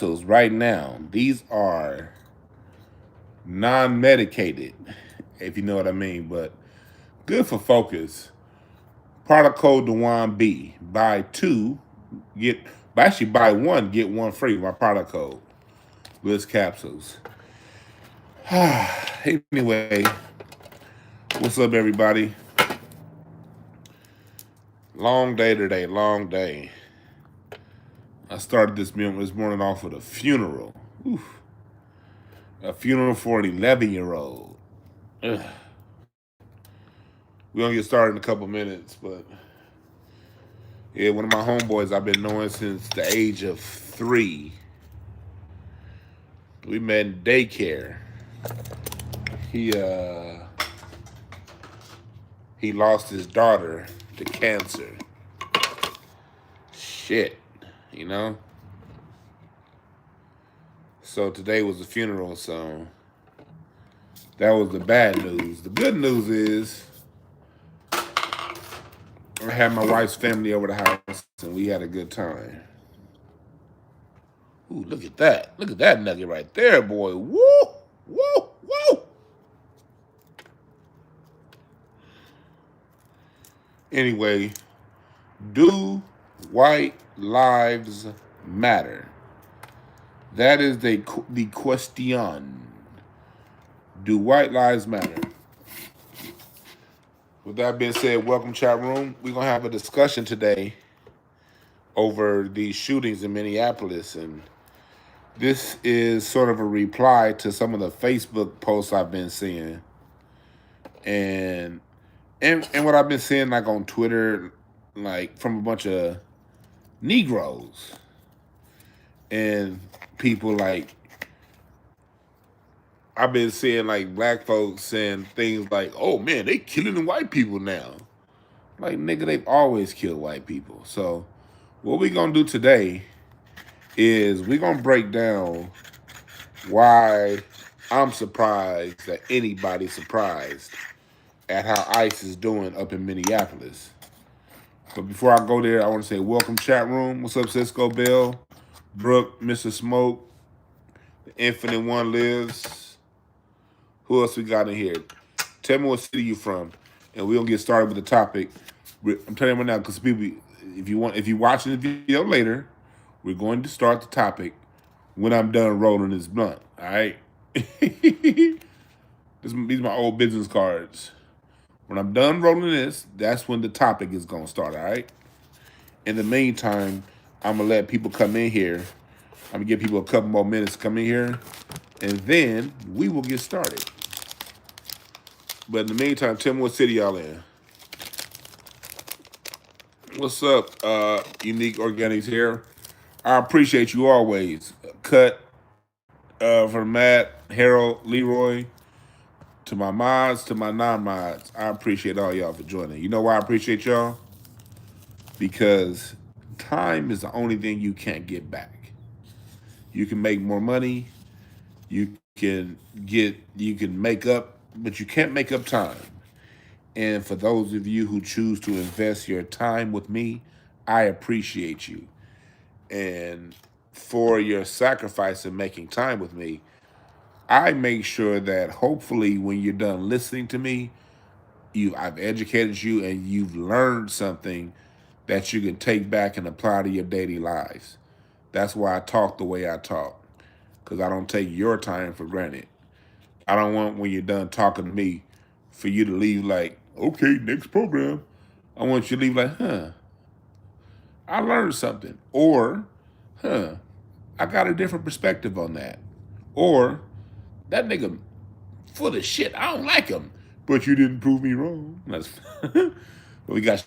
right now. These are non-medicated, if you know what I mean, but good for focus. Product code Dwann B. Buy two, get actually buy one, get one free. My product code. Bliss capsules. Anyway, what's up, everybody? Long day today. Long day. I started this morning off with a funeral. Oof. A funeral for an 11-year-old. Ugh. We're gonna get started in a couple minutes, but yeah, one of my homeboys I've been knowing since the age of 3. We met in daycare. He uh he lost his daughter to cancer. Shit, you know? So today was the funeral, so that was the bad news. The good news is I had my wife's family over the house and we had a good time. Ooh, look at that. Look at that nugget right there, boy. Woo! Woo! Woo! Anyway, do white lives matter? That is the question. Do white lives matter? With that being said, welcome chat room. We're going to have a discussion today over these shootings in Minneapolis, and this is sort of a reply to some of the Facebook posts I've been seeing, and what I've been seeing like on Twitter, like from a bunch of Negroes and people like I've been seeing like black folks saying things like, "Oh man, they killing the white people now." Like nigga, they've always killed white people. So what we gonna do today is we gonna break down why I'm surprised that anybody's surprised at how ICE is doing up in Minneapolis. But before I go there, I want to say welcome chat room. What's up, Cisco Bell, Brooke, Mr. Smoke, the Infinite One lives. Who else we got in here? Tell me what city you from, and we're gonna get started with the topic. I'm telling you right now, because people, if you're watching the video later, we're going to start the topic when I'm done rolling this blunt. All right. These are my old business cards. When I'm done rolling this, that's when the topic is gonna start. All right. In the meantime, I'm gonna let people come in here. I'm gonna give people a couple more minutes to come in here, and then we will get started. But in the meantime, tell me what city y'all in. What's up, Unique Organics here? I appreciate you always. Cut from Matt, Harold, Leroy, to my mods, to my non-mods. I appreciate all y'all for joining. You know why I appreciate y'all? Because time is the only thing you can't get back. You can make more money, you can make up, but you can't make up time. And for those of you who choose to invest your time with me, I appreciate you. And for your sacrifice in making time with me, I make sure that hopefully when you're done listening to me, I've educated you and you've learned something that you can take back and apply to your daily lives. That's why I talk the way I talk, because I don't take your time for granted. I don't want when you're done talking to me for you to leave like, okay, next program. I want you to leave like, I learned something. Or, I got a different perspective on that. Or, that nigga full of shit. I don't like him. But you didn't prove me wrong. That's we got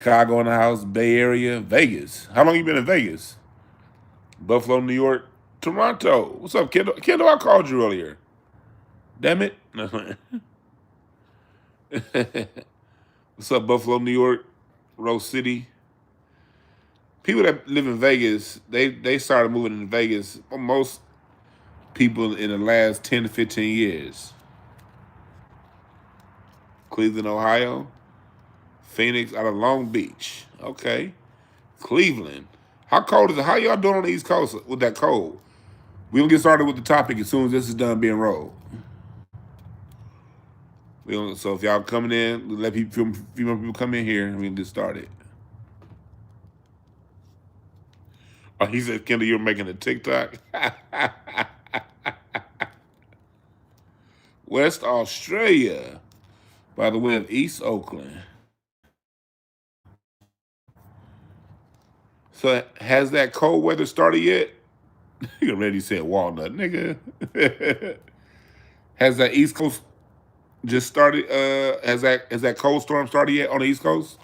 Chicago in the house, Bay Area, Vegas. How long you been in Vegas? Buffalo, New York, Toronto. What's up, Kendall? Kendall, I called you earlier. Damn it. What's up, Buffalo, New York, Rose City? People that live in Vegas, they started moving in Vegas. Most people in the last 10 to 15 years. Cleveland, Ohio. Phoenix out of Long Beach. Okay. Cleveland. How cold is it? How y'all doing on the East Coast with that cold? We gonna get started with the topic as soon as this is done being rolled. So if y'all coming in, let few more people come in here and we can get started. Oh, he said, Kendall, you're making a TikTok. West Australia, by the way, of East Oakland. So has that cold weather started yet? You already said walnut, nigga. Has that East Coast just started? Has that cold storm started yet on the East Coast?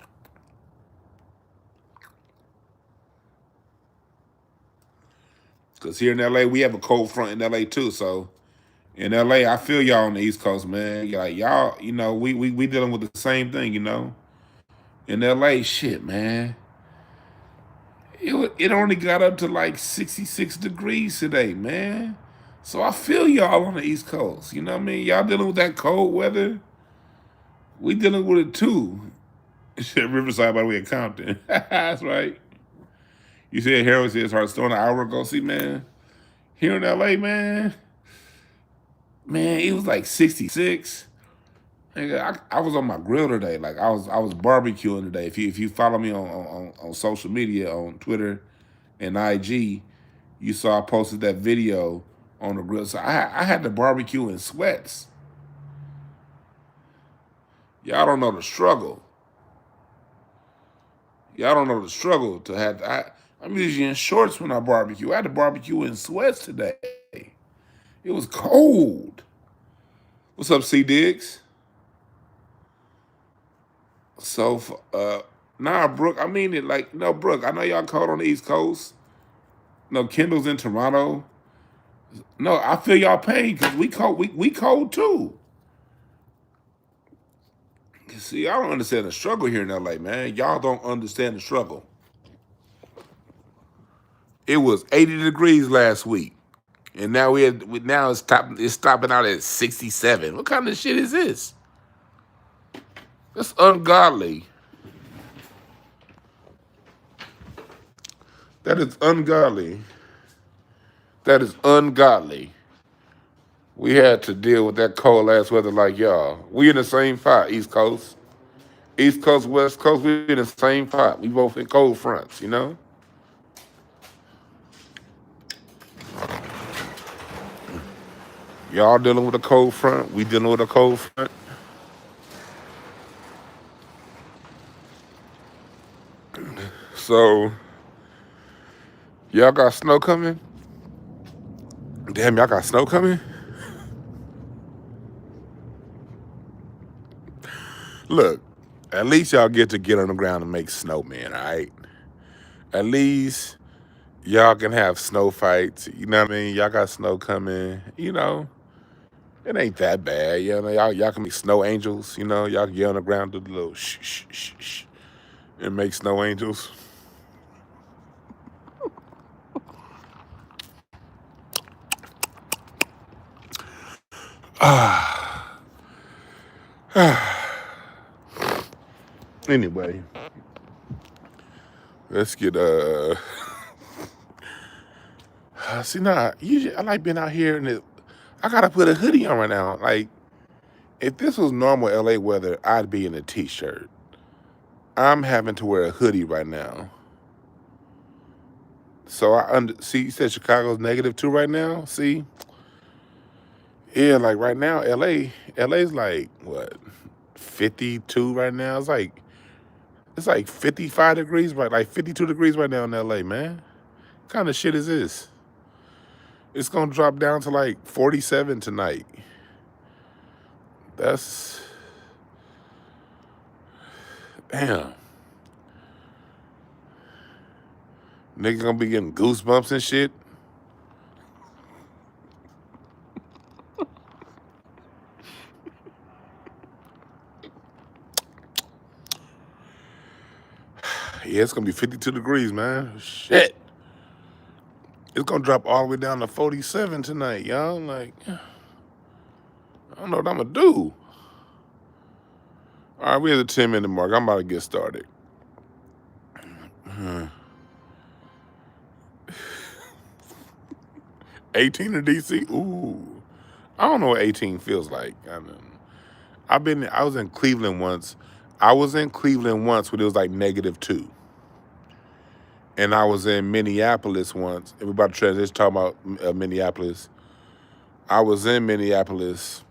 Because here in LA, we have a cold front in LA too. So in LA, I feel y'all on the East Coast, man. Like y'all, we dealing with the same thing, In LA, shit, man. It only got up to like 66 degrees today, man. So I feel y'all on the East Coast. You know what I mean? Y'all dealing with that cold weather. We dealing with it too. Riverside, by the way, of Compton. That's right. You said Harold said it's hard storm an hour ago. See, man, here in LA, man, it was like 66. Nigga, I was on my grill today. Like I was barbecuing today. If you follow me on social media, on Twitter and IG, you saw I posted that video on the grill. So I had to barbecue in sweats. Y'all don't know the struggle. Y'all don't know the struggle to have. I'm usually in shorts when I barbecue. I had to barbecue in sweats today. It was cold. What's up, C Diggs? So, nah, Brooke. I mean it. Like, no, Brooke. I know y'all cold on the East Coast. No, Kendall's in Toronto. No, I feel y'all pain because we cold. We cold too. See, I don't understand the struggle here in LA, man. Y'all don't understand the struggle. It was 80 degrees last week, and now it's stopping out at 67. What kind of shit is this? That's ungodly. That is ungodly. That is ungodly. We had to deal with that cold ass weather like y'all. We in the same fight, East Coast. East Coast, West Coast, we in the same fight. We both in cold fronts. Y'all dealing with a cold front. We dealing with a cold front. So, y'all got snow coming? Damn, y'all got snow coming? Look, at least y'all get on the ground and make snowmen, all right? At least y'all can have snow fights. You know what I mean? Y'all got snow coming. It ain't that bad. Y'all can make snow angels. Y'all can get on the ground, do the little shh, shh, shh, shh, and make snow angels. Anyway, let's get see now. Usually I like being out here and I gotta put a hoodie on right now. Like if this was normal LA weather, I'd be in a t-shirt. I'm having to wear a hoodie right now. So see. You said Chicago's -2 right now. See, yeah, like right now, LA's like what, 52 right now. It's like 55 degrees, right? Like 52 degrees right now in LA, man. What kind of shit is this? It's gonna drop down to like 47 tonight. That's damn. Nigga gonna be getting goosebumps and shit. Yeah, it's gonna be 52 degrees, man. Shit. It's gonna drop all the way down to 47 tonight, y'all. Like, I don't know what I'm gonna do. All right, we're at the 10-minute mark. I'm about to get started. 18 in DC? Ooh. I don't know what 18 feels like. I was in Cleveland once. I was in Cleveland once when it was like -2. And I was in Minneapolis once. And we're about to transition talking about Minneapolis. I was in Minneapolis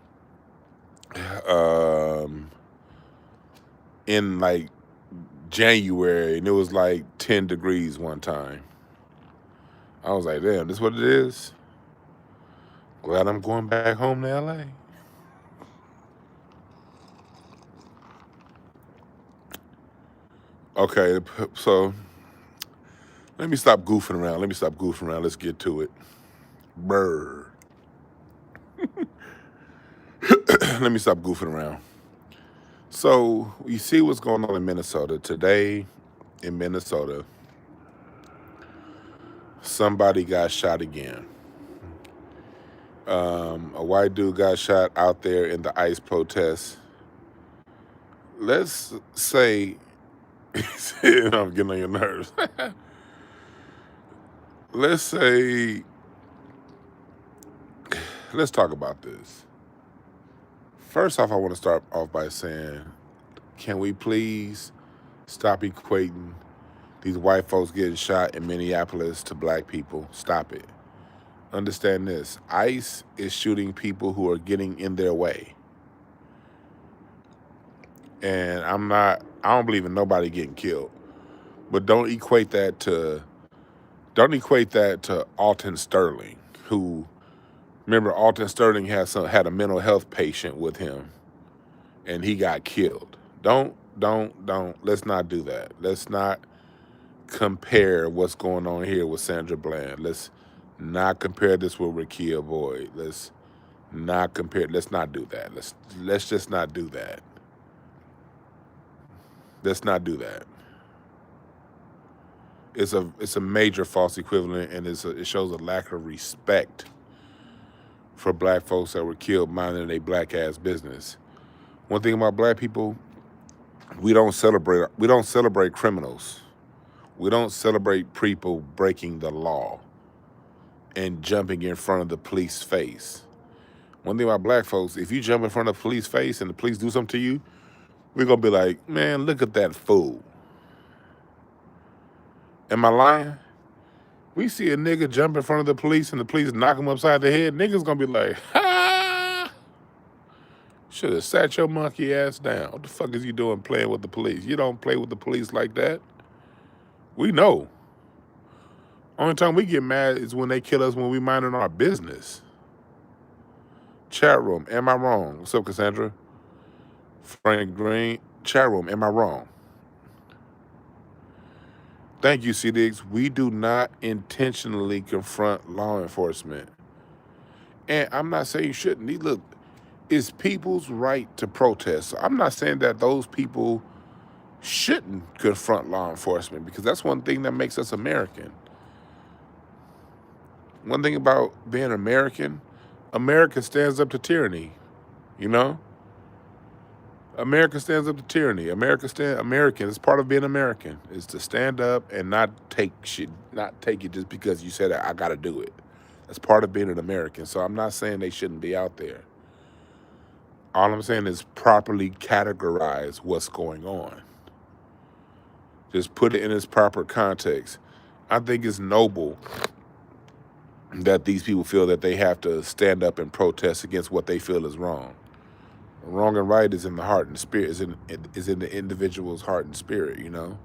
um, in like January, and it was like 10 degrees one time. I was like, damn, this is what it is? Glad I'm going back home to LA. Okay, so let me stop goofing around. Let's get to it. Brr. Let me stop goofing around. So you see what's going on in Minnesota today. In Minnesota, somebody got shot again. A white dude got shot out there in the ICE protest. Let's say, I'm getting on your nerves. Let's say, let's talk about this. First off, I want to start off by saying, can we please stop equating these white folks getting shot in Minneapolis to black people? Stop it. Understand this. ICE is shooting people who are getting in their way. And I don't believe in nobody getting killed. But don't equate that to Alton Sterling, who, remember, Alton Sterling had a mental health patient with him and he got killed. Don't, let's not do that. Let's not compare what's going on here with Sandra Bland. Let's not compare this with Rakia Boyd. Let's not do that. Let's just not do that. Let's not do that. It's a major false equivalent, and it shows a lack of respect for black folks that were killed minding their black ass business. One thing about black people, we don't celebrate criminals. We don't celebrate people breaking the law and jumping in front of the police face. One thing about black folks, if you jump in front of the police face and the police do something to you, we're gonna be like, man, look at that fool. Am I lying? We see a nigga jump in front of the police and the police knock him upside the head, niggas gonna be like, ha! Should have sat your monkey ass down. What the fuck is you doing playing with the police? You don't play with the police like that. We know. Only time we get mad is when they kill us when we minding our business. Chat room, am I wrong? What's up, Cassandra? Frank Green, chat room, am I wrong? Thank you, CDX. We do not intentionally confront law enforcement. And I'm not saying you shouldn't. Look, it's people's right to protest. So I'm not saying that those people shouldn't confront law enforcement, because that's one thing that makes us American. One thing about being American, America stands up to tyranny, you know? America stands up to tyranny. American, it's part of being American, is to stand up and not take it just because you said, I gotta do it. That's part of being an American. So I'm not saying they shouldn't be out there. All I'm saying is properly categorize what's going on. Just put it in its proper context. I think it's noble that these people feel that they have to stand up and protest against what they feel is wrong. Wrong and right is in the heart and spirit, is in the individual's heart and spirit, you know?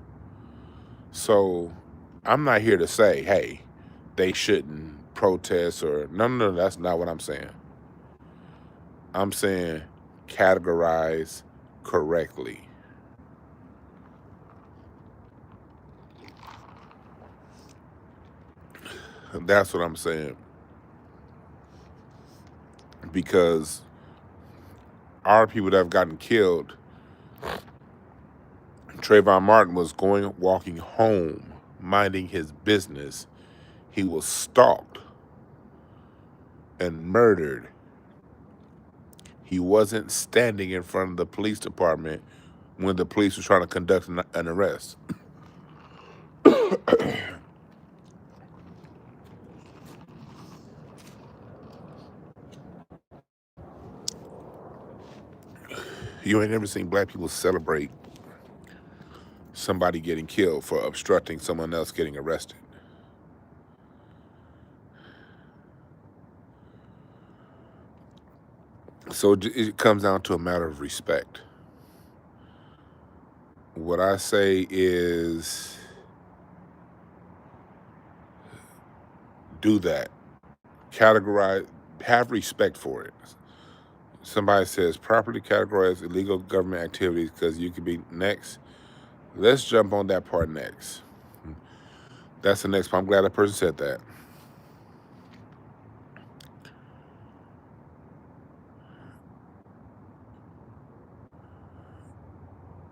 So I'm not here to say, hey, they shouldn't protest or no, that's not what I'm saying. I'm saying categorize correctly. That's what I'm saying. Because our people that have gotten killed, Trayvon Martin was walking home, minding his business. He was stalked and murdered. He wasn't standing in front of the police department when the police were trying to conduct an arrest. You ain't never seen black people celebrate somebody getting killed for obstructing someone else getting arrested. So it comes down to a matter of respect. What I say is do that. Categorize, have respect for it. Somebody says properly categorize illegal government activities because you could be next. Let's jump on that part next. That's the next part. I'm glad that person said that.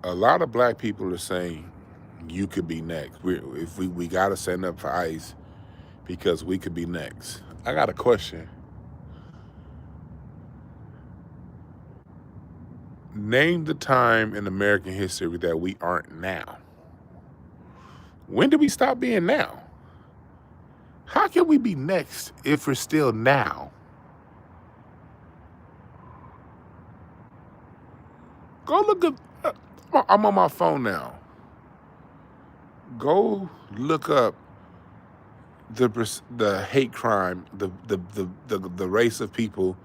A lot of black people are saying you could be next. We got to stand up for ICE because we could be next. I got a question. Name the time in American history that we aren't now. When did we stop being now? How can we be next if we're still now? Go look at. I'm on my phone now. Go look up the hate crime, the race of people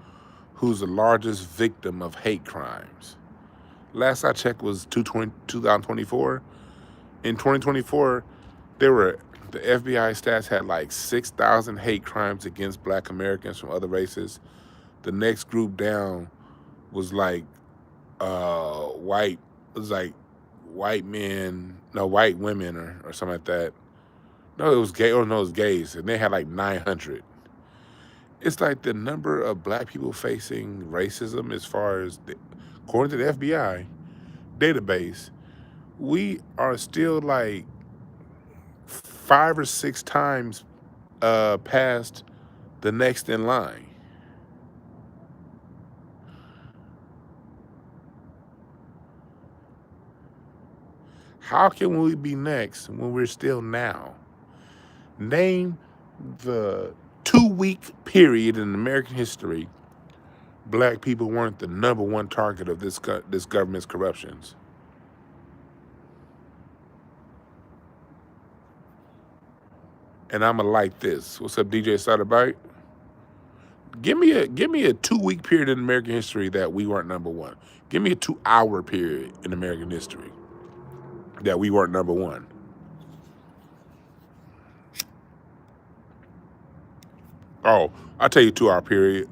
who's the largest victim of hate crimes. Last I checked was 2024. In 2024, the FBI stats had like 6,000 hate crimes against black Americans from other races. The next group down was like white women or something like that. No, it was gay. Oh no, it was gays, and they had like 900. It's like the number of black people facing racism, as far as according to the FBI database, we are still like 5 or 6 times past the next in line. How can we be next when we're still now? Name the 2-week period in American history black people weren't the number one target of this government's corruptions. And I'ma like this. What's up, DJ Soderbyte? Give me a 2-week period in American history that we weren't number one. Give me a 2-hour period in American history that we weren't number one. Oh, I'll tell you 2-hour period.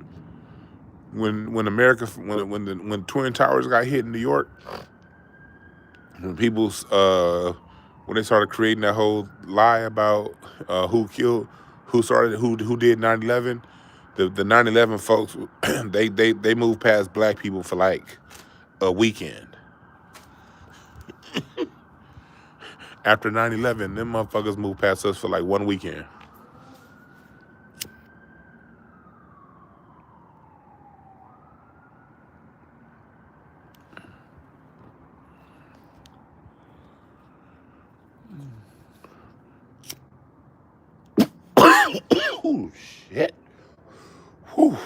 When Twin Towers got hit in New York, when people when they started creating that whole lie about who did 9/11, the 9/11 folks they moved past black people for like a weekend. After 9/11, them motherfuckers moved past us for like 1 weekend. Oh shit. Whew.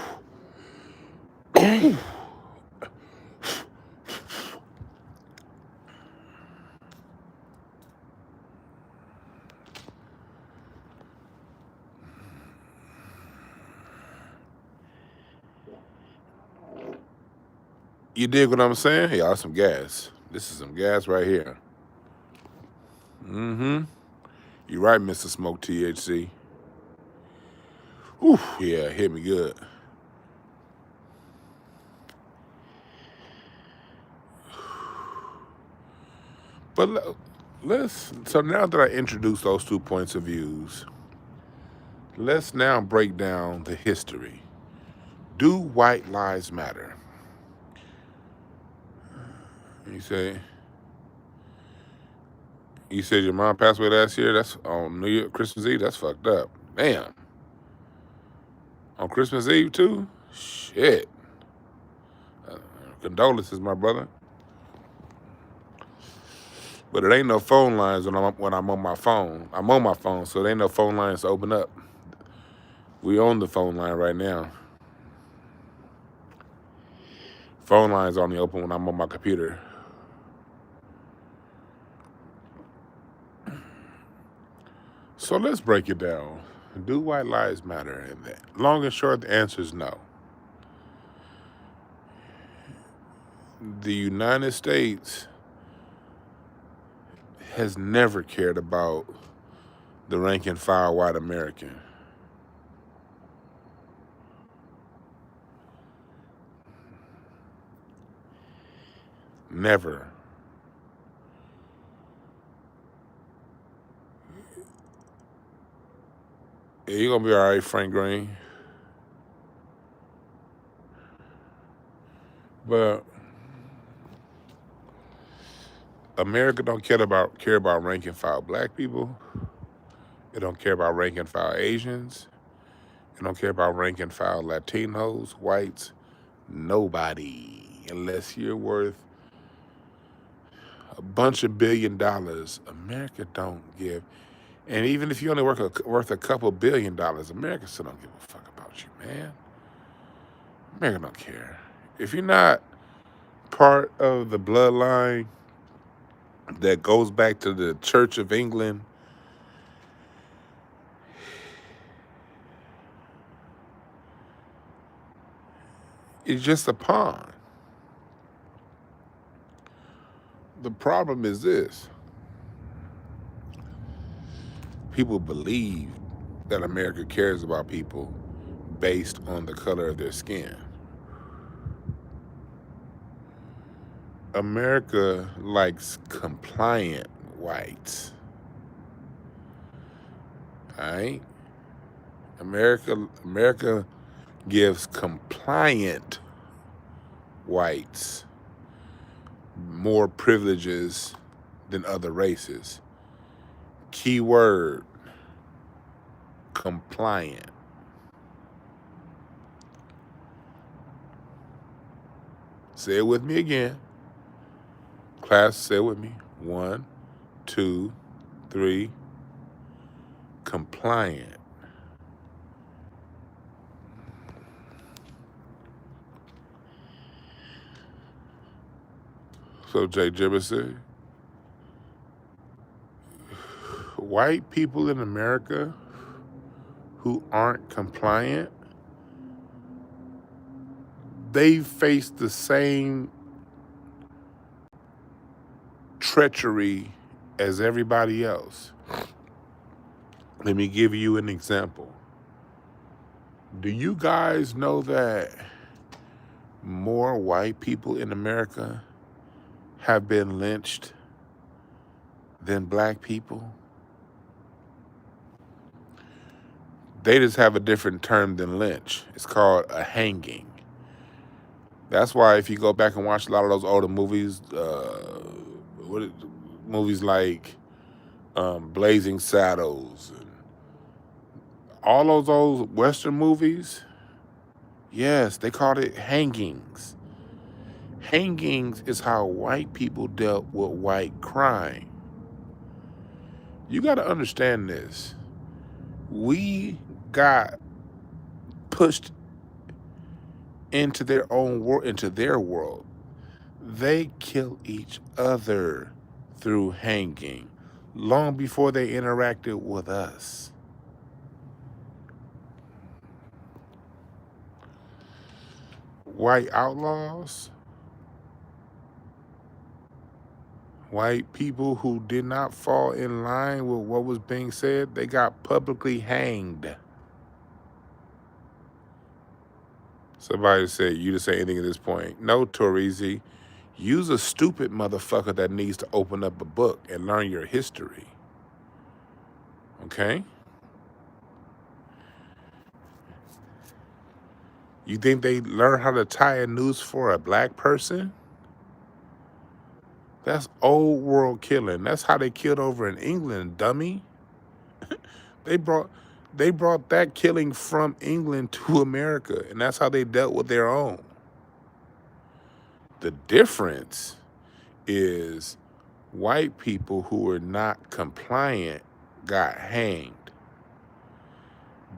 You dig what I'm saying? Y'all, some gas. This is some gas right here. Mm-hmm. You right, Mr. Smoke THC. Whew, yeah, hit me good. But so now that I introduced those 2 points of views, let's now break down the history. Do white lives matter? You said your mom passed away last year? That's on New Year, Christmas Eve? That's fucked up. Damn. On Christmas Eve too? Shit. Condolences, my brother. But it ain't no phone lines when I'm on my phone. I'm on my phone, so there ain't no phone lines to open up. We on the phone line right now. Phone lines only open when I'm on my computer. So let's break it down. Do white lives matter? And long and short, the answer is no. The United States has never cared about the rank and file white American. Never. Yeah, you're gonna be all right, Frank Green. But America don't care about rank and file black people. It don't care about rank and file Asians. It don't care about rank and file Latinos, whites, nobody. Unless you're worth a bunch of $1 billion, America don't give. And even if you only worth a couple $1 billion, America still don't give a fuck about you, man. America don't care. If you're not part of the bloodline that goes back to the Church of England, it's just a pawn. The problem is this. People believe that America cares about people based on the color of their skin. America likes compliant whites. All right? America gives compliant whites more privileges than other races. Keyword, compliant. Say it with me again. Class, say it with me. 1, 2, 3. Compliant. So, Jay Jibbison, white people in America who aren't compliant, they face the same treachery as everybody else. Let me give you an example. Do you guys know that more white people in America have been lynched than black people? They just have a different term than lynch. It's called a hanging. That's why if you go back and watch a lot of those older movies, movies like Blazing Saddles, and all those old Western movies, yes, they called it hangings. Hangings is how white people dealt with white crime. You got to understand this. We got pushed into their own world, into their world. They kill each other through hanging long before they interacted with us. White outlaws, white people who did not fall in line with what was being said, they got publicly hanged. Somebody said, you to say anything at this point. No, Torizi, use a stupid motherfucker that needs to open up a book and learn your history. Okay? You think they learn how to tie a noose for a black person? That's old world killing. That's how they killed over in England, dummy. They brought that killing from England to America, and that's how they dealt with their own. The difference is white people who were not compliant got hanged.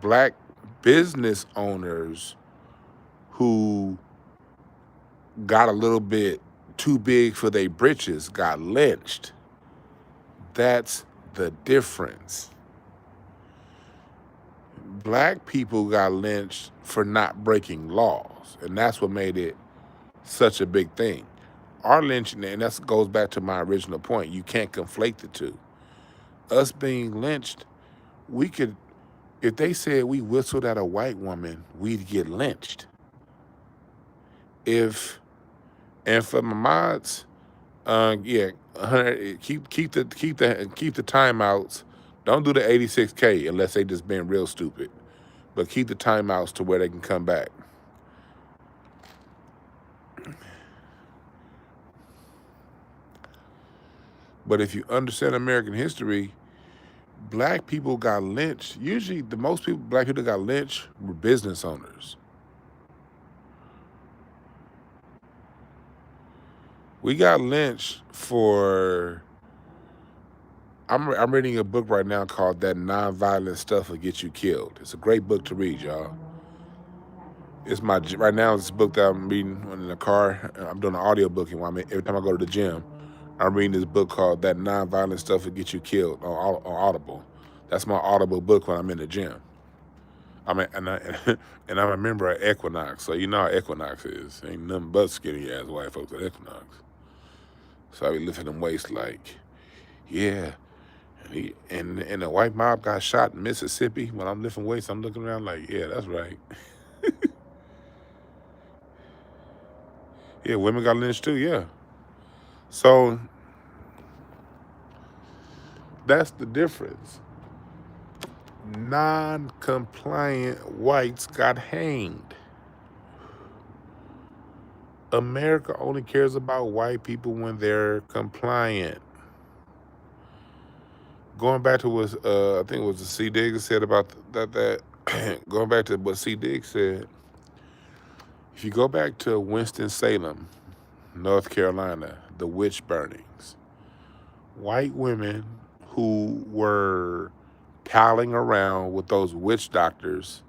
Black business owners who got a little bit too big for their britches, got lynched. That's the difference. Black people got lynched for not breaking laws, and that's what made it such a big thing. Our lynching, and that goes back to my original point, you can't conflate the two. Us being lynched, we could, if they said we whistled at a white woman, we'd get lynched. If, and for my mods, yeah, 100, keep the timeouts. Don't do the 86K unless they just being real stupid, but keep the timeouts to where they can come back. But if you understand American history, black people got lynched. Usually, the most people, black people got lynched were business owners. We got lynched for. I'm reading a book right now called "That Nonviolent Stuff Will Get You Killed." It's a great book to read, y'all. It's my right now. It's a book that I'm reading in the car. I'm doing an audio book, and every time I go to the gym, I'm reading this book called "That Nonviolent Stuff Will Get You Killed" on Audible. That's my Audible book when I'm in the gym. I mean, and I'm a member of Equinox, so you know how Equinox is. Ain't nothing but skinny ass white folks at Equinox. So I be lifting them weights like, yeah. And the white mob got shot in Mississippi. When I'm lifting weights, I'm looking around like, yeah, that's right. Yeah, women got lynched too, yeah. So that's the difference. Non-compliant whites got hanged. America only cares about white people when they're compliant. Going back to what I think it was C. Diggs said about that going back to what C. Diggs said, if you go back to Winston-Salem, North Carolina, the witch burnings, white women who were palling around with those witch doctors,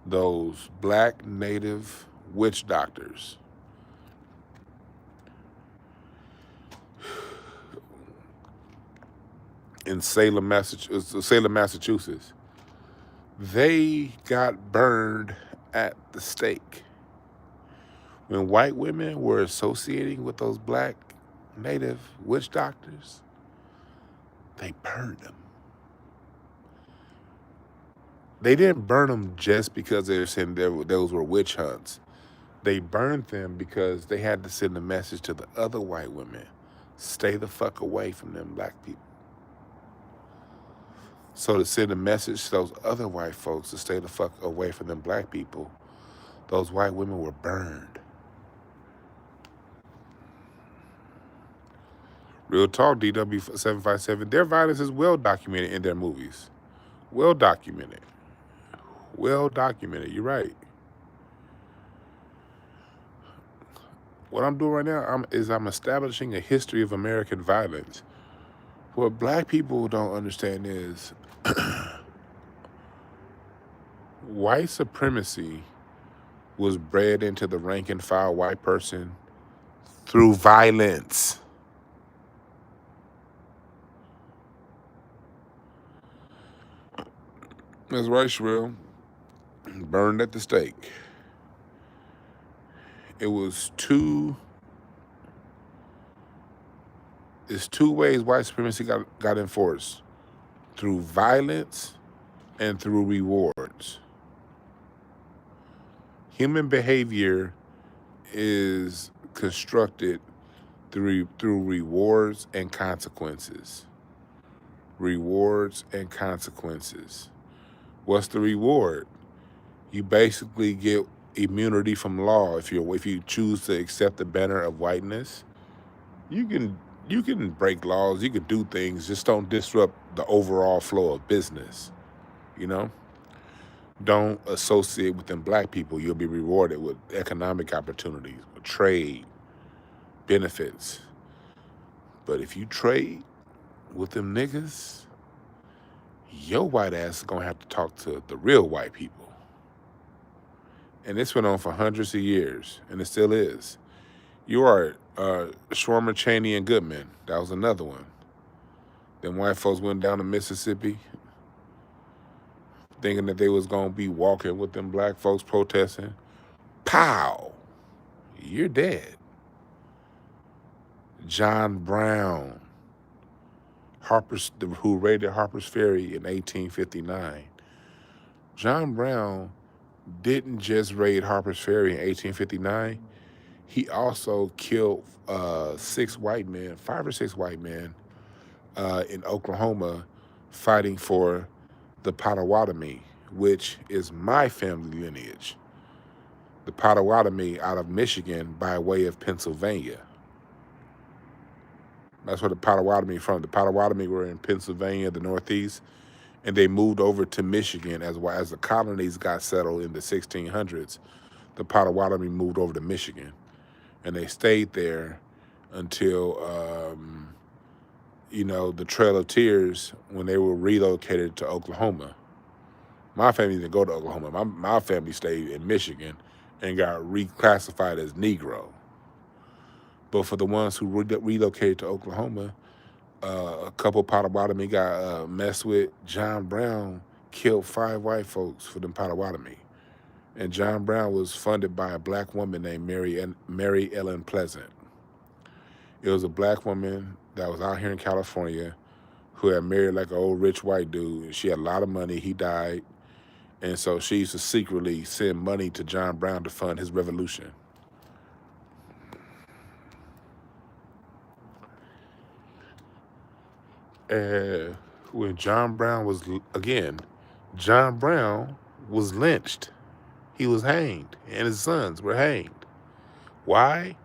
those black native witch doctors, in Salem, Massachusetts, they got burned at the stake. When white women were associating with those black native witch doctors, they burned them. They didn't burn them just because they were saying those were witch hunts. They burned them because they had to send a message to the other white women, stay the fuck away from them black people. So to send a message to those other white folks to stay the fuck away from them black people, those white women were burned. Real talk, DW757, their violence is well documented in their movies. Well documented. Well documented, you're right. What I'm doing right now I'm establishing a history of American violence. What black people don't understand is white supremacy was bred into the rank and file white person through violence. That's right, Sherelle. Burned at the stake. It was it's two ways white supremacy got enforced. Through violence and through rewards. Human behavior is constructed through rewards and consequences. Rewards and consequences. What's the reward? You basically get immunity from law if you choose to accept the banner of whiteness. You can break laws, you can do things, just don't disrupt the overall flow of business. You know? Don't associate with them black people. You'll be rewarded with economic opportunities, with trade, benefits. But if you trade with them niggas, your white ass is gonna have to talk to the real white people. And this went on for hundreds of years, and it still is. You are Schwarmer, Cheney, and Goodman. That was another one. Then white folks went down to Mississippi thinking that they was gonna be walking with them black folks protesting. Pow! You're dead. John Brown, who raided Harper's Ferry in 1859. John Brown didn't just raid Harper's Ferry in 1859. He also killed 5 or 6 white men in Oklahoma fighting for the Potawatomi, which is my family lineage. The Potawatomi out of Michigan by way of Pennsylvania. That's where the Potawatomi from. The Potawatomi were in Pennsylvania, the Northeast, and they moved over to Michigan as the colonies got settled in the 1600s. The Potawatomi moved over to Michigan, and they stayed there until the Trail of Tears when they were relocated to Oklahoma. My family didn't go to Oklahoma. My family stayed in Michigan and got reclassified as Negro. But for the ones who relocated to Oklahoma, a couple Potawatomi got messed with. John Brown killed 5 white folks for them Potawatomi. And John Brown was funded by a black woman named Mary Ellen Pleasant. It was a black woman that was out here in California who had married like an old rich white dude. She had a lot of money. He died. And so she used to secretly send money to John Brown to fund his revolution. And when John Brown was lynched. He was hanged, and his sons were hanged. Why?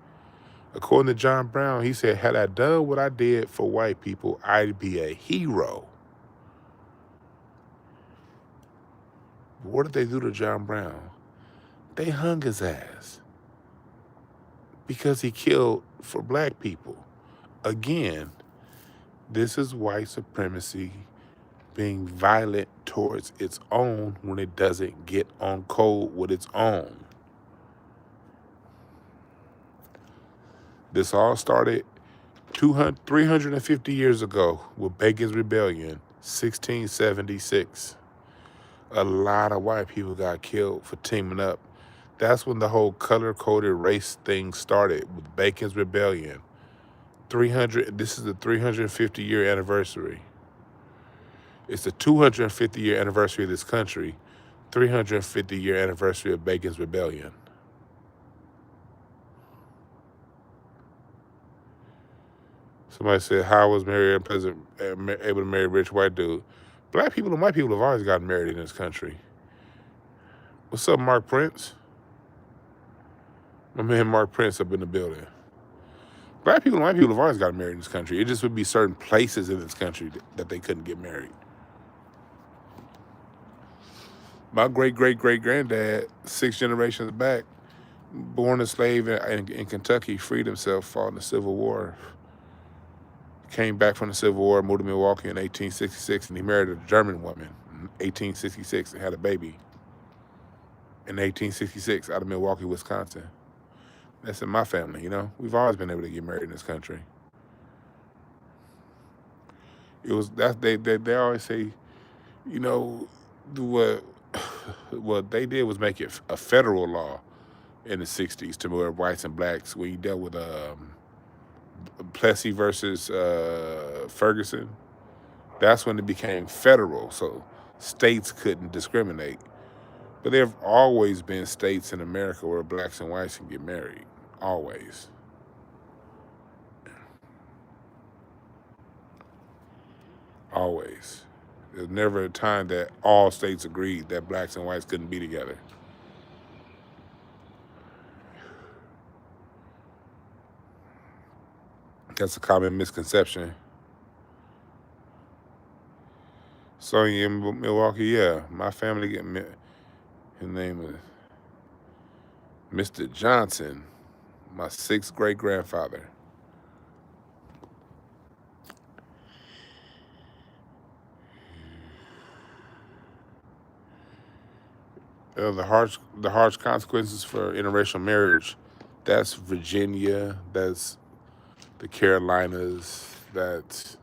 According to John Brown, he said, had I done what I did for white people, I'd be a hero. But what did they do to John Brown? They hung his ass because he killed for black people. Again, this is white supremacy being violent towards its own when it doesn't get on code with its own. This all started 350 years ago with Bacon's Rebellion, 1676. A lot of white people got killed for teaming up. That's when the whole color-coded race thing started with Bacon's Rebellion. This is the 350-year anniversary. It's the 250-year anniversary of this country, 350-year anniversary of Bacon's Rebellion. Somebody said, how was Mary Ellen Pleasant able to marry a rich white dude? Black people and white people have always gotten married in this country. What's up, Mark Prince? My man Mark Prince up in the building. Black people and white people have always gotten married in this country. It just would be certain places in this country that they couldn't get married. My great-great-great-granddad, 6 generations back, born a slave in Kentucky, freed himself, fought in the Civil War. Came back from the Civil War, moved to Milwaukee in 1866, and he married a German woman in 1866 and had a baby in 1866 out of Milwaukee, Wisconsin. That's in my family, We've always been able to get married in this country. It was that they always say, what they did was make it a federal law in the 60s to where whites and blacks, when you dealt with Plessy versus Ferguson, that's when it became federal, so states couldn't discriminate. But there have always been states in America where blacks and whites can get married. Always. Always. There's never a time that all states agreed that blacks and whites couldn't be together. That's a common misconception. Sonya in Milwaukee, yeah. My family his name is Mr. Johnson, my 6th great-grandfather. The harsh consequences for interracial marriage. That's Virginia. That's the Carolinas. That's,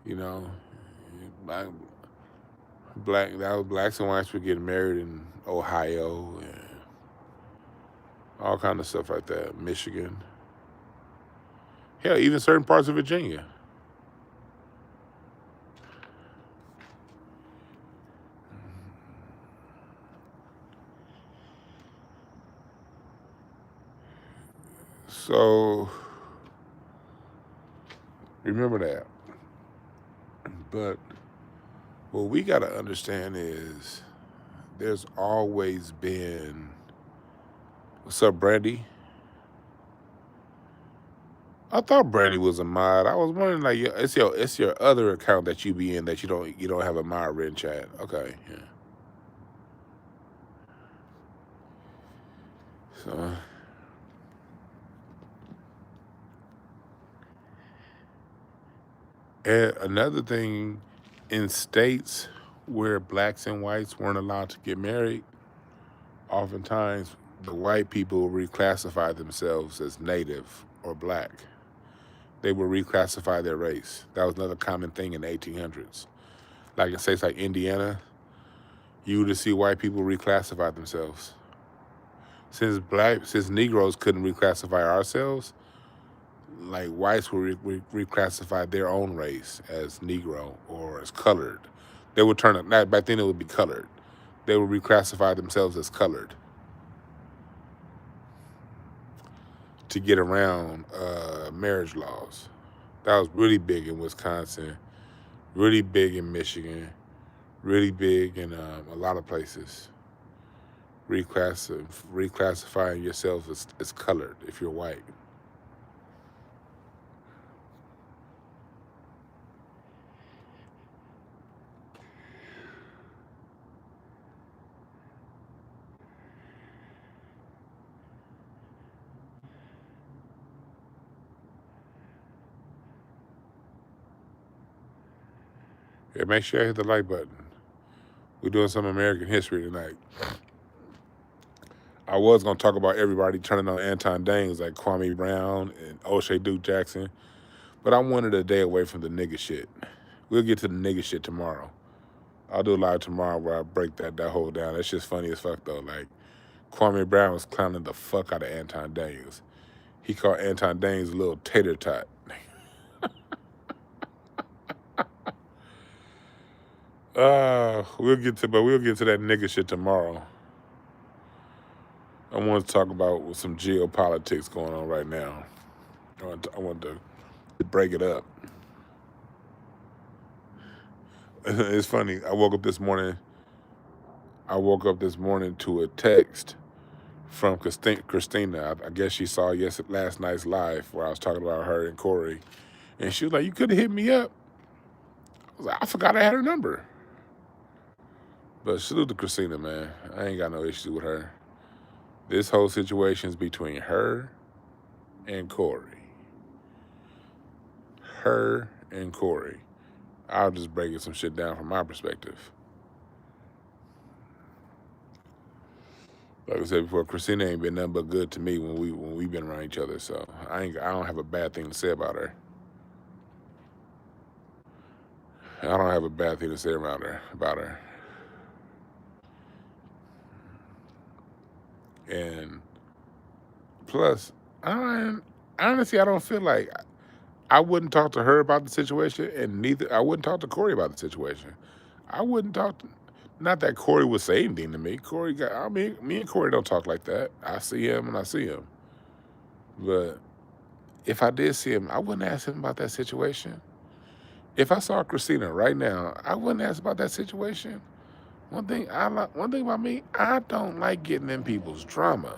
you know, black, that was blacks and whites were getting married in Ohio and all kind of stuff like that. Michigan. Hell, even certain parts of Virginia. So remember that. But what we got to understand is there's always been. What's up, Brandy? I thought Brandy was a mod. I was wondering, like, it's your other account that you be in that you don't have a mod written chat. Okay, yeah. So, and another thing, in states where blacks and whites weren't allowed to get married, oftentimes the white people reclassify themselves as native or black. They will reclassify their race. That was another common thing in the 1800s. Like in states like Indiana, you would see white people reclassify themselves. Since Negroes couldn't reclassify ourselves, like whites would reclassify their own race as Negro or as colored. They would turn it, back then it would be colored. They would reclassify themselves as colored to get around marriage laws. That was really big in Wisconsin, really big in Michigan, really big in a lot of places. Reclassifying yourself as colored if you're white. Yeah, make sure I hit the like button. We're doing some American history tonight. I was going to talk about everybody turning on Anton Danes like Kwame Brown and O'Shea Duke Jackson, but I wanted a day away from the nigga shit. We'll get to the nigga shit tomorrow. I'll do a live tomorrow where I break that whole down. That's just funny as fuck though. Like, Kwame Brown was clowning the fuck out of Anton Danes. He called Anton Danes a little tater tot. We'll get to that nigga shit tomorrow. I want to talk about some geopolitics going on right now. I want to break it up. It's funny. I woke up this morning to a text from Christina. I guess she saw last night's live where I was talking about her and Corey, and she was like, "You could have hit me up." I was like, "I forgot I had her number." But salute to Christina, man. I ain't got no issue with her. This whole situation is between her and Corey. Her and Corey. I'll just break some shit down from my perspective. Like I said before, Christina ain't been nothing but good to me when we've been around each other. So I don't have a bad thing to say about her. I don't have a bad thing to say about her. And plus, honestly, I don't feel like I wouldn't talk to her about the situation, and I wouldn't talk to Corey about the situation. I wouldn't talk to, not that Corey would say anything to me. Me and Corey don't talk like that. I see him and I see him. But if I did see him, I wouldn't ask him about that situation. If I saw Christina right now, I wouldn't ask about that situation. One thing about me, I don't like getting in people's drama.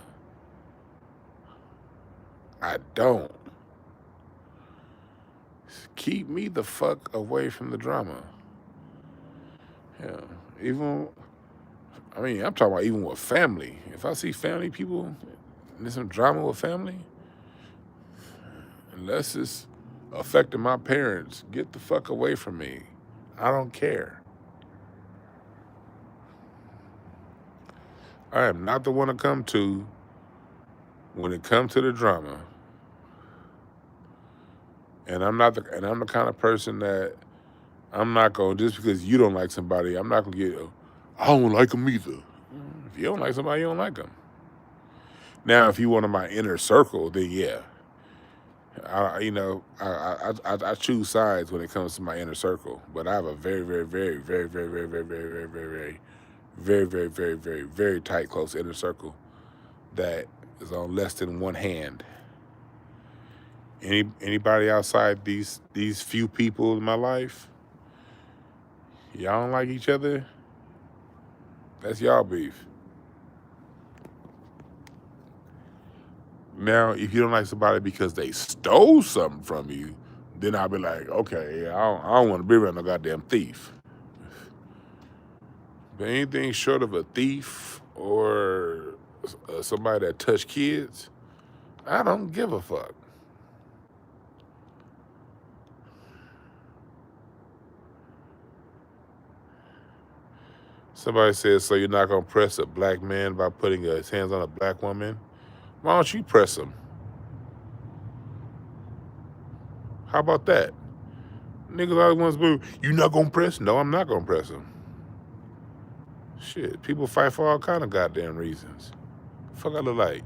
I don't. Keep me the fuck away from the drama. Yeah, I'm talking about even with family. If I see family people, and there's some drama with family, unless it's affecting my parents, get the fuck away from me. I don't care. I am not the one to come to when it comes to the drama, and I'm the kind of person that I'm not going, just because you don't like somebody, I'm not going to get, I don't like them either. If you don't like somebody, you don't like them. Now, if you want in my inner circle, then yeah. I choose sides when it comes to my inner circle, but I have a very, very, very, very, very, very, very, very, very, very, very, very, very, very, very tight, close inner circle that is on less than one hand. Anybody outside these few people in my life, y'all don't like each other, that's y'all beef. Now, if you don't like somebody because they stole something from you, then I'll be like, okay, I don't want to be around no goddamn thief. But anything short of a thief or somebody that touched kids, I don't give a fuck. Somebody says, so you're not going to press a black man by putting his hands on a black woman? Why don't you press him? How about that? Niggas always want to be, you not going to press? No, I'm not going to press him. Shit, people fight for all kind of goddamn reasons. Fuck I look like?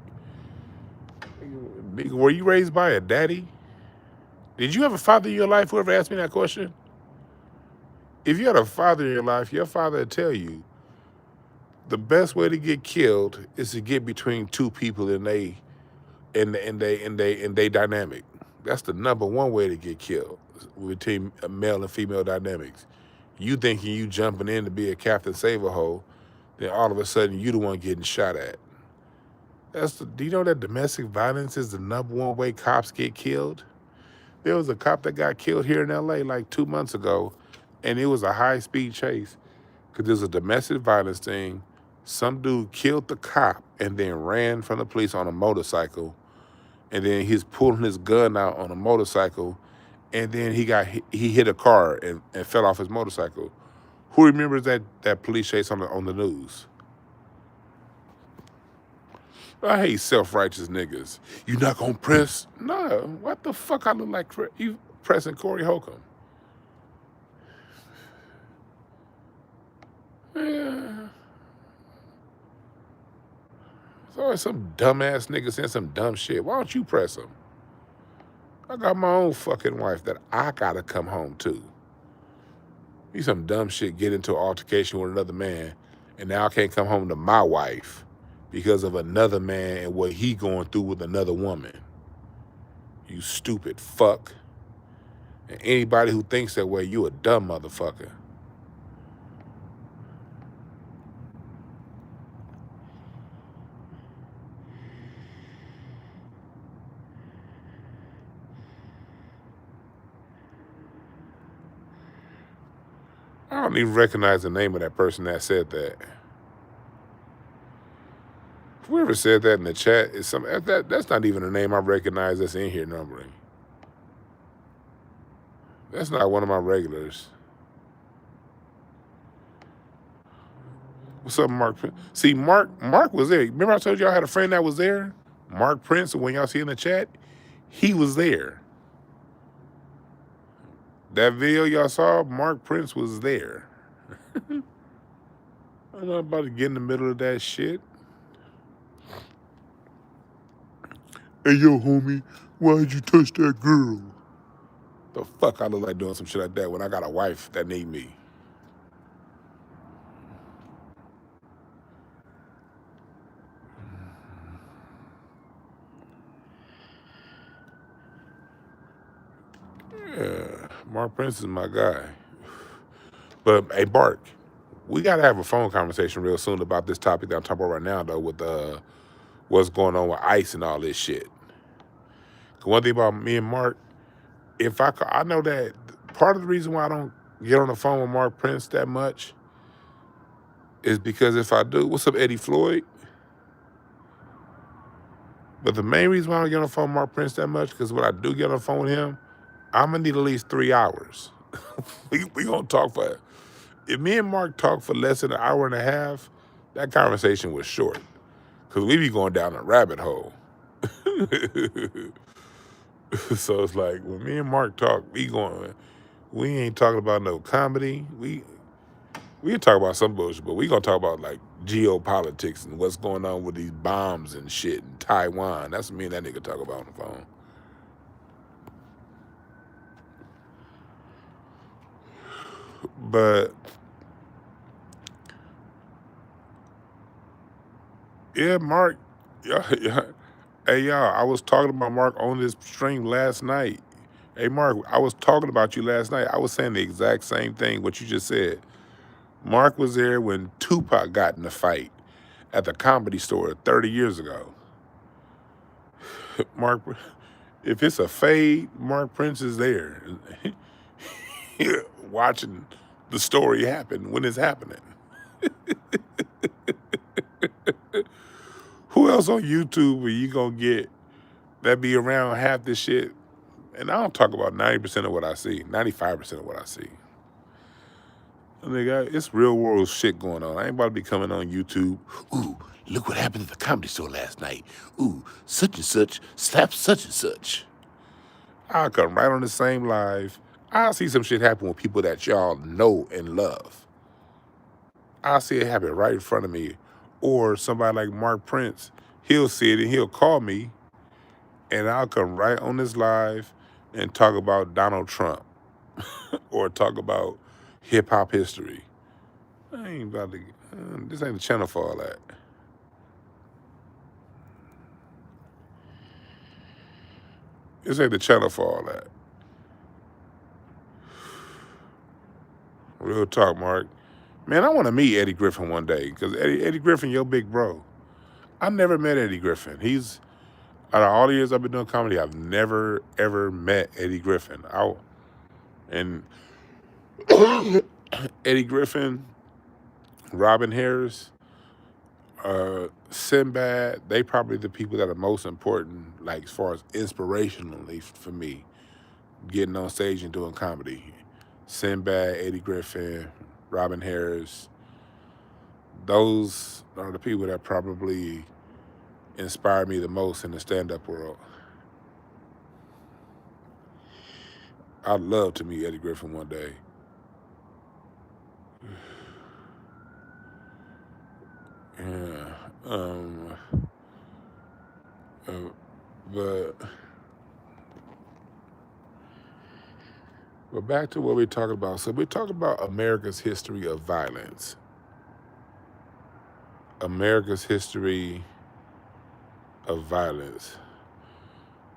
Nigga, were you raised by a daddy? Did you have a father in your life? Whoever asked me that question? If you had a father in your life, your father would tell you the best way to get killed is to get between two people and they dynamic. That's the number one way to get killed, between male and female dynamics. You thinking you jumping in to be a Captain Save-A-Hole, then all of a sudden you the one getting shot at. Do you know that domestic violence is the number one way cops get killed? There was a cop that got killed here in LA like 2 months ago, and it was a high-speed chase because there's a domestic violence thing. Some dude killed the cop and then ran from the police on a motorcycle, and then he's pulling his gun out on a motorcycle, and then he hit a car and fell off his motorcycle. Who remembers that police chase on the news? I hate self-righteous niggas. You not gonna press? No. What the fuck I look like you pressing Corey Holcomb? Yeah. It's always some dumbass nigga saying some dumb shit. Why don't you press him? I got my own fucking wife that I gotta come home to. You some dumb shit, get into an altercation with another man, and now I can't come home to my wife because of another man and what he going through with another woman. You stupid fuck. And anybody who thinks that way, you a dumb motherfucker. I don't even recognize the name of that person that said that. Whoever said that in the chat is that's not even a name I recognize that's in here normally. That's not one of my regulars. What's up, Mark? See, Mark was there. Remember I told you I had a friend that was there? Mark Prince, when y'all see in the chat, he was there. That video y'all saw, Mark Prince was there. I'm not about to get in the middle of that shit. Hey, yo, homie, why'd you touch that girl? The fuck I look like doing some shit like that when I got a wife that need me? Yeah, Mark Prince is my guy. But, hey, Bart, we got to have a phone conversation real soon about this topic that I'm talking about right now, though, with what's going on with ICE and all this shit. One thing about me and Mark, I know that part of the reason why I don't get on the phone with Mark Prince that much is because if I do, what's up, Eddie Floyd? But the main reason why I don't get on the phone with Mark Prince that much, because when I do get on the phone with him, I'm going to need at least 3 hours. we going to talk for, if me and Mark talk for less than an hour and a half, that conversation was short. Because we be going down a rabbit hole. So it's like when me and Mark talk, we ain't talking about no comedy. We can talk about some bullshit, but we gonna talk about like geopolitics and what's going on with these bombs and shit in Taiwan. That's what me and that nigga talk about on the phone. But yeah, Mark, yeah. Hey y'all, I was talking about Mark on this stream last night. Hey Mark, I was talking about you last night. I was saying the exact same thing what you just said. Mark was there when Tupac got in the fight at the Comedy Store 30 years ago. Mark, if it's a fade, Mark Prince is there watching the story happen when it's happening. Who else on YouTube are you gonna get that be around half this shit? And I don't talk about 90% of what I see, 95% of what I see. Nigga, it's real world shit going on. I ain't about to be coming on YouTube. Ooh, look what happened at the Comedy Store last night. Ooh, such and such slapped such and such. I'll come right on the same live. I'll see some shit happen with people that y'all know and love. I'll see it happen right in front of me. Or somebody like Mark Prince, he'll see it and he'll call me, and I'll come right on this live and talk about Donald Trump or talk about hip hop history. I ain't about to. This ain't the channel for all that. This ain't the channel for all that. Real talk, Mark. Man, I want to meet Eddie Griffin one day because Eddie Griffin, your big bro. I never met Eddie Griffin. He's out of all the years I've been doing comedy, I've never ever met Eddie Griffin. And Eddie Griffin, Robin Harris, Sinbad, they probably the people that are most important, like as far as inspirationally for me, getting on stage and doing comedy. Sinbad, Eddie Griffin, Robin Harris, those are the people that probably inspire me the most in the stand-up world. I'd love to meet Eddie Griffin one day. Yeah. But back to what we're talking about. So we're talking about America's history of violence. America's history of violence.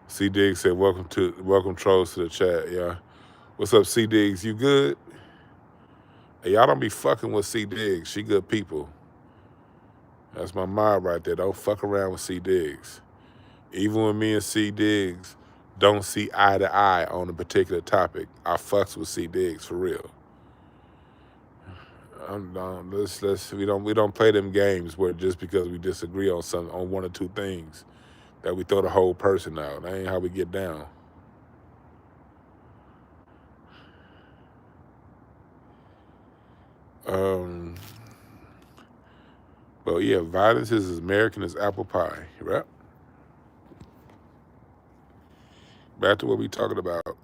C Diggs said, welcome trolls to the chat, yeah. What's up, C Diggs? You good? Hey, y'all don't be fucking with C Diggs. She good people. That's my mob right there. Don't fuck around with C Diggs. Even when me and C Diggs don't see eye to eye on a particular topic, I fucks with C Diggs for real. We don't play them games where just because we disagree on one or two things that we throw the whole person out. That ain't how we get down. But yeah, violence is as American as apple pie, right? Back to what we talking about.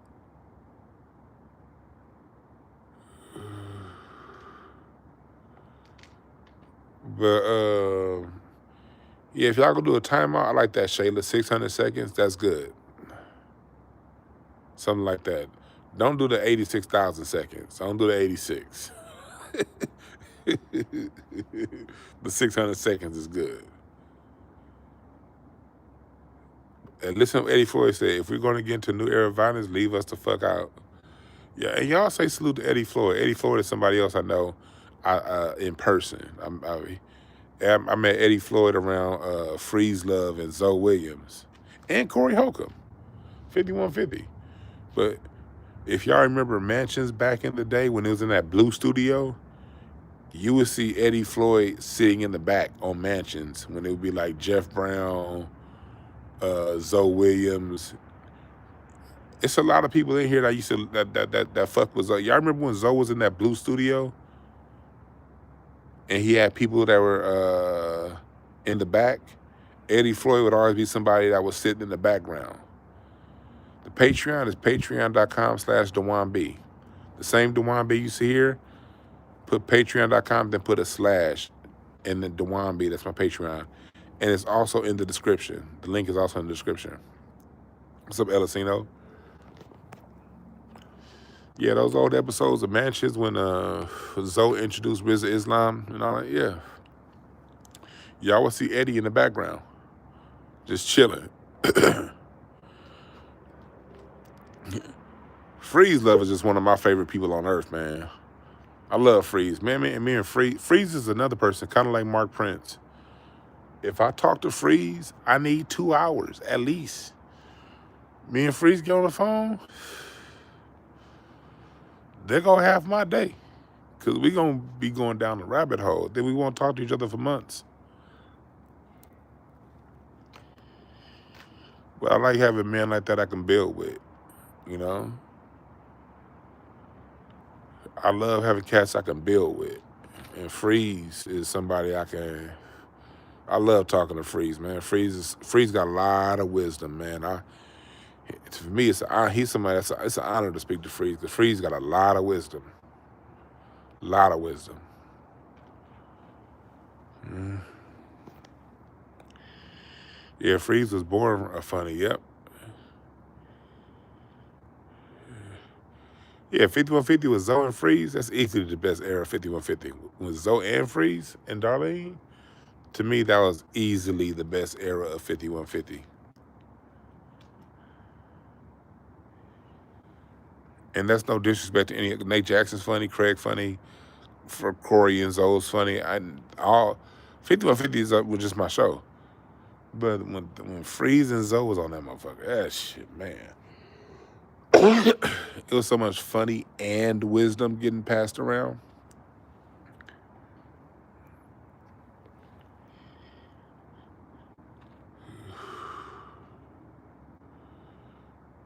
But yeah, if y'all gonna do a timeout, I like that, Shayla. 600 seconds, that's good. Something like that. Don't do the 86,000 seconds. Don't do the 86. The 600 seconds is good. And listen to Eddie Floyd say, if we're going to get into a new era of violence, leave us the fuck out. Yeah, and y'all say salute to Eddie Floyd. Eddie Floyd is somebody else I know in person. I met Eddie Floyd around Freeze Love and Zoe Williams and Corey Holcomb, 5150. But if y'all remember Mansions back in the day when it was in that blue studio, you would see Eddie Floyd sitting in the back on Mansions when it would be like Jeff Brown, Zoe Williams. It's a lot of people in here that used to that fuck with Zoe. Y'all remember when Zoe was in that blue studio and he had people that were in the back Eddie Floyd would always be somebody that was sitting in the background. The Patreon is patreon.com/Dwann B. The same Dwann B you see here, put patreon.com, then put a slash, and then Dwann B, that's my Patreon. And it's also in the description. The link is also in the description. What's up, Elisino? Yeah, those old episodes of Mansions when Zoe introduced Rizza Islam and all that, yeah. Y'all will see Eddie in the background, just chilling. Freeze Love is just one of my favorite people on earth, man. I love Freeze. Man, me and Freeze is another person, kind of like Mark Prince. If I talk to Freeze, I need 2 hours at least. Me and Freeze get on the phone, they're going to have my day. Because we going to be going down the rabbit hole. Then we won't talk to each other for months. But I like having men like that I can build with, you know? I love having cats I can build with. And Freeze is somebody I love talking to Freeze, man. Freeze got a lot of wisdom, man. For me, he's somebody it's an honor to speak to Freeze, because Freeze got a lot of wisdom. Lot of wisdom. Yeah, Freeze was born funny, yep. Yeah, 5150 with Zoe and Freeze, that's easily the best era of 5150. With Zoe and Freeze and Darlene, to me, that was easily the best era of 5150. And that's no disrespect to any. Nate Jackson's funny, Craig funny, for Corey and Zoe's funny. 5150 was just my show. But when Freeze and Zoe was on that motherfucker, that shit, man. It was so much funny and wisdom getting passed around.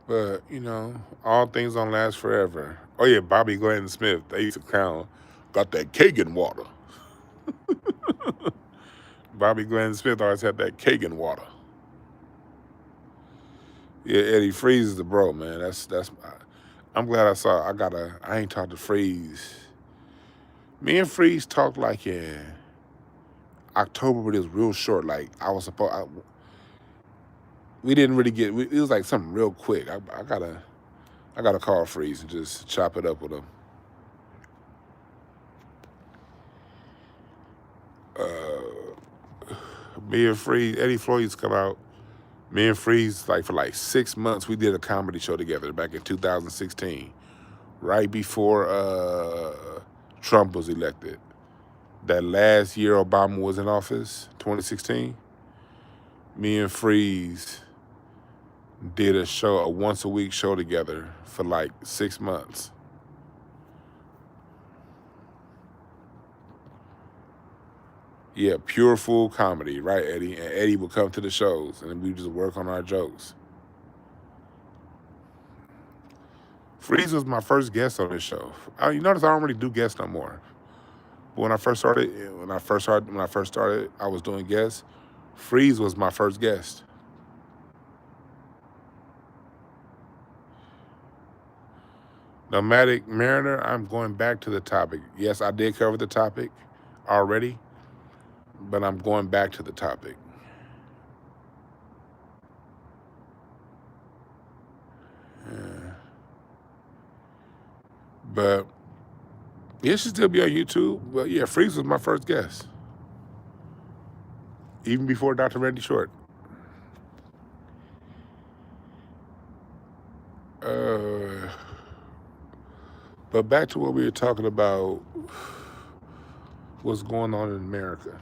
But, you know, all things don't last forever. Oh, yeah, Bobby Glenn Smith, they used to crown, got that Kagan water. Bobby Glenn Smith always had that Kagan water. Yeah, Eddie Freeze is the bro, man. I'm glad I ain't talked to Freeze. Me and Freeze talked like in October, but it was real short. Like we didn't really it was like something real quick. I gotta call Freeze and just chop it up with him. Me and Freeze, Eddie Floyd used to come out. Me and Freeze, for 6 months, we did a comedy show together back in 2016, right before Trump was elected. That last year Obama was in office, 2016, me and Freeze did a once-a-week show together for 6 months. Yeah, pure full comedy, right, Eddie? And Eddie would come to the shows, and we just work on our jokes. Freeze was my first guest on this show. You notice I don't really do guests no more. But when I first started, I was doing guests. Freeze was my first guest. Nomadic Mariner, I'm going back to the topic. Yes, I did cover the topic already, but I'm going back to the topic. But it should still be on YouTube. But yeah, Freeze was my first guest, even before Dr. Randy Short. But back to what we were talking about, what's going on in America.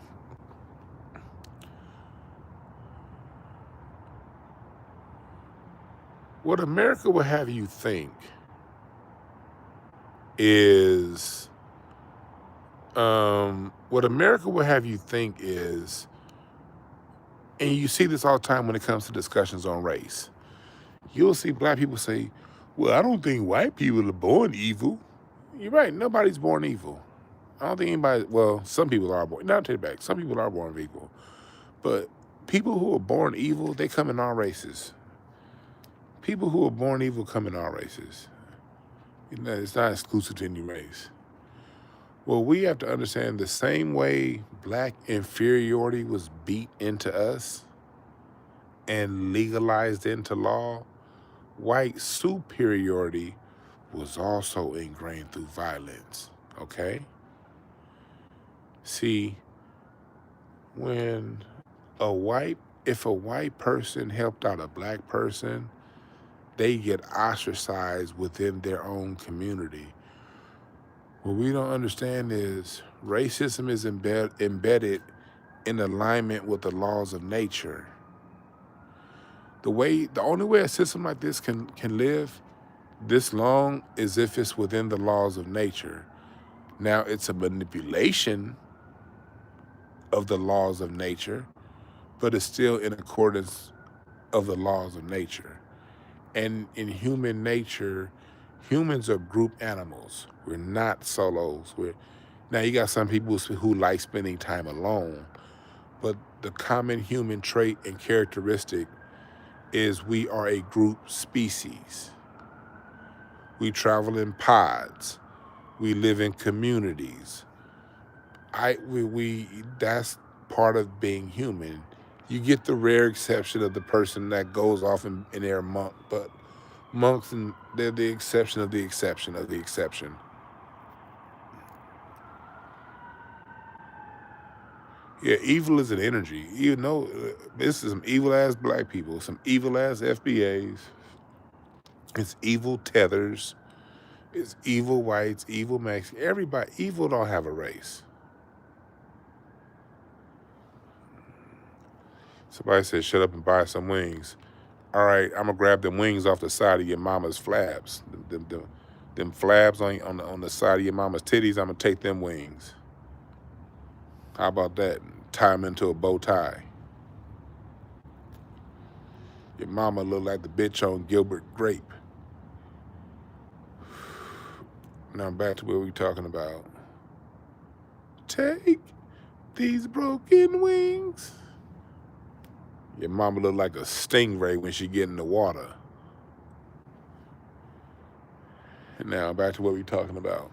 What America will have you think is, and you see this all the time when it comes to discussions on race. You'll see black people say, well, I don't think white people are born evil. You're right, nobody's born evil. I don't think anybody, well, some people are born, not take it back, some people are born evil. But People who are born evil, they come in all races. People who are born evil come in all races. You know, it's not exclusive to any race. Well, we have to understand the same way black inferiority was beat into us and legalized into law, white superiority was also ingrained through violence, okay? See, when if a white person helped out a black person, they get ostracized within their own community. What we don't understand is racism is embedded in alignment with the laws of nature. The only way a system like this can live this long is if it's within the laws of nature. Now, it's a manipulation of the laws of nature, but it's still in accordance of the laws of nature. And in human nature, humans are group animals. We're not solos. Now you got some people who like spending time alone, but the common human trait and characteristic is we are a group species. We travel in pods. We live in communities. That's part of being human. You get the rare exception of the person that goes off and they're a monk, but monks, and they're the exception of the exception of the exception. Yeah, evil is an energy. You know, this is some evil ass black people, some evil ass FBAs. It's evil tethers. It's evil whites, evil Mexicans. Everybody, evil don't have a race. Somebody said, shut up and buy some wings. All right, I'm gonna grab them wings off the side of your mama's flabs. Them flabs on the side of your mama's titties, I'm gonna take them wings. How about that? Tie them into a bow tie. Your mama look like the bitch on Gilbert Grape. Now back to what we talking about. Take these broken wings. Your mama look like a stingray when she get in the water. And now back to what we talking about.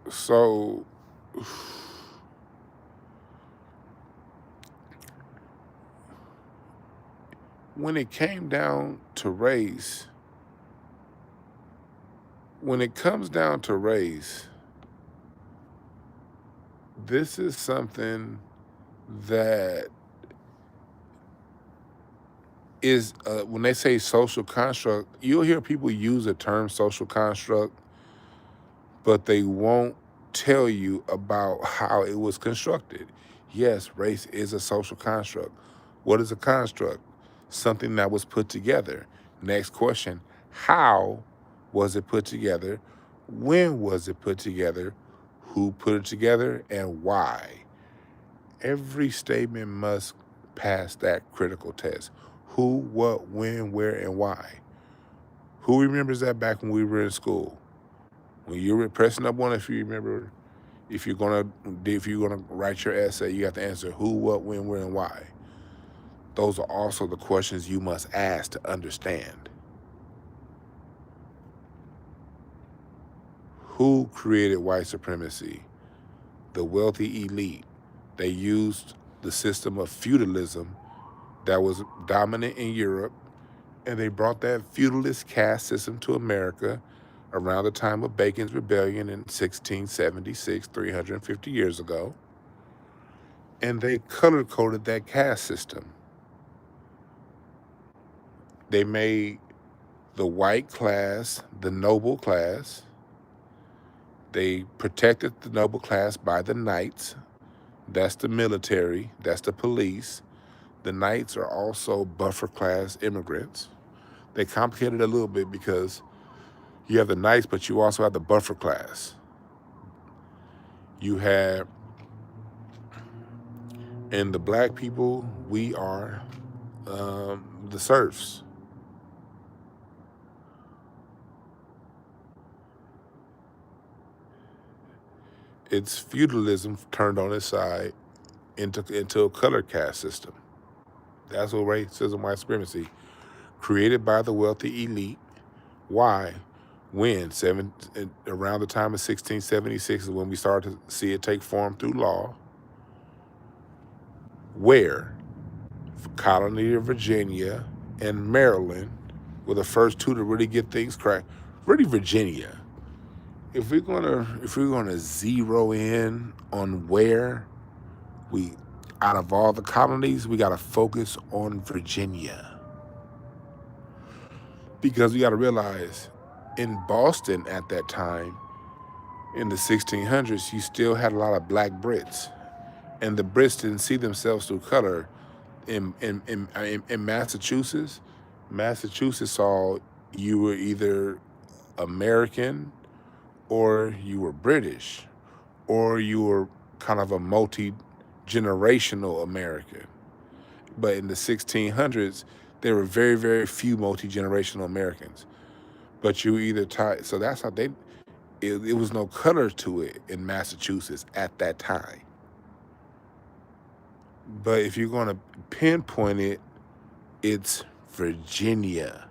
So when it came down to race, when it comes down to race, this is something that is, when they say social construct, you'll hear people use the term social construct, but they won't tell you about how it was constructed. Yes, race is a social construct. What is a construct? Something that was put together. Next question, how was it put together? When was it put together? Who put it together and why? Every statement must pass that critical test. Who, what, when, where, and why? Who remembers that back when we were in school? When you were pressing up one, if you remember, if you're gonna write your essay, you have to answer who, what, when, where, and why. Those are also the questions you must ask to understand. Who created white supremacy? The wealthy elite. They used the system of feudalism that was dominant in Europe, and they brought that feudalist caste system to America around the time of Bacon's Rebellion in 1676, 350 years ago, and they color-coded that caste system. They made the white class the noble class. They protected the noble class by the knights. That's the military. That's the police. The knights are also buffer class immigrants. They complicated it a little bit because you have the knights, but you also have the buffer class. You have, and the black people, we are the serfs. It's feudalism turned on its side, into a color caste system. That's what racism, white supremacy, created by the wealthy elite. Why? When? Around the time of 1676 is when we started to see it take form through law. Where? Colony of Virginia and Maryland were the first two to really get things cracked. Really, Virginia. If we're gonna zero in on where we, out of all the colonies, we gotta focus on Virginia. Because we gotta realize, in Boston at that time, in the 1600s, you still had a lot of black Brits. And the Brits didn't see themselves through color. In Massachusetts, saw you were either American or you were British or you were kind of a multi-generational American. But in the 1600s, there were very, very few multi-generational Americans. But you either tied, so that's how it was no color to it in Massachusetts at that time. But if you're going to pinpoint it, it's Virginia.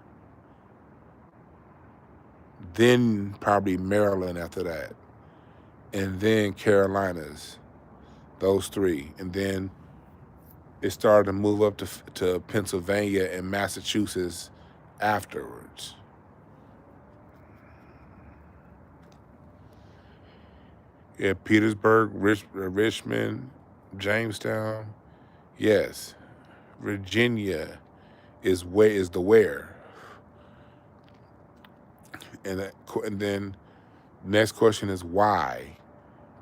Then probably Maryland after that. And then Carolinas. Those three. And then it started to move up to Pennsylvania and Massachusetts afterwards. Yeah, Petersburg, Richmond, Jamestown. Yes, Virginia is the where. And then next question is why?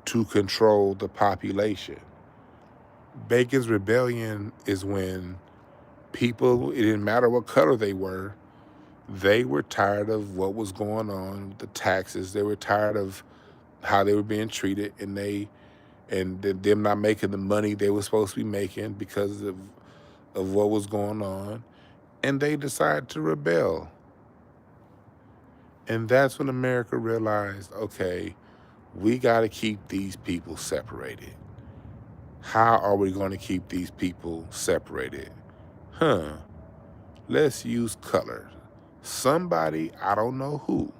To control the population. Bacon's Rebellion is when people, it didn't matter what color they were tired of what was going on with the taxes. They were tired of how they were being treated, and them not making the money they were supposed to be making because of what was going on, and they decided to rebel. And that's when America realized, okay, we got to keep these people separated. How are we going to keep these people separated? Let's use color. Somebody, I don't know who,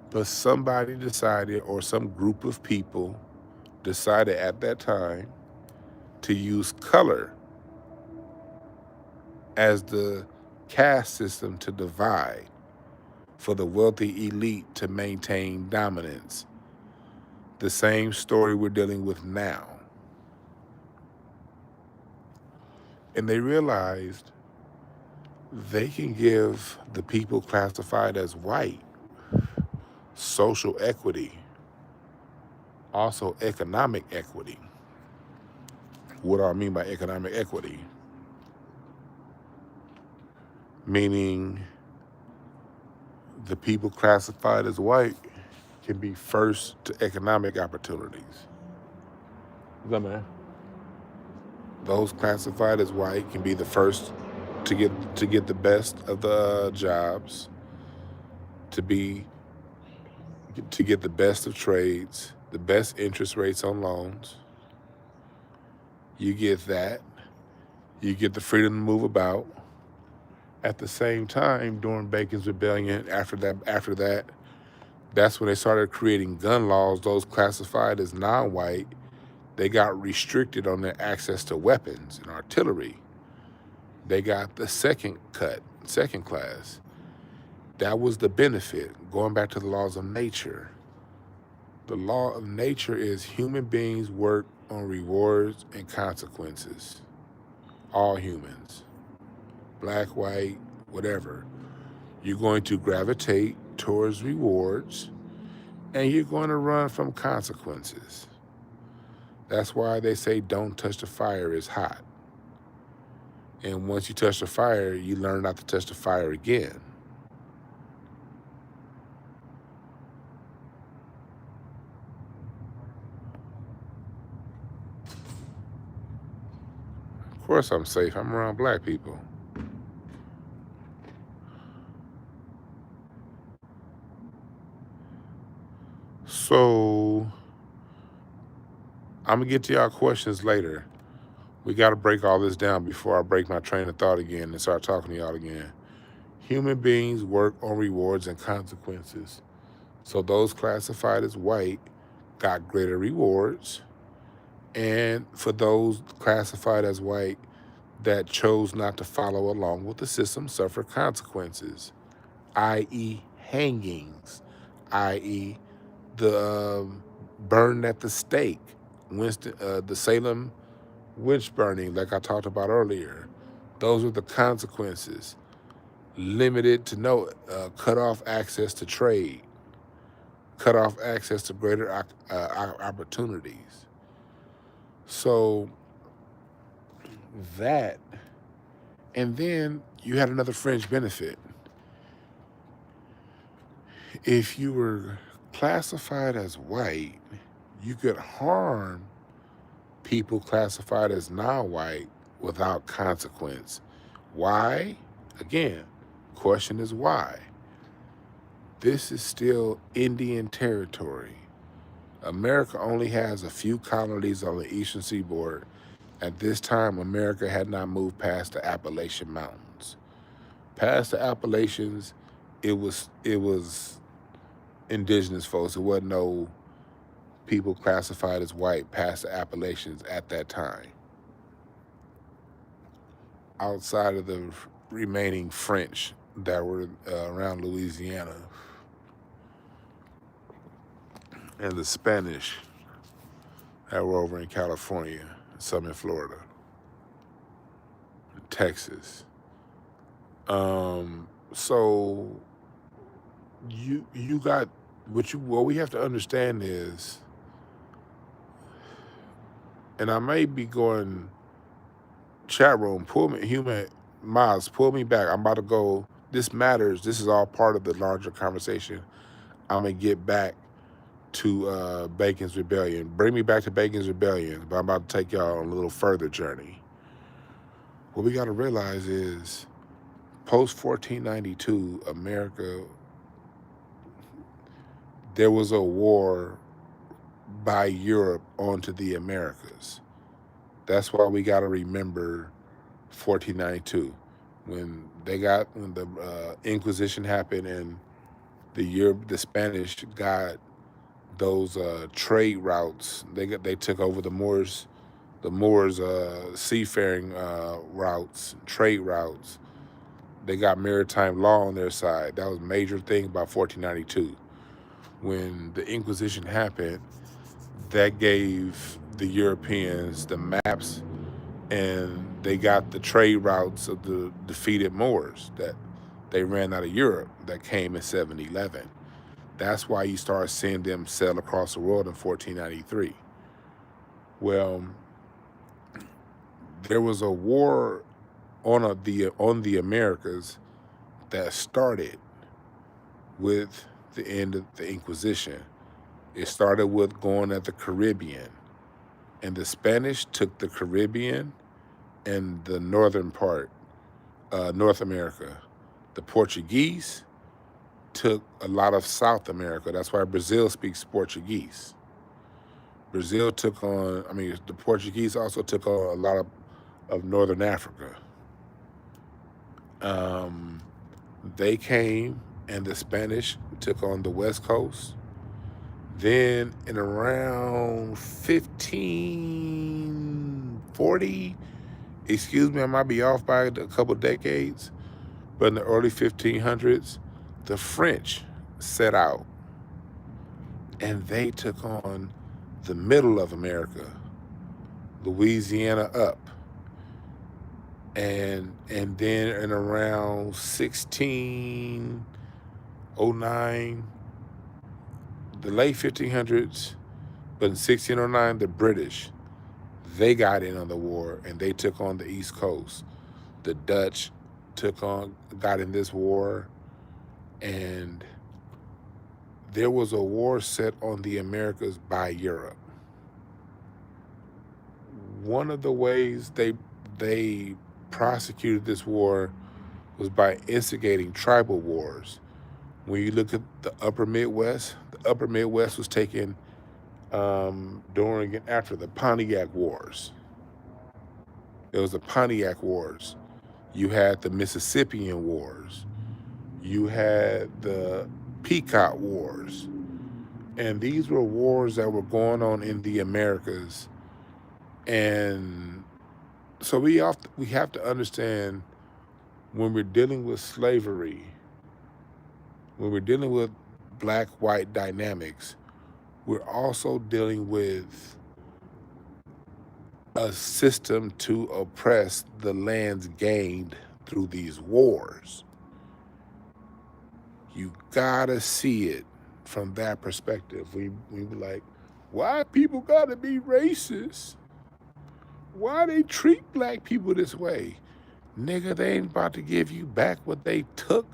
but somebody decided, or some group of people decided at that time to use color as the caste system to divide for the wealthy elite to maintain dominance. The same story we're dealing with now. And they realized they can give the people classified as white social equity, also economic equity. What do I mean by economic equity? Meaning the people classified as white can be first to economic opportunities. What's up, man? Those classified as white can be the first to get the best of the jobs, to get the best of trades, the best interest rates on loans. You get that. You get the freedom to move about. At the same time, during Bacon's Rebellion, after that, that's when they started creating gun laws. Those classified as non-white, they got restricted on their access to weapons and artillery. They got the second class. That was the benefit, going back to the laws of nature. The law of nature is human beings work on rewards and consequences. All humans, black, white, whatever. You're going to gravitate towards rewards, and you're going to run from consequences. That's why they say don't touch the fire, it's hot. And once you touch the fire, you learn not to touch the fire again. Of course I'm safe. I'm around black people. So I'm going to get to y'all questions later. We got to break all this down before I break my train of thought again and start talking to y'all again. Human beings work on rewards and consequences. So those classified as white got greater rewards. And for those classified as white that chose not to follow along with the system suffer consequences, i.e. hangings, i.e. the burn at the stake, the Salem witch burning, like I talked about earlier. Those are the consequences. Limited to no, cut off access to trade, cut off access to greater opportunities. So that, and then you had another fringe benefit. If you were classified as white, you could harm people classified as non-white without consequence. Why? Again, question is why? This is still Indian territory. America only has a few colonies on the eastern seaboard. At this time, America had not moved past the Appalachian Mountains. Past the Appalachians, it was indigenous folks. It wasn't no people classified as white past the Appalachians at that time. Outside of the remaining French that were around Louisiana and the Spanish that were over in California, some in Florida, Texas. So you got what we have to understand is, and I may be going chat room, pull me back. I'm about to go. This matters. This is all part of the larger conversation. I'm gonna get back to Bacon's Rebellion. Bring me back to Bacon's Rebellion, but I'm about to take y'all on a little further journey. What we gotta realize is, post 1492, America, there was a war by Europe onto the Americas. That's why we got to remember 1492, when the Inquisition happened and the Spanish got those trade routes. They took over the Moors seafaring routes, trade routes. They got maritime law on their side. That was a major thing about 1492. When the Inquisition happened, that gave the Europeans the maps, and they got the trade routes of the defeated Moors that they ran out of Europe that came in 711. That's why you start seeing them sail across the world in 1493. Well, there was a war on the Americas that started with the end of the Inquisition. It started with going at the Caribbean, and the Spanish took the Caribbean and the northern part, North America. The Portuguese took a lot of South America. That's why Brazil speaks Portuguese. The Portuguese also took on a lot of Northern Africa. They came, and the Spanish took on the West Coast. Then in around 1540, excuse me, I might be off by a couple decades, but in the early 1500s, the French set out, and they took on the middle of America, Louisiana up. And then in around 1609, the late 1500s, but in 1609, the British, they got in on the war, and they took on the East Coast. The Dutch got in this war, and there was a war set on the Americas by Europe. One of the ways they prosecuted this war was by instigating tribal wars. When you look at the upper Midwest was taken during and after the Pontiac Wars. It was the Pontiac Wars. You had the Mississippian Wars. You had the Pequot Wars. And these were wars that were going on in the Americas. And so we have to understand, when we're dealing with slavery, when we're dealing with black-white dynamics, we're also dealing with a system to oppress the lands gained through these wars. You gotta see it from that perspective. We were like, why people gotta be racist? Why they treat black people this way? Nigga, they ain't about to give you back what they took.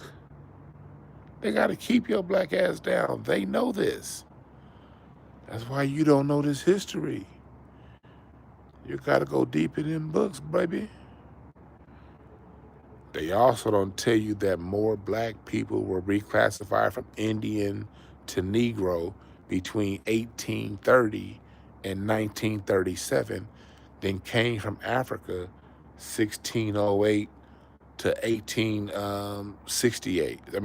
They gotta keep your black ass down. They know this. That's why you don't know this history. You gotta go deep in them books, baby. They also don't tell you that more black people were reclassified from Indian to Negro between 1830 and 1937 than came from Africa 1608 to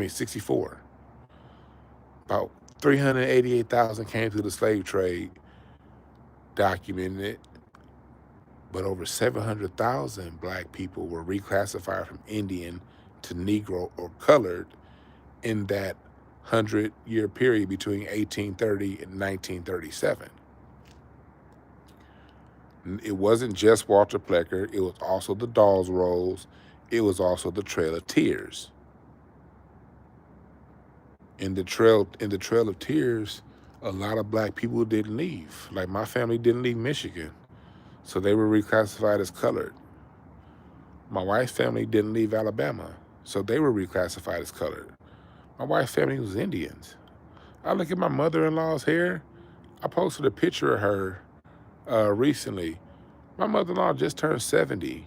64. About 388,000 came through the slave trade, documented, but over 700,000 black people were reclassified from Indian to Negro or colored in that 100-year period between 1830 and 1937. It wasn't just Walter Plecker. It was also the Dawes Rolls. It was also the Trail of Tears. In the Trail of Tears, a lot of black people didn't leave. Like, my family didn't leave Michigan, so they were reclassified as colored. My wife's family didn't leave Alabama, so they were reclassified as colored. My wife's family was Indians. I look at my mother-in-law's hair. I posted a picture of her recently. My mother-in-law just turned 70.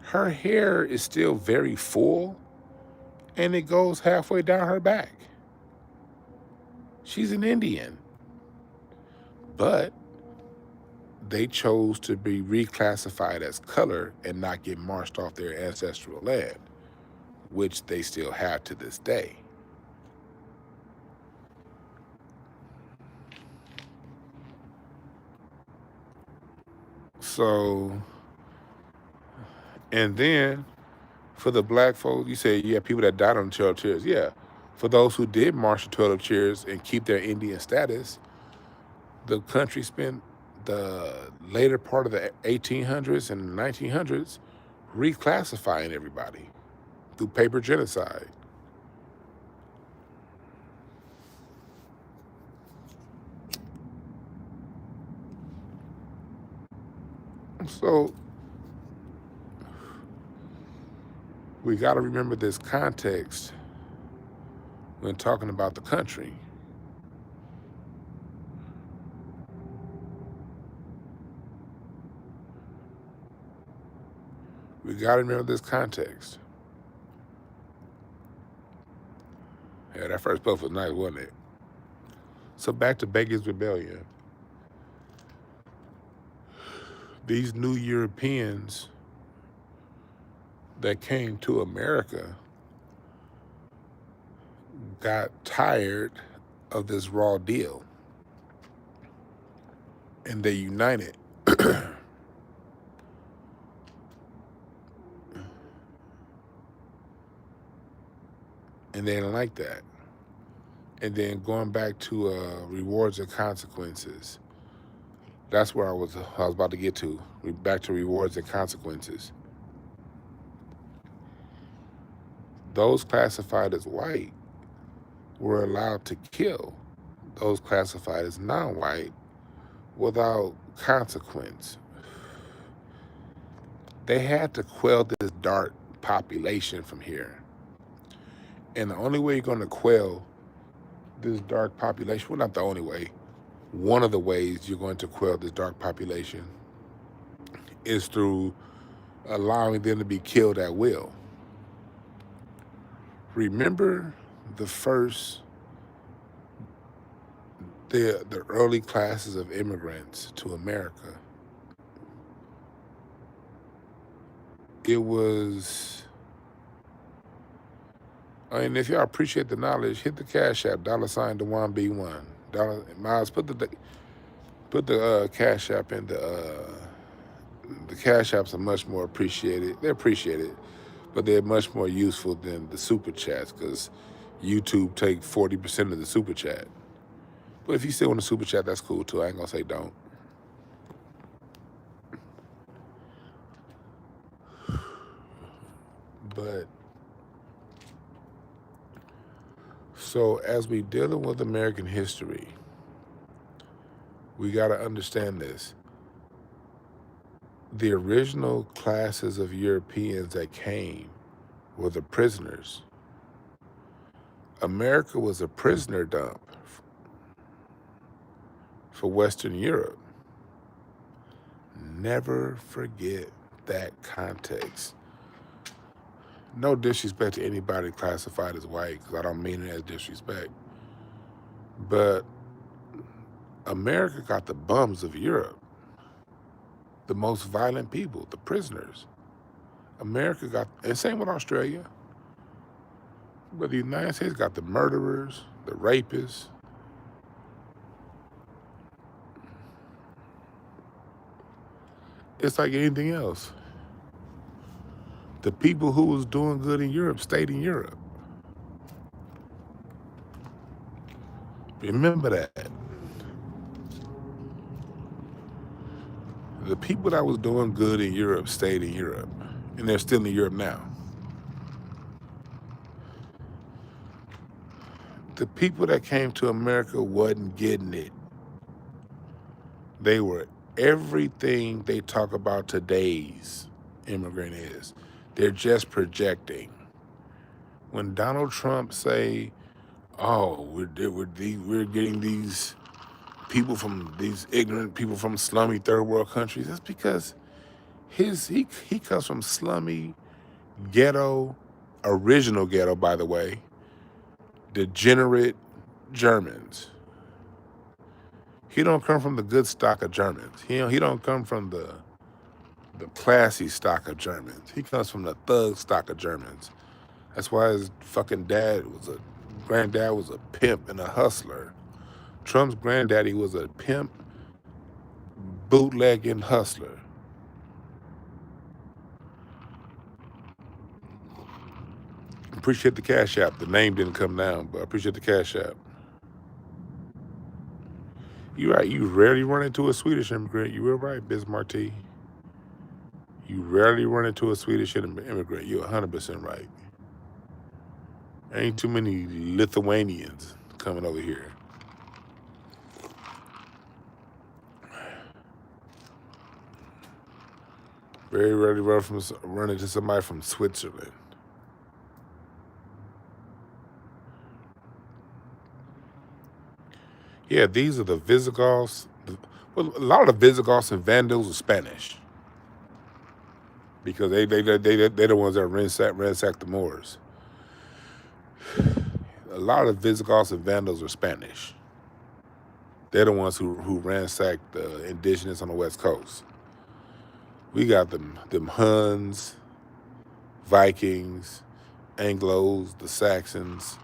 Her hair is still very full, and it goes halfway down her back. She's an Indian. But they chose to be reclassified as color and not get marched off their ancestral land, which they still have to this day. So, and then for the black folks, you say, yeah, people that died on the Trail of Tears. Yeah, for those who did march the 12 Cheers and keep their Indian status, the country spent the later part of the 1800s and 1900s reclassifying everybody through paper genocide. So we got to remember this context when talking about the country. We got to remember this context. Yeah, that first book was nice, wasn't it? So back to Bacon's Rebellion. These new Europeans that came to America got tired of this raw deal, and they united. And they didn't like that. And then going back to rewards and consequences. That's where I was about to get to. Back to rewards and consequences. Those classified as white were allowed to kill those classified as non-white without consequence. They had to quell this dark population from here. And the only way you're going to quell this dark population, well, not the only way, one of the ways you're going to quell this dark population is through allowing them to be killed at will. Remember the first the early classes of immigrants to America, it was. I mean, if y'all appreciate the knowledge, hit the Cash App, $ Dwann B1. Miles, put the Cash App in the Cash Apps are much more appreciated. They're appreciated, but they're much more useful than the Super Chats because YouTube take 40% of the Super Chat. But if you still want to Super Chat, that's cool too. I ain't gonna say don't. But so as we dealing with American history, we got to understand this. The original classes of Europeans that came were the prisoners. America was a prisoner dump for Western Europe. Never forget that context. No disrespect to anybody classified as white, because I don't mean it as disrespect. But America got the bums of Europe, the most violent people, the prisoners. America got, and same with Australia. But the United States got the murderers, the rapists. It's like anything else. The people who was doing good in Europe stayed in Europe. Remember that. The people that was doing good in Europe stayed in Europe, and they're still in Europe now. The people that came to America wasn't getting it. They were everything they talk about today's immigrant is. They're just projecting. When Donald Trump say, "Oh, we're getting these people from these ignorant people from slummy third world countries," that's because he comes from slummy ghetto, original ghetto, by the way, degenerate Germans. He don't come from the good stock of Germans. He don't come from the classy stock of Germans. He comes from the thug stock of Germans. That's why his fucking granddad was a pimp and a hustler. Trump's granddaddy was a pimp, bootlegging hustler. Appreciate the Cash App. The name didn't come down, but I appreciate the Cash App. You're right. You rarely run into a Swedish immigrant. You were right, Biz Marti. You rarely run into a Swedish immigrant. You're 100% right. Ain't too many Lithuanians coming over here. Very rarely run into somebody from Switzerland. Yeah, these are the Visigoths. Well, a lot of the Visigoths and Vandals are Spanish because they're the ones that ransacked the Moors. A lot of Visigoths and Vandals are Spanish. They're the ones who ransacked the indigenous on the West Coast. We got them Huns, Vikings, Anglos, the Saxons,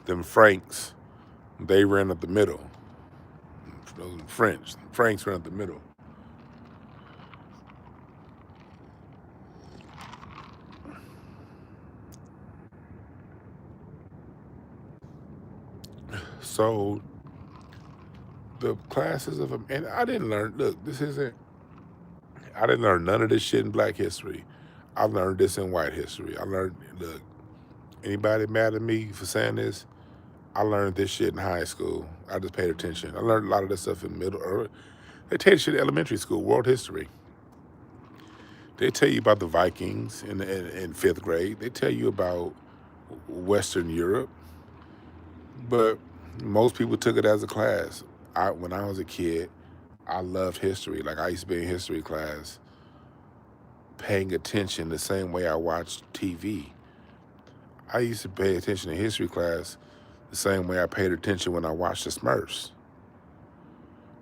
them Franks. They ran up the middle. Those Franks ran up the middle. So the classes of them, and I didn't learn. Look, I didn't learn none of this shit in Black history. I learned this in white history. Look, anybody mad at me for saying this? I learned this shit in high school. I just paid attention. I learned a lot of this stuff in they tell you shit in elementary school, world history. They tell you about the Vikings in 5th grade. They tell you about Western Europe. But most people took it as a class. When I was a kid, I loved history. Like, I used to be in history class paying attention the same way I watched TV. I used to pay attention in history class The same way I paid attention when I watched the Smurfs.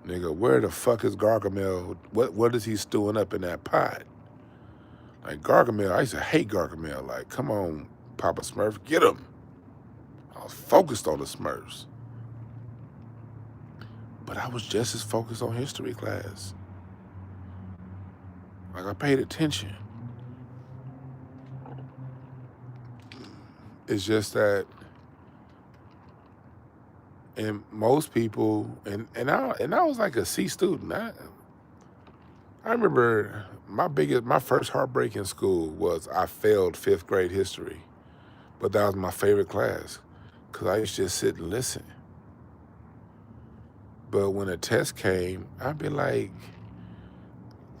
Nigga, where the fuck is Gargamel? What is he stewing up in that pot? Like Gargamel, I used to hate Gargamel. Like, come on, Papa Smurf, get him. I was focused on the Smurfs. But I was just as focused on history class. Like, I paid attention. It's just that, and most people, and I was like a C student. I remember my first heartbreak in school was I failed 5th grade history, but that was my favorite class because I used to just sit and listen. But when a test came, I'd be like,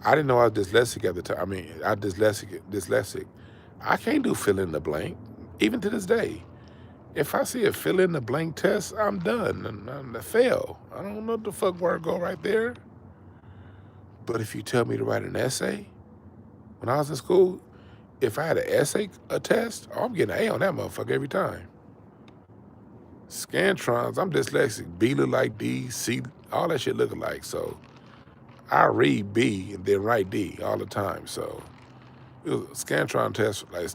I didn't know I was dyslexic at the time. I mean, I dyslexic. I can't do fill in the blank, even to this day. If I see a fill in the blank test, I'm done. I fail. I don't know what the fuck where to go right there. But if you tell me to write an essay, when I was in school, if I had an essay, a test, oh, I'm getting an A on that motherfucker every time. Scantrons, I'm dyslexic. B look like D, C, all that shit look alike. So I read B and then write D all the time. So it was a Scantron test, like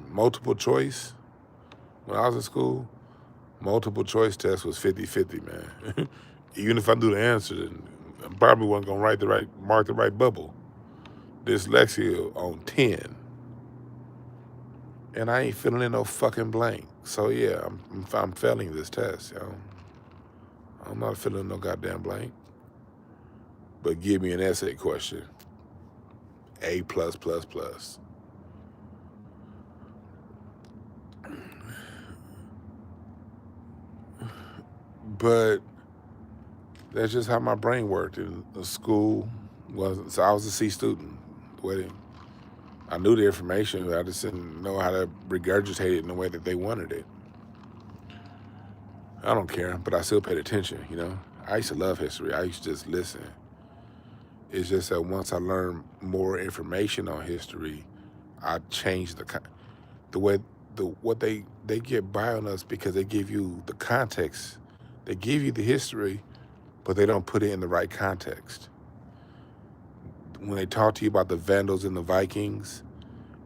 multiple choice. When I was in school, multiple choice test was 50-50, man. Even if I knew the answer, then I probably wasn't gonna mark the right bubble. Dyslexia on 10. And I ain't filling in no fucking blank. So yeah, I'm failing this test, yo. I'm not filling in no goddamn blank. But give me an essay question. A+++. But that's just how my brain worked in the school. So I was a C student. I knew the information, but I just didn't know how to regurgitate it in the way that they wanted it. I don't care, but I still paid attention, you know? I used to love history. I used to just listen. It's just that once I learned more information on history, I changed what they get by on us because they give you the context. They give you the history, but they don't put it in the right context. When they talk to you about the Vandals and the Vikings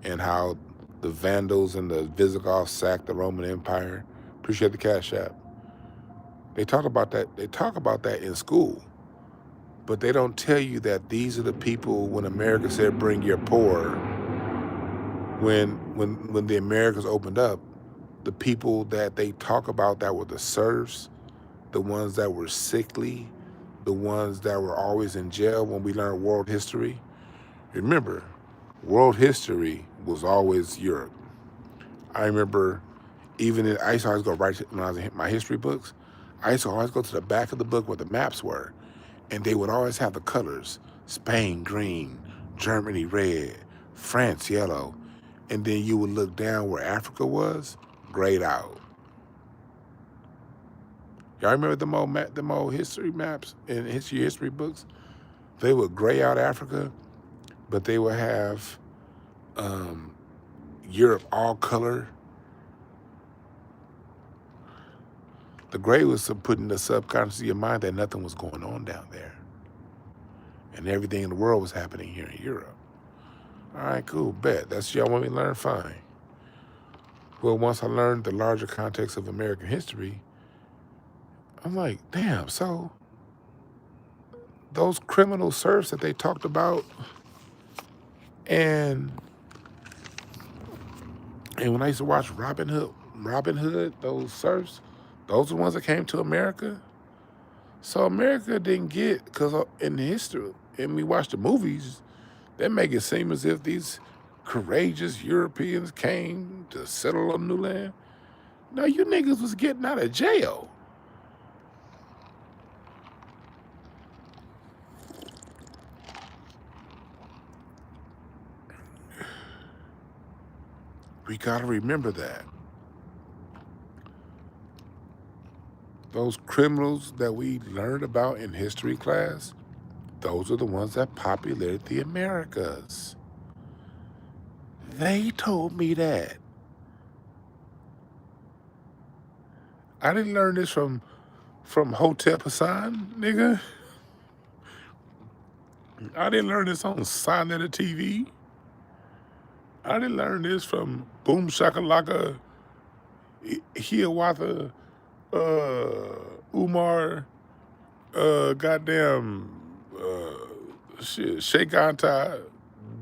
and how the Vandals and the Visigoths sacked the Roman Empire, appreciate the Cash App. They talk about that. They talk about that in school, but they don't tell you that these are the people when America said bring your poor. When the Americas opened up, the people that they talk about that were the serfs, the ones that were sickly, the ones that were always in jail when we learned world history. Remember, world history was always Europe. I remember I used to always go right when I was in my history books, I used to always go to the back of the book where the maps were, and they would always have the colors: Spain green, Germany red, France yellow, and then you would look down where Africa was, grayed out. Y'all remember them old history maps and history books? They would gray out Africa, but they would have Europe all color. The gray was putting the subconscious of your mind that nothing was going on down there. And everything in the world was happening here in Europe. All right, cool, bet. That's what y'all want me to learn? Fine. Well, once I learned the larger context of American history, I'm like, damn, so those criminal serfs that they talked about, and when I used to watch Robin Hood, those serfs, those are the ones that came to America. So America didn't get, because in history, and we watch the movies, they make it seem as if these courageous Europeans came to settle on new land. No, you niggas was getting out of jail. We gotta remember that. Those criminals that we learned about in history class, those are the ones that populated the Americas. They told me that. I didn't learn this from Hotep Hassan, nigga. I didn't learn this on Silent TV. I didn't learn this from Boom Shakalaka, Hiawatha, Umar, goddamn, Sheikh Anta,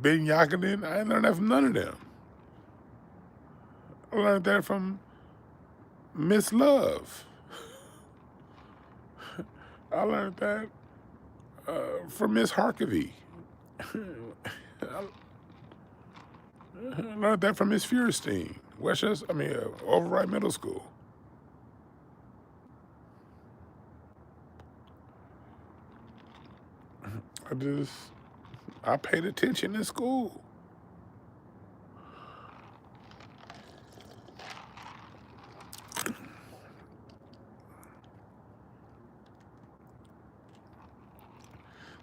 Ben Yakinen. I didn't learn that from none of them. I learned that from Miss Love. I learned that from Miss Harkavy. I learned that from Miss Feuerstein, Overright Middle School. I paid attention in school.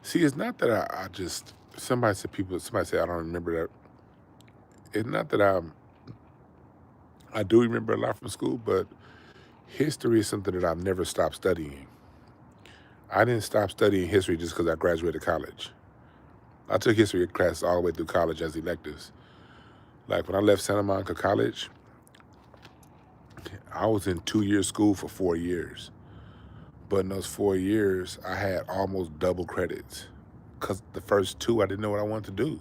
See, it's not that I just, somebody say I don't remember that. It's not that I do remember a lot from school, but history is something that I've never stopped studying. I didn't stop studying history just because I graduated college. I took history classes all the way through college as electives. Like when I left Santa Monica College, I was in 2-year school for 4 years. But in those 4 years, I had almost double credits. Because the first 2, I didn't know what I wanted to do.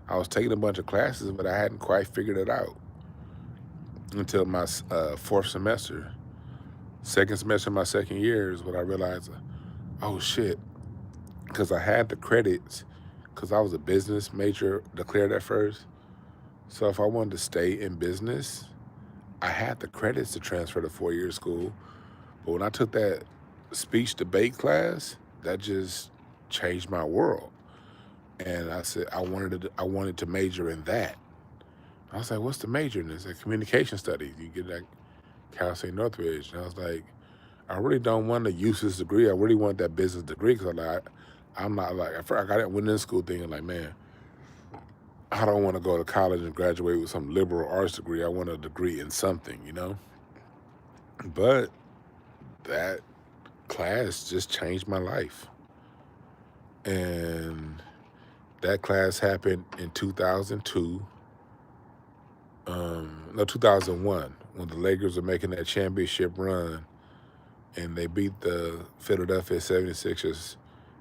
I was taking a bunch of classes, but I hadn't quite figured it out until my 4th semester. Second semester of my second year is when I realized, oh shit, because I had the credits, because I was a business major declared at first. So if I wanted to stay in business, I had the credits to transfer to 4-year school. But when I took that speech debate class, that just changed my world. And I said I wanted to major in that. I was like, what's the major in this? Like communication studies. You get that Cal State Northridge. And I was like, I really don't want a useless degree. I really want that business degree because I'm not like, I got that went in school thinking like, man, I don't want to go to college and graduate with some liberal arts degree. I want a degree in something, you know? But that class just changed my life. And that class happened in 2002. 2001, when the Lakers were making that championship run and they beat the Philadelphia 76ers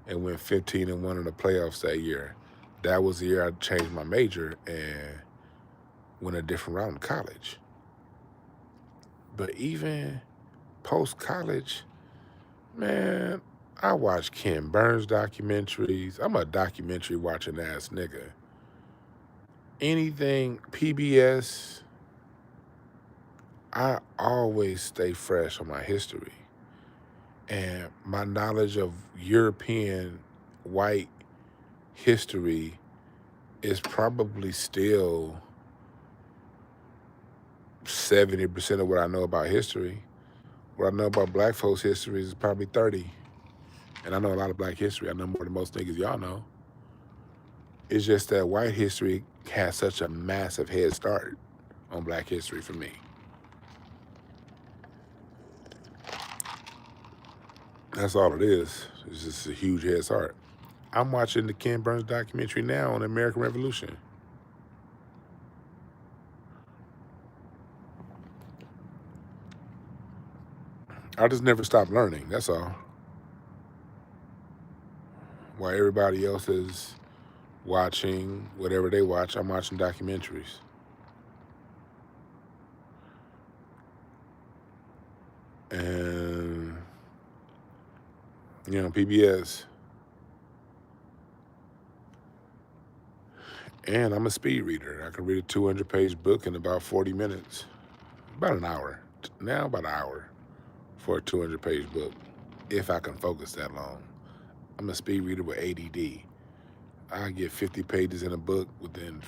and went 15-1 in the playoffs that year. That was the year I changed my major and went a different route in college. But even post-college, man, I watch Ken Burns documentaries. I'm a documentary watching ass nigga. Anything PBS, I always stay fresh on my history. And my knowledge of European white history is probably still 70% of what I know about history. What I know about black folks' history is probably 30. And I know a lot of black history. I know more than most niggas y'all know. It's just that white history has such a massive head start on black history for me. That's all it is. It's just a huge head start. I'm watching the Ken Burns documentary now on the American Revolution. I just never stop learning, that's all. While everybody else is watching whatever they watch, I'm watching documentaries. And, PBS. And I'm a speed reader. I can read a 200-page book in about 40 minutes. About an hour. Now about an hour for a 200-page book, if I can focus that long. I'm a speed reader with ADD. I get 50 pages in a book within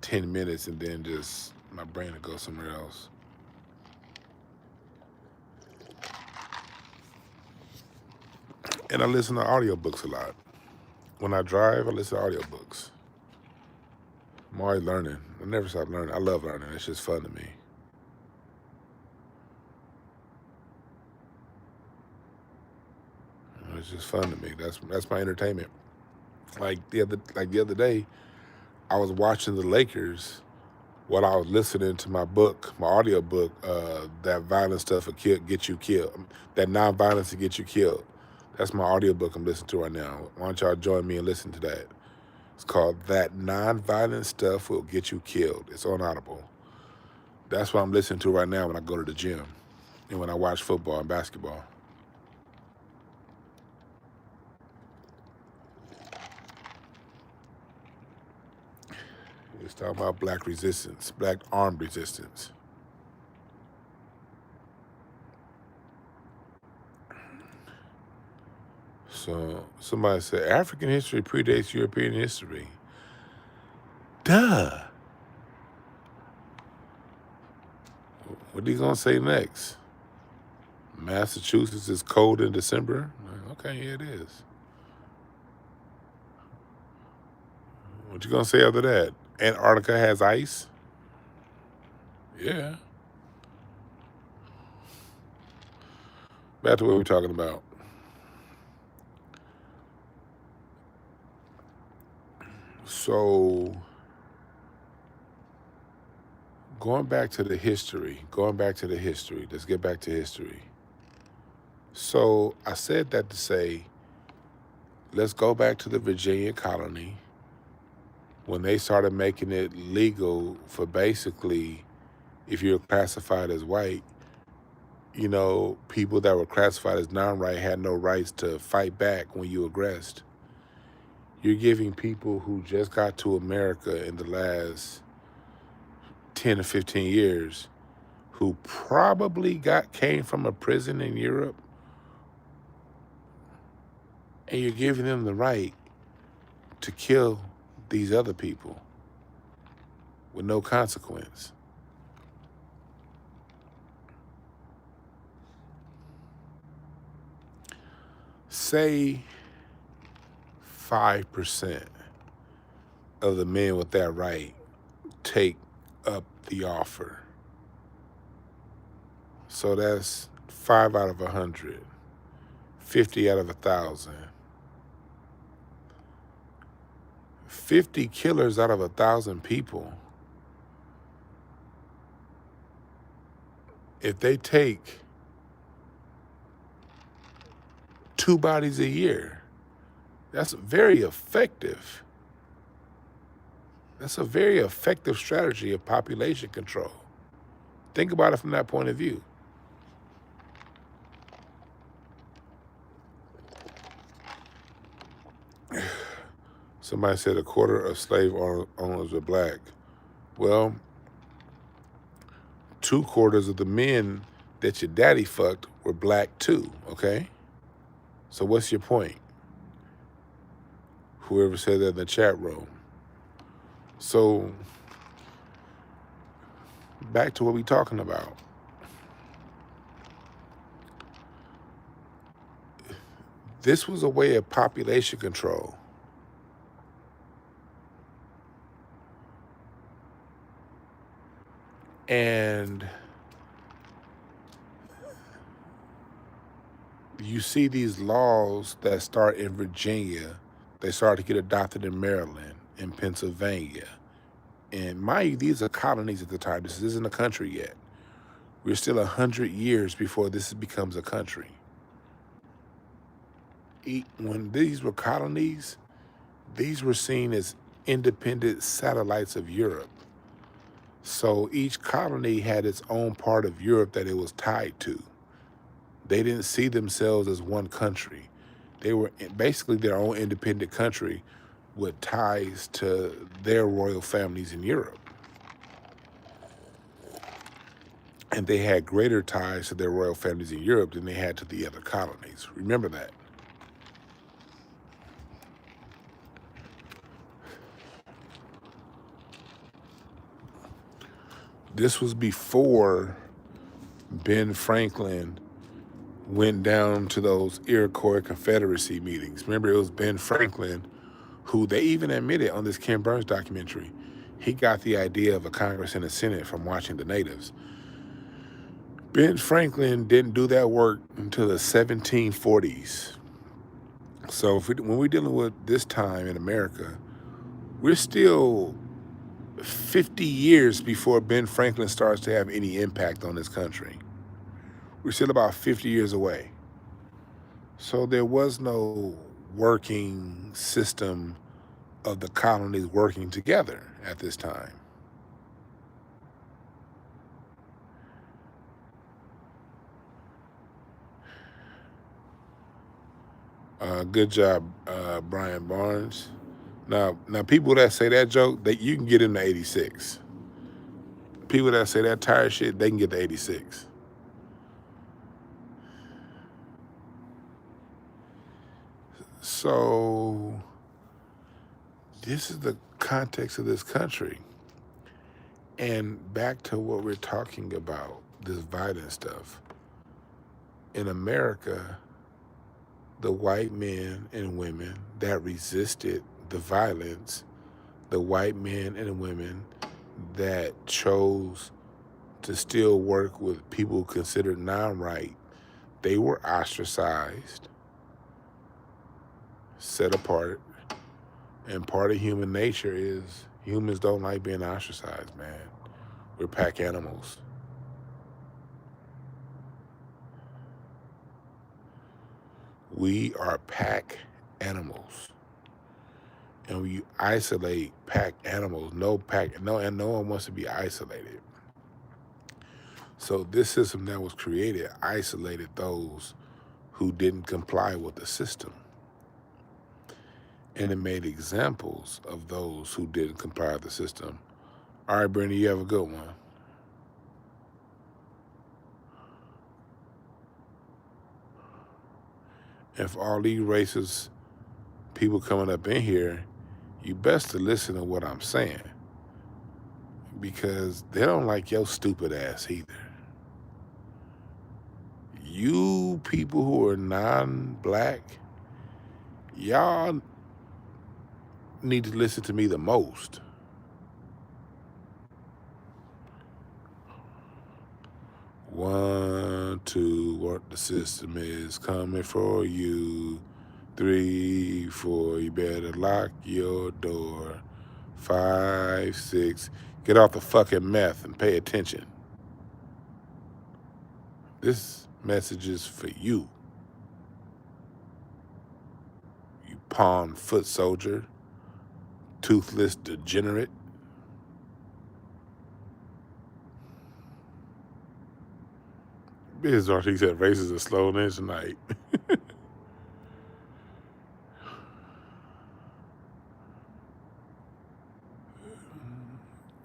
10 minutes and then just my brain will go somewhere else. And I listen to audiobooks a lot. When I drive, I listen to audiobooks. I'm always learning. I never stop learning. I love learning. It's just fun to me. It's just fun to me. That's my entertainment. Like the other day, I was watching the Lakers while I was listening to my audio book, that violent stuff will get you killed. That nonviolence to get you killed. That's my audio book I'm listening to right now. Why don't y'all join me and listen to that? It's called That Nonviolent Stuff Will Get You Killed. It's on Audible. That's what I'm listening to right now when I go to the gym and when I watch football and basketball. It's talking about black resistance, black armed resistance. So somebody said African history predates European history. Duh. What are you gonna say next? Massachusetts is cold in December? Okay, yeah, it is. What you gonna say after that? Antarctica has ice? Yeah. Back to what we're talking about. So, going back to the history. Let's get back to history. So, I said that to say, let's go back to the Virginia colony when they started making it legal for basically, if you're classified as white, people that were classified as non-white had no rights to fight back when you aggressed. You're giving people who just got to America in the last 10 or 15 years, who probably came from a prison in Europe, and you're giving them the right to kill these other people with no consequence. Say 5% of the men with that right take up the offer. So that's 5 out of 100, 50 out of 1,000. 50 killers out of 1,000 people. If they take 2 bodies a year, that's very effective. That's a very effective strategy of population control. Think about it from that point of view. Somebody said a quarter of slave owners are black. Well, 2/4 of the men that your daddy fucked were black too, okay? So what's your point? Whoever said that in the chat room. So back to what we're talking about. This was a way of population control. And you see these laws that start in Virginia, they start to get adopted in Maryland, in Pennsylvania. And mind you, these are colonies at the time. This isn't a country yet. We're still 100 years before this becomes a country. When these were colonies, these were seen as independent satellites of Europe. So each colony had its own part of Europe that it was tied to. They didn't see themselves as one country. They were basically their own independent country with ties to their royal families in Europe. And they had greater ties to their royal families in Europe than they had to the other colonies. Remember that. This was before Ben Franklin went down to those Iroquois Confederacy meetings. Remember, it was Ben Franklin who they even admitted on this Ken Burns documentary, he got the idea of a Congress and a Senate from watching the natives. Ben Franklin didn't do that work until the 1740s. So when we're dealing with this time in America, we're still 50 years before Ben Franklin starts to have any impact on this country. We're still about 50 years away. So there was no working system of the colonies working together at this time. Good job, Brian Barnes. Now, people that say that joke, you can get into 86. People that say that tired shit, they can get to 86. So this is the context of this country. And back to what we're talking about, this violent stuff. In America, the white men and women that resisted the violence, the white men and women that chose to still work with people considered non-white, they were ostracized, set apart, and part of human nature is humans don't like being ostracized, man. We're pack animals. We are pack animals. And when you isolate pack animals, no one wants to be isolated. So this system that was created isolated those who didn't comply with the system. And it made examples of those who didn't comply with the system. All right, Brittany, you have a good one. If all these racist people coming up in here, you best to listen to what I'm saying, because they don't like your stupid ass either. You people who are non-black, y'all need to listen to me the most. One, two, what the system is coming for you. 3, 4, you better lock your door. 5, 6, get off the fucking meth and pay attention. This message is for you. You pawn foot soldier, toothless degenerate. Biz Archie said races are slow in tonight.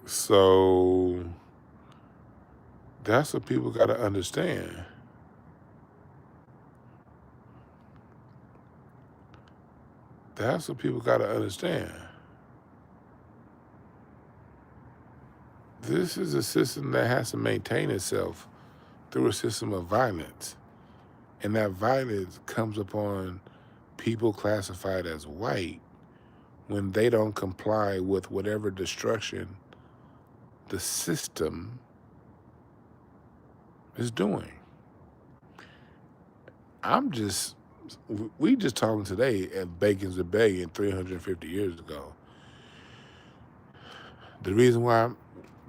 So that's what people got to understand. That's what people got to understand. This is a system that has to maintain itself through a system of violence. And that violence comes upon people classified as white when they don't comply with whatever destruction the system is doing. We just talking today at Bacon's Rebellion 350 years ago. The reason why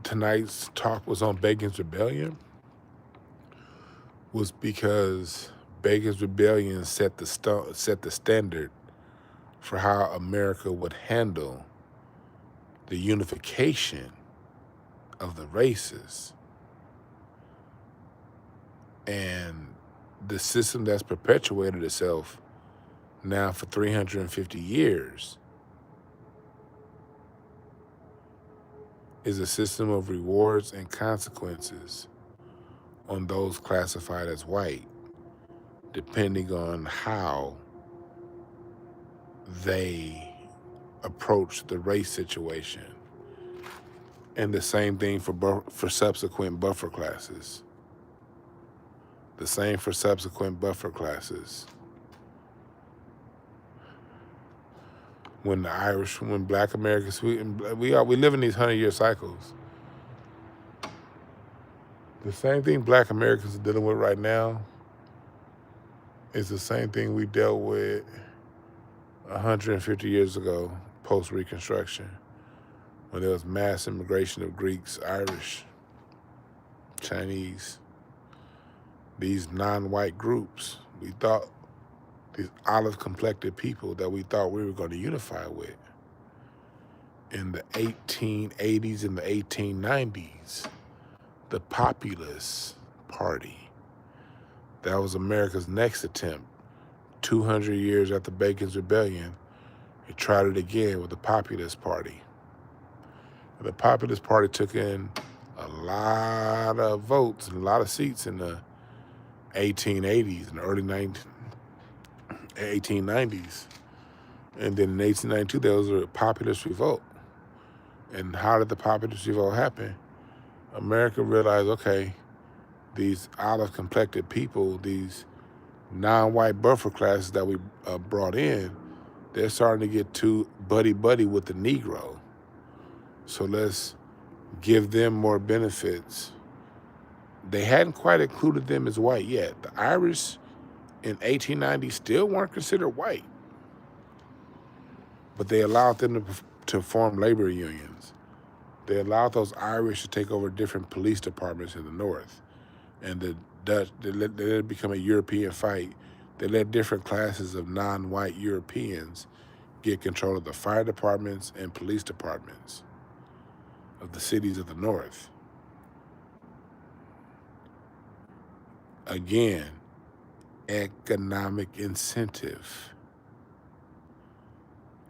tonight's talk was on Bacon's Rebellion was because Bacon's Rebellion set the standard for how America would handle the unification of the races. And the system that's perpetuated itself now for 350 years is a system of rewards and consequences on those classified as white, depending on how they approach the race situation. And the same thing for subsequent buffer classes. The same for subsequent buffer classes. When Black Americans, we live in these 100-year cycles. The same thing Black Americans are dealing with right now is the same thing we dealt with 150 years ago, post-Reconstruction, when there was mass immigration of Greeks, Irish, Chinese, these non-white groups, we thought, these olive-complected people that we thought we were going to unify with. In the 1880s and the 1890s, the Populist Party, that was America's next attempt. 200 years after Bacon's Rebellion, they tried it again with the Populist Party. The Populist Party took in a lot of votes and a lot of seats in the 1880s and early 1890s. And then in 1892, there was a populist revolt. And how did the populist revolt happen? America realized, okay, these olive-complected people, these non-white buffer classes that we brought in, they're starting to get too buddy-buddy with the Negro. So let's give them more benefits. They hadn't quite included them as white yet. The Irish in 1890 still weren't considered white, but they allowed them to form labor unions. They allowed those Irish to take over different police departments in the North. And the Dutch, they let it become a European fight. They let different classes of non-white Europeans get control of the fire departments and police departments of the cities of the North. Again, economic incentive.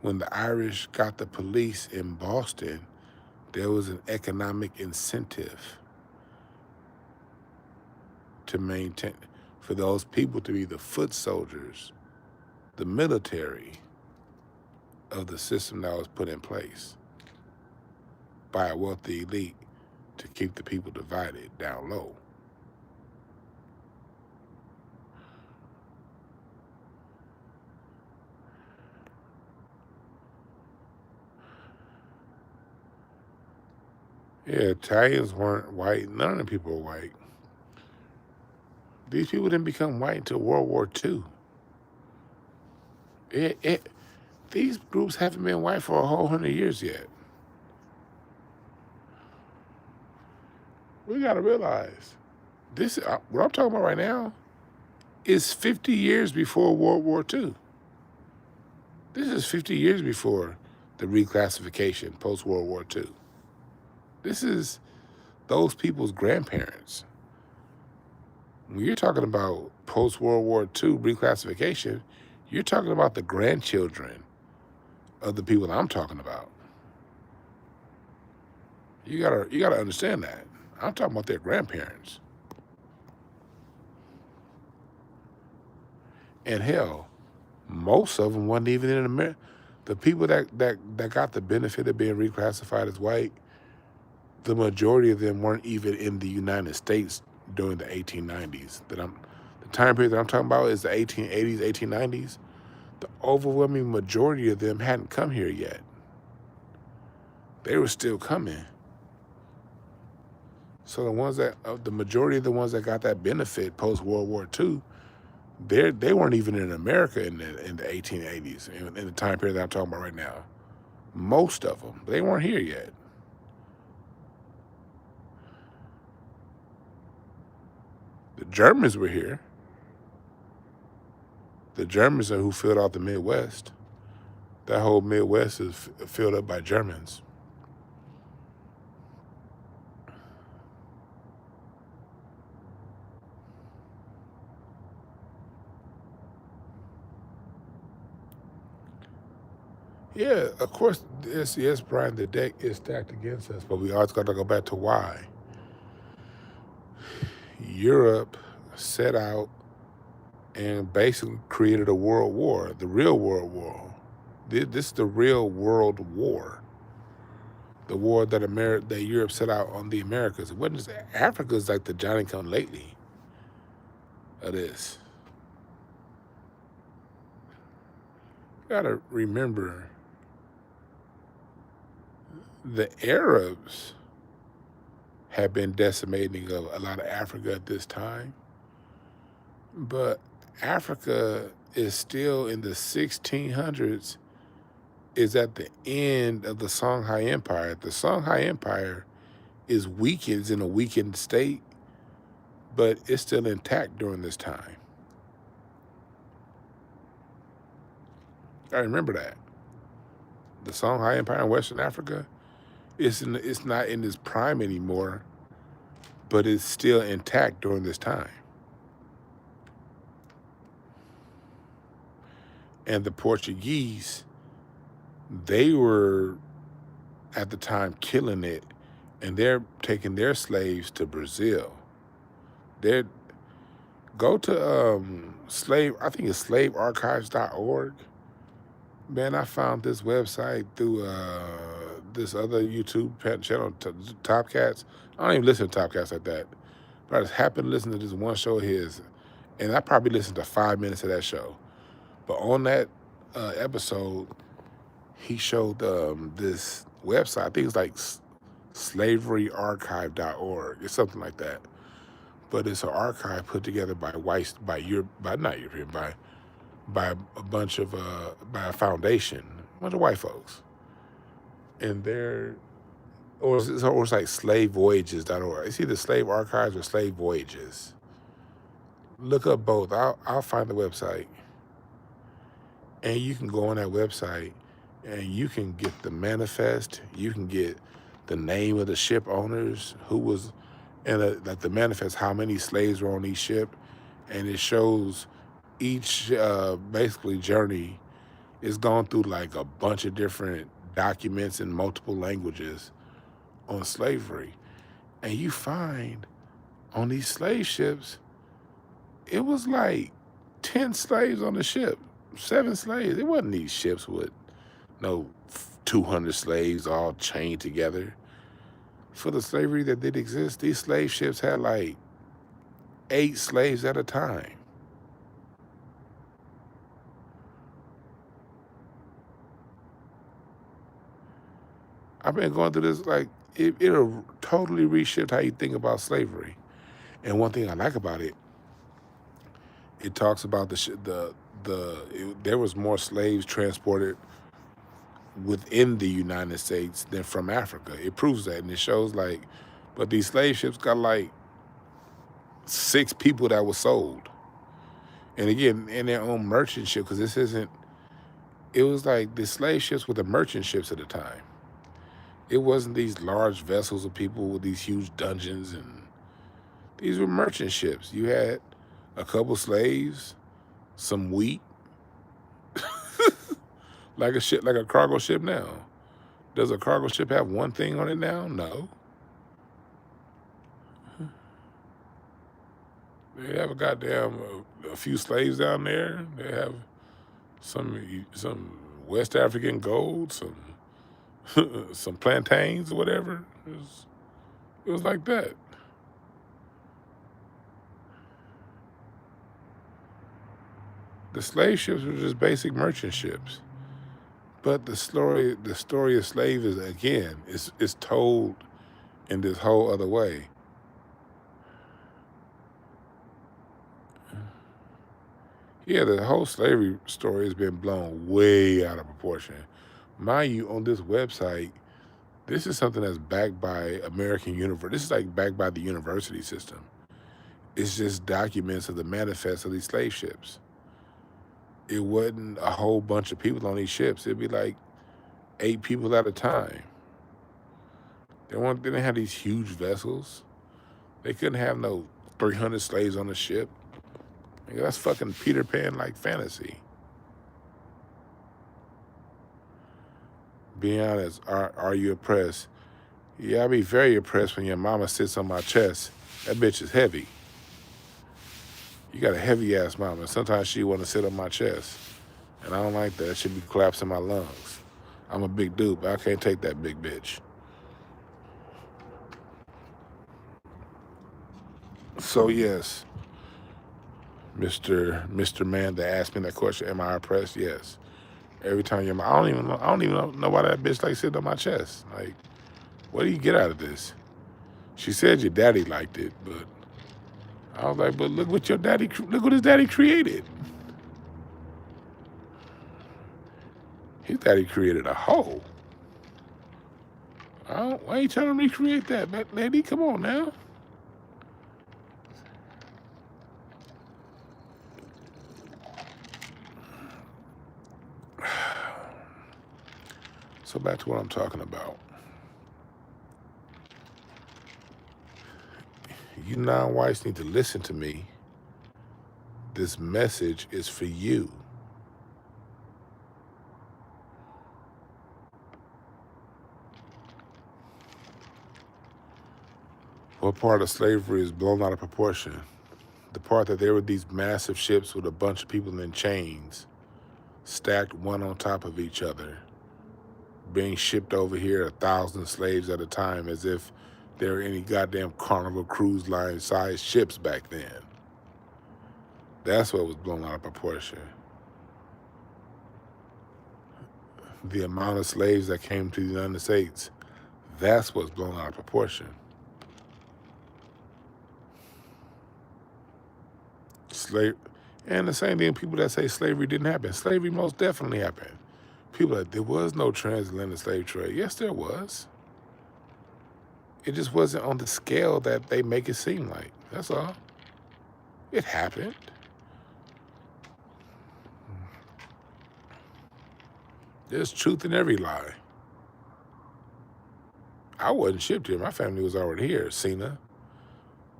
When the Irish got the police in Boston, there was an economic incentive to maintain, for those people to be the foot soldiers, the military of the system that was put in place by a wealthy elite to keep the people divided down low. Yeah, Italians weren't white. None of the people were white. These people didn't become white until World War II. These groups haven't been white for a whole 100 years yet. We gotta realize, this, what I'm talking about right now, is 50 years before World War II. This is 50 years before the reclassification post-World War II. This is those people's grandparents. When you're talking about post-World War II reclassification, you're talking about the grandchildren of the people I'm talking about. You gotta understand that. I'm talking about their grandparents. And hell, most of them wasn't even in America. The people that got the benefit of being reclassified as white, the majority of them weren't even in the United States during the 1890s. The time period that I'm talking about is the 1880s, 1890s. The overwhelming majority of them hadn't come here yet. They were still coming. So the majority of the ones that got that benefit post World War II, they weren't even in America in the 1880s, in the time period that I'm talking about right now. Most of them, they weren't here yet. The Germans were here. The Germans are who filled out the Midwest. That whole Midwest is filled up by Germans. Yeah, of course, yes, Brian, the deck is stacked against us, but we always got to go back to why. Europe set out and basically created a world war, the real world war. This is the real world war. The war that Europe set out on the Americas. It wasn't just Africa's like the Johnny come lately of this. You gotta remember, the Arabs have been decimating a lot of Africa at this time, but Africa is still in the 1600s, is at the end of the Songhai Empire. The Songhai Empire is weakened, is in a weakened state, but it's still intact during this time. I remember that. The Songhai Empire in Western Africa, it's not in its prime anymore, but it's still intact during this time. And the Portuguese, they were at the time killing it, and they're taking their slaves to Brazil. They're go to I think it's slavearchives.org. Man, I found this website through this other YouTube channel, Top Cats. I don't even listen to Top Cats like that, but I just happened to listen to this one show of his, and I probably listened to 5 minutes of that show. But on that episode, he showed this website. I think it's like slaveryarchive.org. It's something like that. But it's an archive put together by a foundation, a bunch of white folks. And or it's like slavevoyages.org. It's either Slave Archives or Slave Voyages. Look up both. I'll find the website. And you can go on that website and you can get the manifest. You can get the name of the ship owners, like the manifest, how many slaves were on each ship. And it shows each basically journey is gone through like a bunch of different documents in multiple languages on slavery. And you find on these slave ships, it was like 10 slaves on the ship, 7 slaves. It wasn't these ships with no 200 slaves all chained together. For the slavery that did exist, these slave ships had like 8 slaves at a time. I've been going through this, like, it'll totally reshift how you think about slavery. And one thing I like about it, it talks about there was more slaves transported within the United States than from Africa. It proves that, and it shows like, but these slave ships got like 6 people that were sold. And again, in their own merchant ship, because it was like the slave ships were the merchant ships at the time. It wasn't these large vessels of people with these huge dungeons, and these were merchant ships. You had a couple slaves, some wheat, like a cargo ship now. Does a cargo ship have one thing on it now? No. They have a few slaves down there. They have some West African gold, some plantains or whatever. It was like that. The slave ships were just basic merchant ships. But the story of slave is told in this whole other way. Yeah, the whole slavery story has been blown way out of proportion. Mind you, on this website, this is something that's backed by American University. This is like backed by the university system. It's just documents of the manifest of these slave ships. It wasn't a whole bunch of people on these ships. It'd be like 8 people at a time. They didn't have these huge vessels. They couldn't have no 300 slaves on the ship. That's fucking Peter Pan-like fantasy. Be honest, are you oppressed? Yeah, I be very oppressed when your mama sits on my chest. That bitch is heavy. You got a heavy-ass mama. Sometimes she want to sit on my chest. And I don't like that. She be collapsing my lungs. I'm a big dude, but I can't take that big bitch. So, yes, Mr. Man that asked me that question, am I oppressed? Yes. Every time I don't even know why that bitch like sitting on my chest. Like, what do you get out of this? She said your daddy liked it, but I was like, but look what his daddy created. His daddy created a hoe. Why you trying to recreate that, lady? Come on now. So back to what I'm talking about. You non-whites need to listen to me. This message is for you. What part of slavery is blown out of proportion? The part that there were these massive ships with a bunch of people in chains, stacked one on top of each other, being shipped over here 1,000 slaves at a time, as if there were any goddamn Carnival Cruise Line sized ships back then. That's what was blown out of proportion. The amount of slaves that came to the United States, that's what's blown out of proportion. And the same thing, people that say slavery didn't happen. Slavery most definitely happened. People that there was no transatlantic slave trade. Yes, there was. It just wasn't on the scale that they make it seem like. That's all. It happened. There's truth in every lie. I wasn't shipped here. My family was already here, Cena.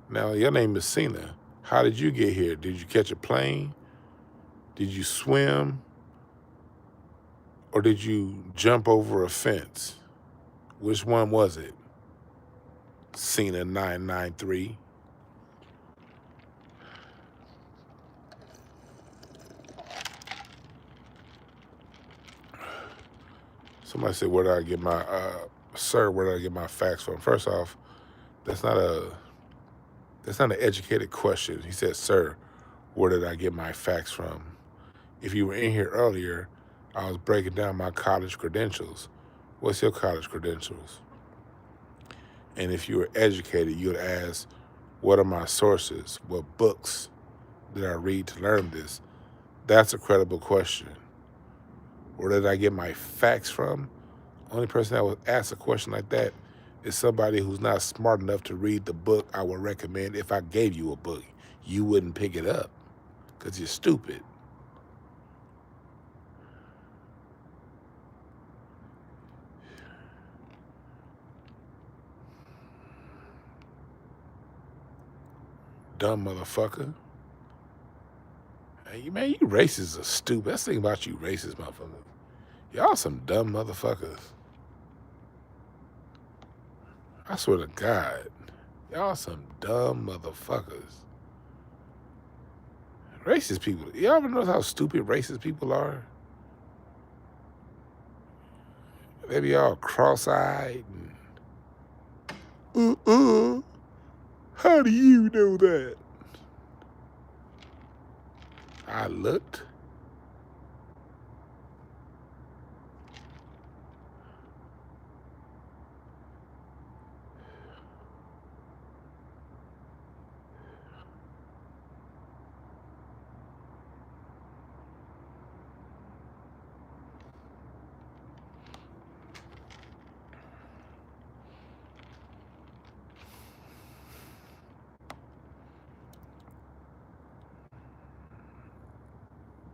Now, your name is Cena. How did you get here? Did you catch a plane? Did you swim? Or did you jump over a fence? Which one was it? Cena 993. Somebody said, where did I get my, sir, where did I get my facts from? First off, that's not an educated question. He said, sir, where did I get my facts from? If you were in here earlier, I was breaking down my college credentials. What's your college credentials? And if you were educated, you would ask, what are my sources? What books did I read to learn this? That's a credible question. Where did I get my facts from? Only person that would ask a question like that is somebody who's not smart enough to read the book I would recommend if I gave you a book. You wouldn't pick it up because you're stupid. Dumb motherfucker. Hey, man, you racists are stupid. That's the thing about you racist motherfuckers. Y'all some dumb motherfuckers. I swear to God. Y'all some dumb motherfuckers. Racist people. Y'all ever notice how stupid racist people are? They be all cross-eyed and... How do you know that? I looked.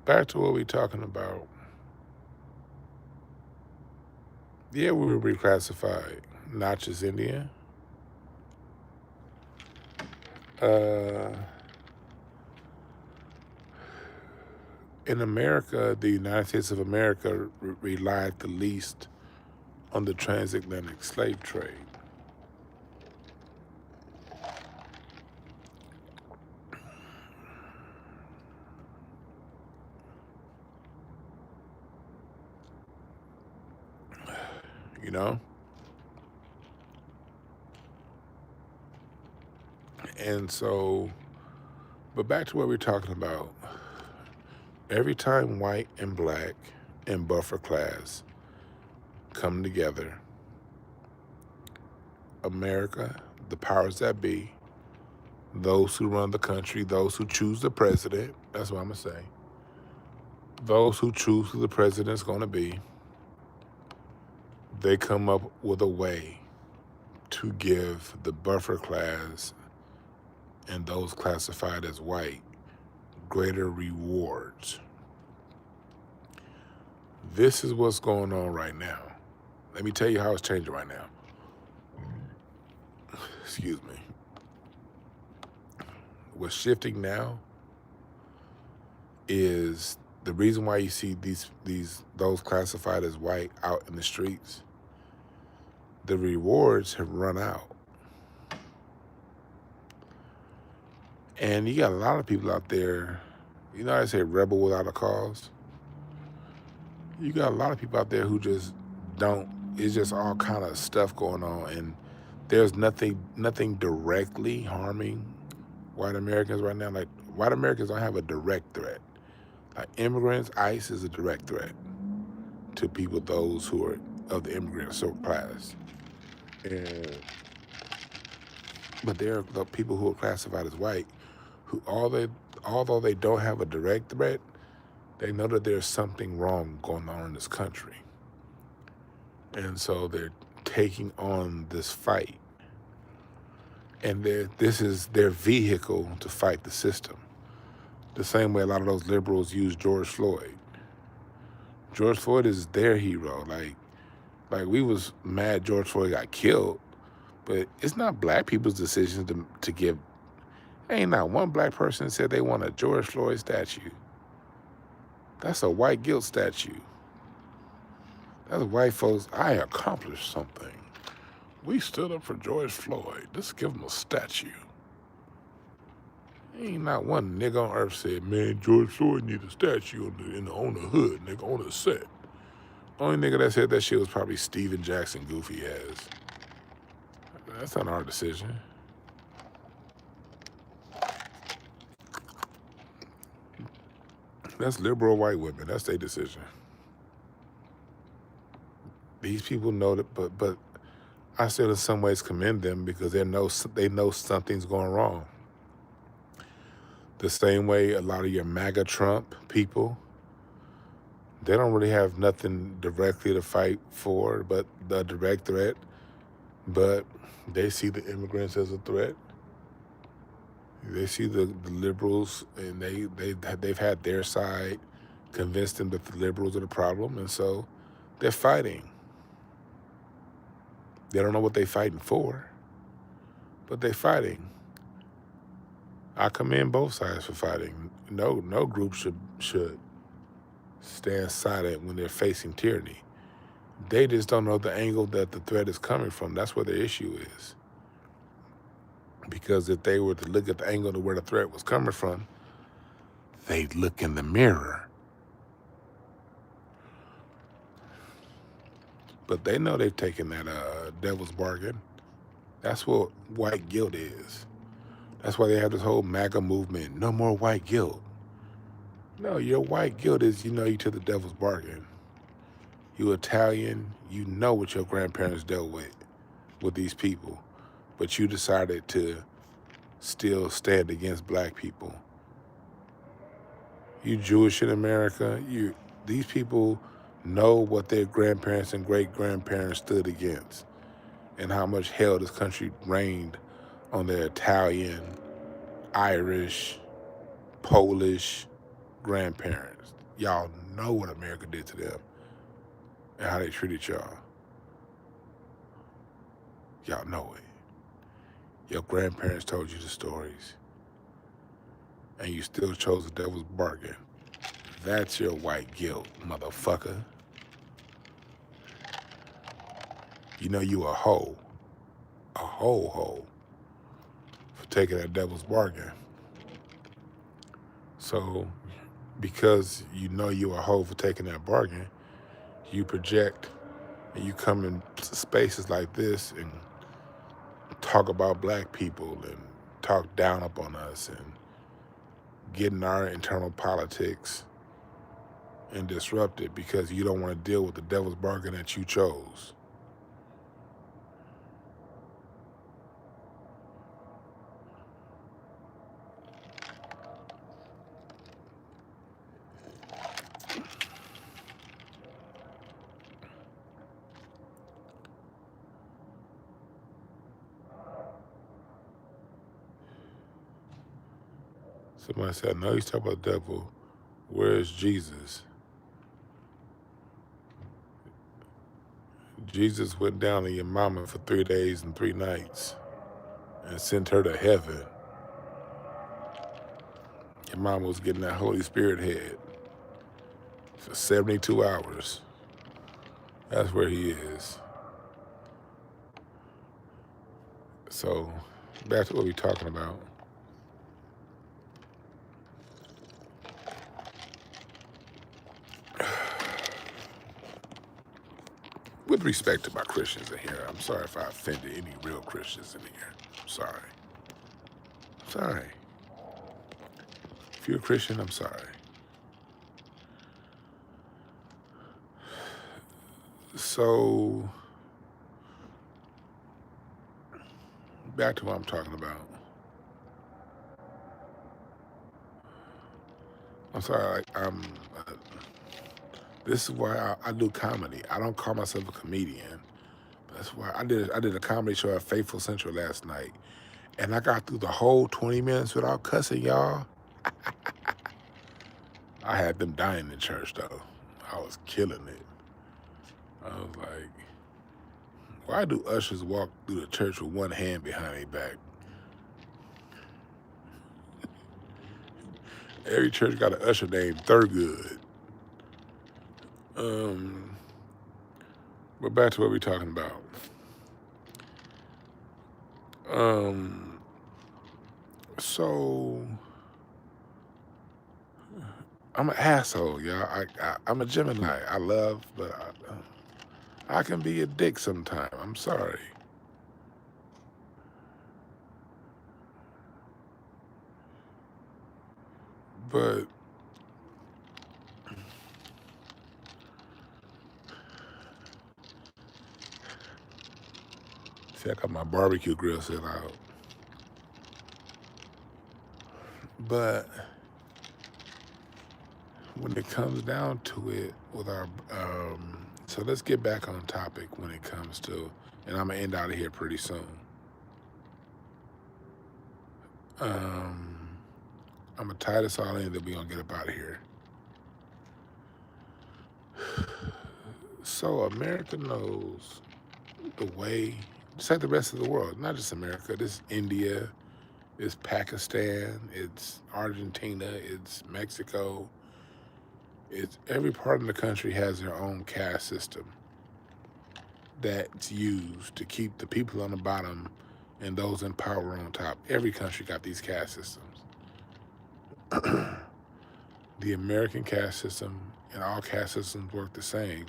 Back to what we're talking about. Yeah, we were reclassified. Natchez, Indian. In America, the United States of America relied the least on the transatlantic slave trade. You know? And so, but back to what we're talking about. Every time white and black and buffer class come together, America, the powers that be, those who run the country, those who choose the president, that's what I'm going to say, those who choose who the president's going to be, they come up with a way to give the buffer class and those classified as white greater rewards. This is what's going on right now. Let me tell you how it's changing right now. Excuse me. What's shifting now is the reason why you see those classified as white out in the streets. The rewards have run out. And you got a lot of people out there, you know how I say rebel without a cause? You got a lot of people out there who just don't, it's just all kind of stuff going on, and there's nothing directly harming white Americans right now. Like, white Americans don't have a direct threat. Like, immigrants, ICE is a direct threat to people, those who are of the immigrant class. But there are the people who are classified as white, who although they don't have a direct threat, they know that there's something wrong going on in this country. And so they're taking on this fight. And this is their vehicle to fight the system. The same way a lot of those liberals use George Floyd. George Floyd is their hero. Like we was mad George Floyd got killed, but it's not black people's decision to give. Ain't not one black person said they want a George Floyd statue. That's a white guilt statue. That's white folks, I accomplished something. We stood up for George Floyd. Let's give him a statue. Ain't not one nigga on earth said, man, George Floyd need a statue on the hood, nigga, on the set. Only nigga that said that shit was probably Steven Jackson, goofy ass. That's not our decision. That's liberal white women. That's their decision. These people know that, but I still in some ways commend them because they know something's going wrong. The same way a lot of your MAGA Trump people, they don't really have nothing directly to fight for but the direct threat, but they see the immigrants as a threat. They see the liberals, and they've had their side convince them that the liberals are the problem, and so they're fighting. They don't know what they're fighting for, but they're fighting. I commend both sides for fighting. No group should stand silent when they're facing tyranny. They just don't know the angle that the threat is coming from. That's where the issue is. Because if they were to look at the angle of where the threat was coming from, they'd look in the mirror. But they know they've taken that devil's bargain. That's what white guilt is. That's why they have this whole MAGA movement, no more white guilt. No, your white guilt is, you took the devil's bargain. You Italian, you know what your grandparents dealt with these people, but you decided to still stand against black people. You Jewish in America, these people know what their grandparents and great-grandparents stood against and how much hell this country reigned on their Italian, Irish, Polish grandparents. Y'all know what America did to them and how they treated y'all. Y'all know it. Your grandparents told you the stories, and you still chose the devil's bargain. That's your white guilt, motherfucker. You know you a hoe for taking that devil's bargain. So, because you know you a hoe for taking that bargain, you project and you come in spaces like this and talk about black people and talk down upon us and get in our internal politics and disrupt it because you don't want to deal with the devil's bargain that you chose. Somebody said, no, he's talking about the devil. Where is Jesus? Jesus went down to your mama for 3 days and 3 nights and sent her to heaven. Your mama was getting that Holy Spirit head for 72 hours. That's where he is. So, back to what we're talking about. With respect to my Christians in here, I'm sorry if I offended any real Christians in here. I'm sorry. Sorry. If you're a Christian, I'm sorry. So, back to what I'm talking about. I'm sorry, this is why I do comedy. I don't call myself a comedian. That's why I did a comedy show at Faithful Central last night. And I got through the whole 20 minutes without cussing, y'all. I had them dying in church, though. I was killing it. I was like, why do ushers walk through the church with one hand behind their back? Every church got an usher named Thurgood. But back to what we're talking about. So I'm an asshole, y'all. I'm a Gemini. I love, but I can be a dick sometimes. I'm sorry. But see, I got my barbecue grill set out. But when it comes down to it with our, so let's get back on topic when it comes to, and I'm gonna end out of here pretty soon. I'm gonna tie this all in, then we're gonna get up out of here. So America knows the way, just like the rest of the world, not just America, this India, it's Pakistan, it's Argentina, it's Mexico. It's every part of the country has their own caste system that's used to keep the people on the bottom and those in power on top. Every country got these caste systems. The American caste system and all caste systems work the same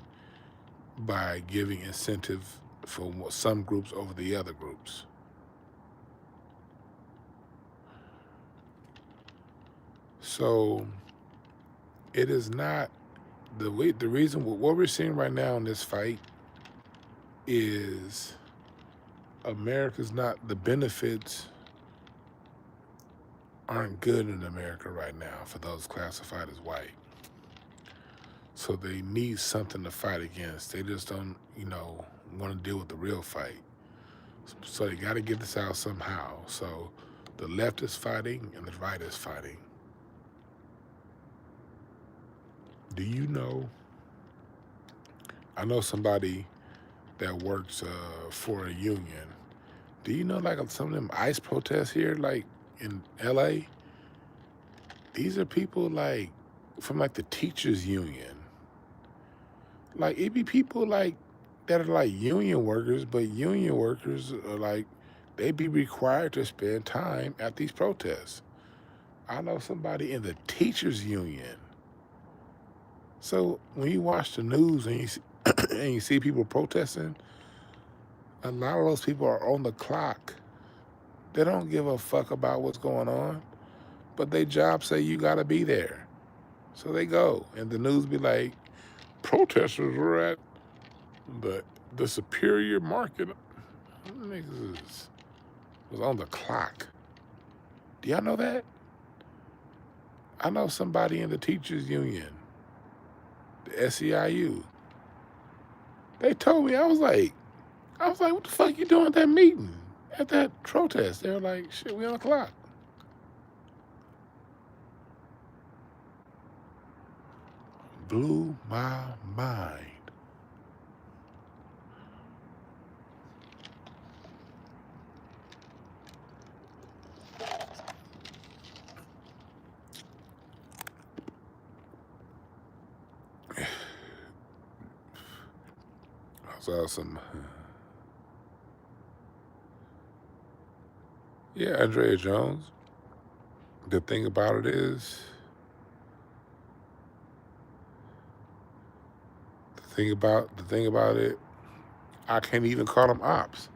by giving incentive for some groups over the other groups. So it is not the reason what we're seeing right now in this fight is America's not, the benefits aren't good in America right now for those classified as white. So they need something to fight against. They just don't, want to deal with the real fight. So they got to get this out somehow. So the left is fighting and the right is fighting. Do you know? I know somebody that works for a union. Do you know, like, some of them ICE protests here, like in LA? These are people like from like the teachers union. Like, it be people like that are like union workers, but union workers are like, they be required to spend time at these protests. I know somebody in the teachers union. So when you watch the news and you see people protesting, a lot of those people are on the clock. They don't give a fuck about what's going on, but their job say you gotta be there. So they go, and the news be like, protesters were at the Superior Market. Niggas was on the clock. Do y'all know that? I know somebody in the teachers union, the SEIU. They told me, I was like, what the fuck you doing at that meeting, at that protest? They were like, shit, we on the clock. blew my mind. I saw some, Andrea Jones. The thing about it is, the thing about it, I can't even call them ops.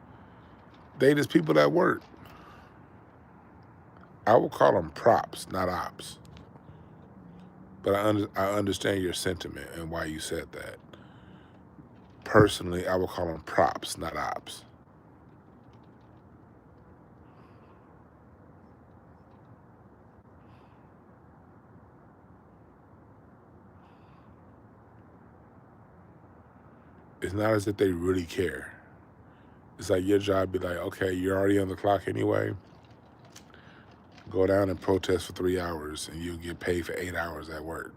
They just people that work. I will call them props, not ops. But I understand your sentiment and why you said that. Personally, I will call them props, not ops. It's not as if they really care. It's like your job be like, okay, you're already on the clock anyway. Go down and protest for 3 hours and you'll get paid for 8 hours at work.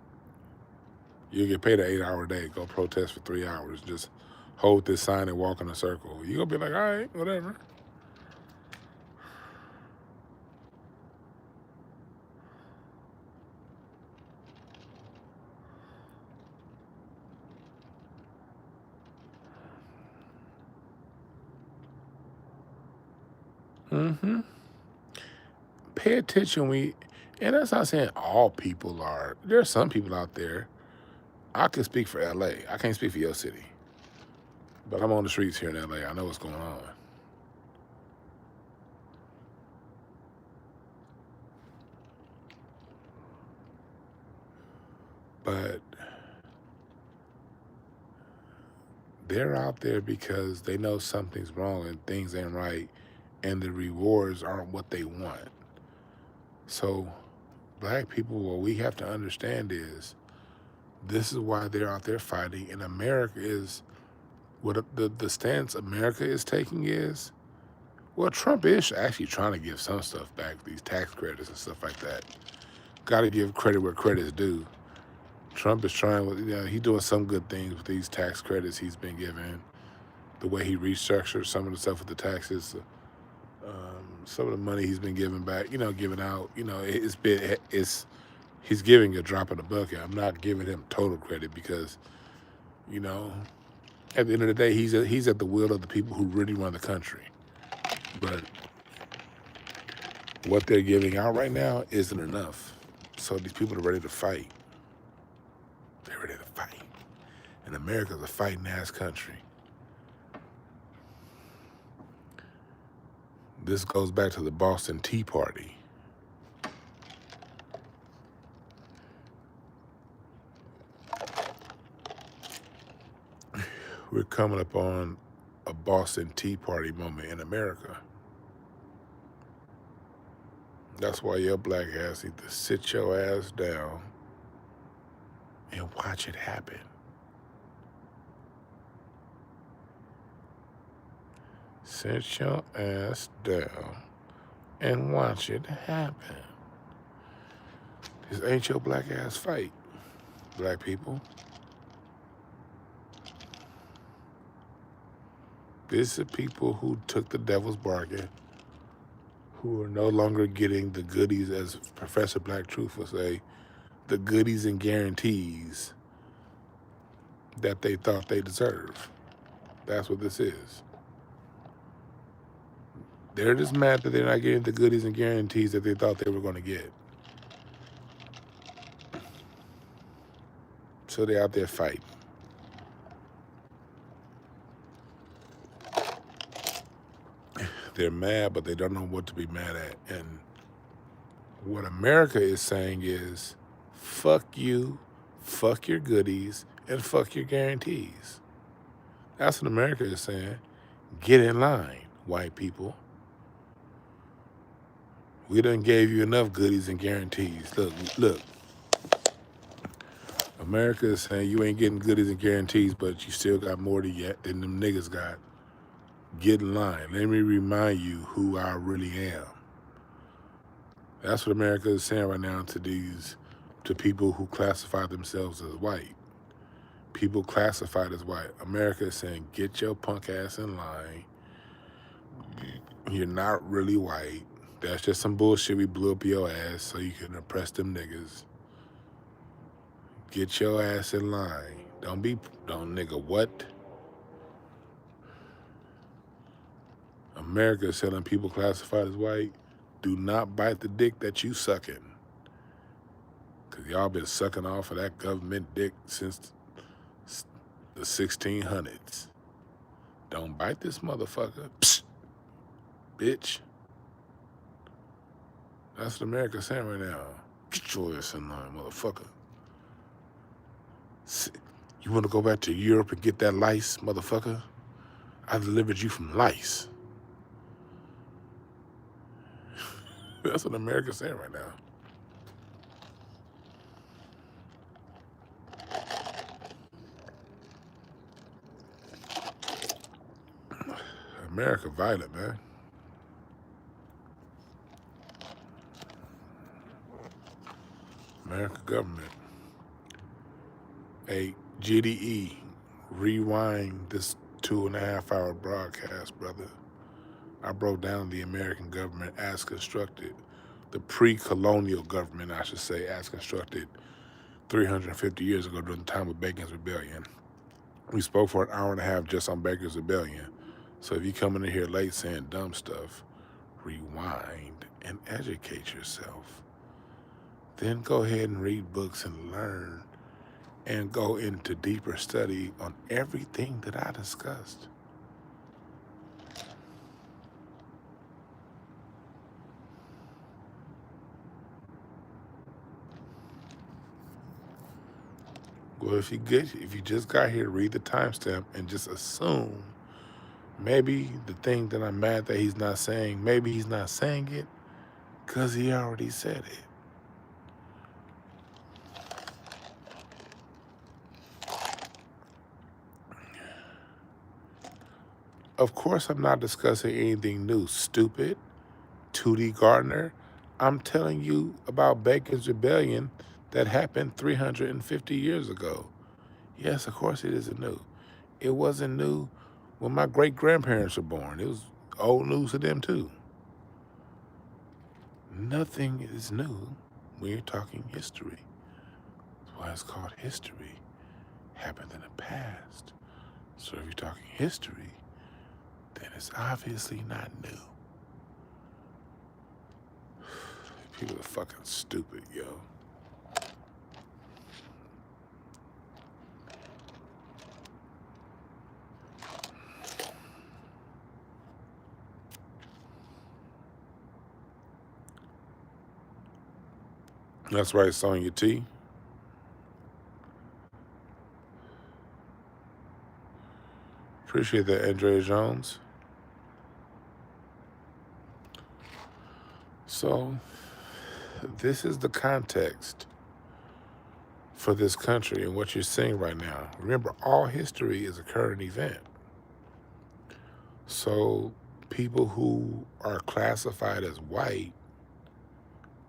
You'll get paid an 8-hour day. Go protest for 3 hours. Just hold this sign and walk in a circle. You're going to be like, all right, whatever. Mm-hmm. Pay attention. And that's not saying all people are. There are some people out there. I can speak for LA. I can't speak for your city. But I'm on the streets here in LA. I know what's going on. But they're out there because they know something's wrong and things ain't right, and the rewards aren't what they want. So black people, what we have to understand is this is why they're out there fighting. And America is, what the stance America is taking is, well, Trump is actually trying to give some stuff back, these tax credits and stuff like that. Got to give credit where credit is due. Trump is trying, he's doing some good things with these tax credits he's been given. The way he restructured some of the stuff with the taxes, some of the money he's been giving back, giving out, he's giving a drop in the bucket. I'm not giving him total credit because, at the end of the day, he's at the will of the people who really run the country. But what they're giving out right now isn't enough. So these people are ready to fight. They're ready to fight. And America's a fighting ass country. This goes back to the Boston Tea Party. We're coming up on a Boston Tea Party moment in America. That's why your black ass need to sit your ass down and watch it happen. Sit your ass down and watch it happen. This ain't your black ass fight, black people. This is people who took the devil's bargain, who are no longer getting the goodies, as Professor Black Truth will say, the goodies and guarantees that they thought they deserve. That's what this is. They're just mad that they're not getting the goodies and guarantees that they thought they were going to get. So they're out there fighting. They're mad, but they don't know what to be mad at. And what America is saying is, fuck you, fuck your goodies, and fuck your guarantees. That's what America is saying. Get in line, white people. We done gave you enough goodies and guarantees. Look. America is saying you ain't getting goodies and guarantees, but you still got more than them niggas got. Get in line. Let me remind you who I really am. That's what America is saying right now to people who classify themselves as white. people classified as white. America is saying, get your punk ass in line. You're not really white. That's just some bullshit. We blew up your ass so you can oppress them niggas. Get your ass in line. Don't nigga, what? America is telling people classified as white, do not bite the dick that you sucking. Because y'all been sucking off of that government dick since the 1600s. Don't bite this motherfucker. Psst, bitch. That's what America's saying right now. Get your ass in line, motherfucker. You want to go back to Europe and get that lice, motherfucker? I delivered you from lice. That's what America's saying right now. America violent, man. America government. Hey, GDE, rewind this 2.5-hour broadcast, brother. I broke down the American government as constructed, the pre-colonial government, I should say, as constructed 350 years ago during the time of Bacon's Rebellion. We spoke for an hour and a half just on Bacon's Rebellion. So if you come in here late saying dumb stuff, rewind and educate yourself. Then go ahead and read books and learn and go into deeper study on everything that I discussed. Well, if you just got here, read the timestamp and just assume maybe the thing that I'm mad that he's not saying, maybe he's not saying it because he already said it. Of course, I'm not discussing anything new, stupid. Tootie Gardner, I'm telling you about Bacon's Rebellion that happened 350 years ago. Yes, of course it isn't new. It wasn't new when my great-grandparents were born. It was old news to them too. Nothing is new when you're talking history. That's why it's called history. Happened in the past. So if you're talking history, then it's obviously not new. People are fucking stupid, yo. That's right, Sonya T. Appreciate that, Andrea Jones. So, this is the context for this country and what you're seeing right now. Remember, all history is a current event. So, people who are classified as white,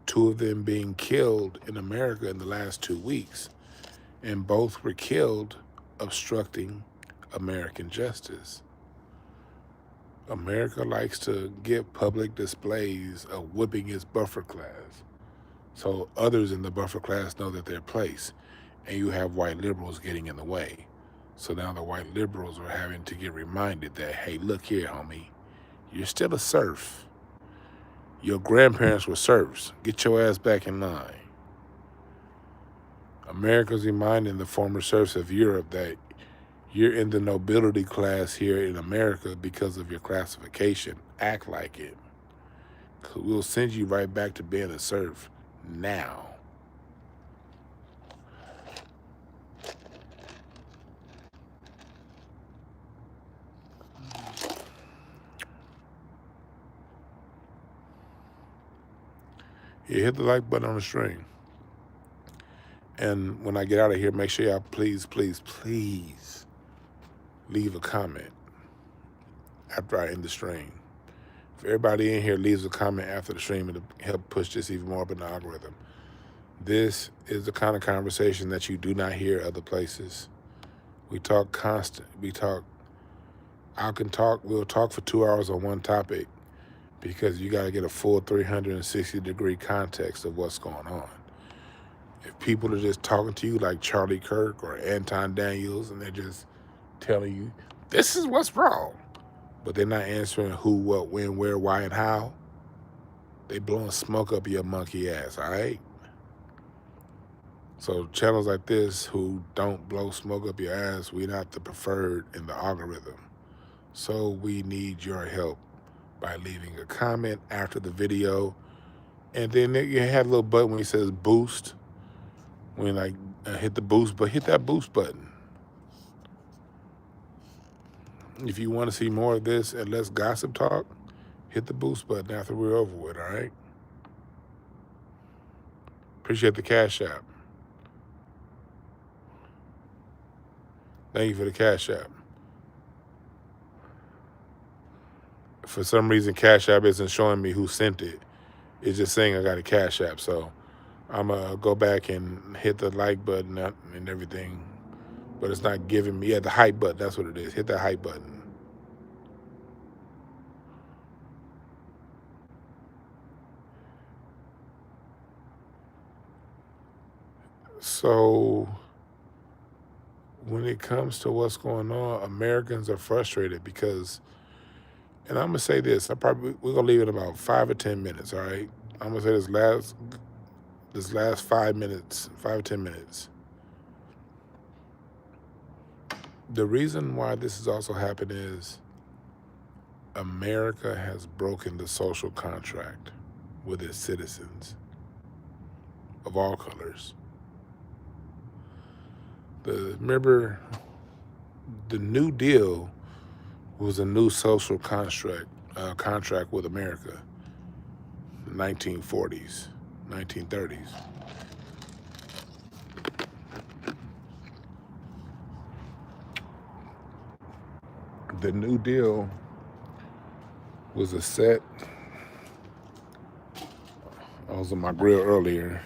2 of them being killed in America in the last 2 weeks, and both were killed obstructing American justice. America likes to give public displays of whipping its buffer class, so others in the buffer class know that they're placed, and you have white liberals getting in the way. So now the white liberals are having to get reminded that, hey, look here, homie, you're still a serf. Your grandparents were serfs. Get your ass back in line. America's reminding the former serfs of Europe that you're in the nobility class here in America because of your classification. Act like it. 'Cause we'll send you right back to being a serf now. Yeah, hit the like button on the stream. And when I get out of here, make sure y'all please, please, please leave a comment after I end the stream. If everybody in here leaves a comment after the stream, it'll help push this even more up in the algorithm. This is the kind of conversation that you do not hear other places. We talk constant. We'll talk for 2 hours on one topic because you got to get a full 360-degree context of what's going on. If people are just talking to you like Charlie Kirk or Anton Daniels and they're just telling you, this is what's wrong, but they're not answering who, what, when, where, why, and how, they blowing smoke up your monkey ass, all right? So channels like this who don't blow smoke up your ass, we're not the preferred in the algorithm. So we need your help by leaving a comment after the video. And then you have a little button when it says boost. When hit the boost, but hit that boost button. If you want to see more of this and less gossip talk, hit the boost button after we're over with, all right? Appreciate the Cash App. Thank you for the Cash App. For some reason, Cash App isn't showing me who sent it. It's just saying I got a Cash App. So I'm going to go back and hit the like button and everything. But it's not giving me, the hype button. That's what it is. Hit that hype button. So when it comes to what's going on, Americans are frustrated because, and I'm gonna say this, we're gonna leave it about 5 or 10 minutes, all right? I'm gonna say this last 5 minutes, 5 or 10 minutes. The reason why this has also happened is America has broken the social contract with its citizens of all colors. Remember, the New Deal was a new social contract with America, the 1940s, 1930s. The New Deal was a set. I was on my grill earlier.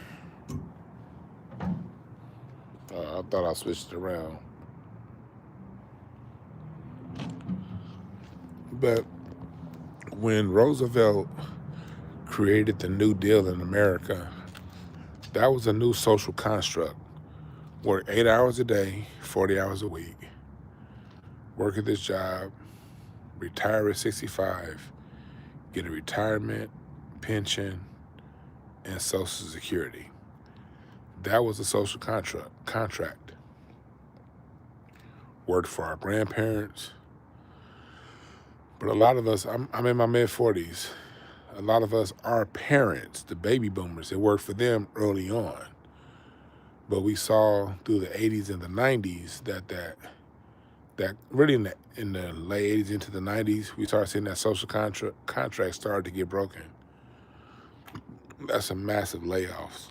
I thought I switched it around. But when Roosevelt created the New Deal in America, that was a new social construct. Work 8 hours a day, 40 hours a week. Work at this job, retire at 65, get a retirement, pension, and Social Security. That was a social contract. Worked for our grandparents. But a lot of us, I'm in my mid-40s, a lot of us, our parents, the baby boomers, it worked for them early on. But we saw through the 80s and the 90s that really in the late 80s into the 90s, we started seeing that social contract started to get broken. That's some massive layoffs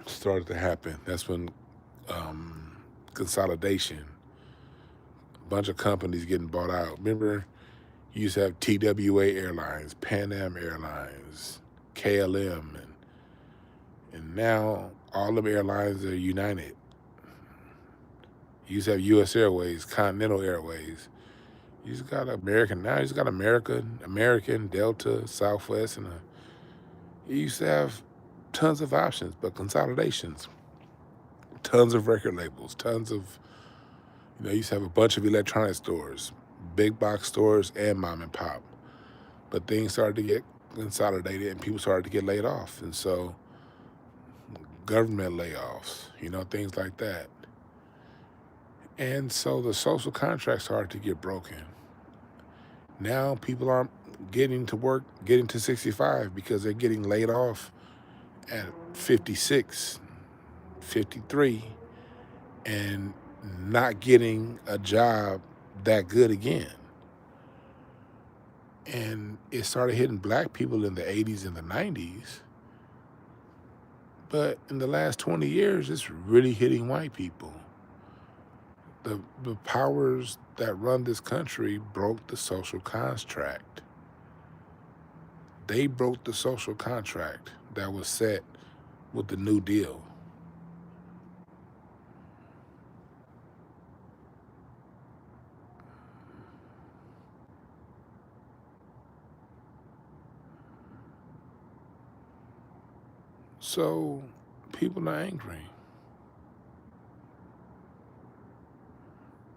started to happen. That's when consolidation, a bunch of companies getting bought out. Remember, you used to have TWA Airlines, Pan Am Airlines, KLM, and now all them airlines are united. You used to have U.S. Airways, Continental Airways. You just got American now. You just got American, Delta, Southwest, and you used to have tons of options, but consolidations, tons of record labels, tons of, you used to have a bunch of electronic stores, big box stores, and mom and pop. But things started to get consolidated and people started to get laid off. And so government layoffs, things like that. And so the social contract started to get broken. Now people aren't getting to 65 because they're getting laid off at 56, 53, and not getting a job that good again. And it started hitting black people in the 80s and the 90s. But in the last 20 years, it's really hitting white people. The powers that run this country broke the social contract. They broke the social contract that was set with the New Deal. So people are angry.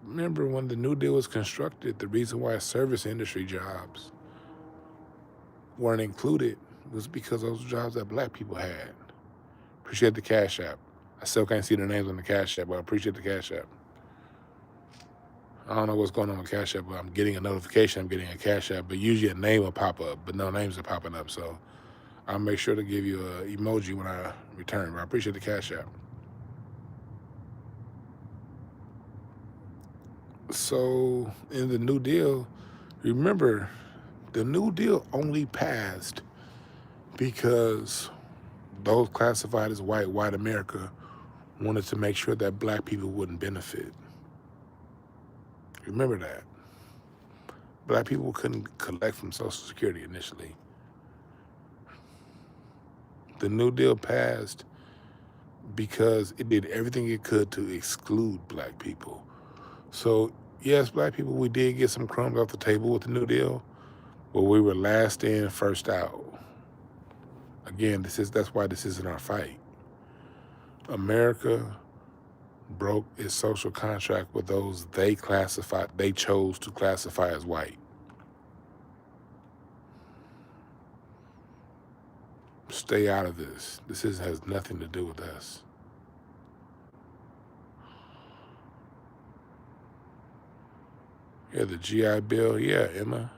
Remember when the New Deal was constructed, the reason why service industry jobs weren't included was because those jobs that black people had. Appreciate the Cash App. I still can't see the names on the Cash App, but I appreciate the Cash App. I don't know what's going on with Cash App, but I'm getting a notification I'm getting a Cash App, but usually a name will pop up, but no names are popping up. So I'll make sure to give you an emoji when I return, but I appreciate the Cash App. So in the New Deal, remember, the New Deal only passed because those classified as white America wanted to make sure that black people wouldn't benefit. Remember that. Black people couldn't collect from Social Security initially. The New Deal passed because it did everything it could to exclude black people. So yes, black people, we did get some crumbs off the table with the New Deal, but we were last in, first out. Again, that's why this isn't our fight. America broke its social contract with those they chose to classify as white. Stay out of this. This has nothing to do with us. Yeah, the GI Bill. Yeah, Emma.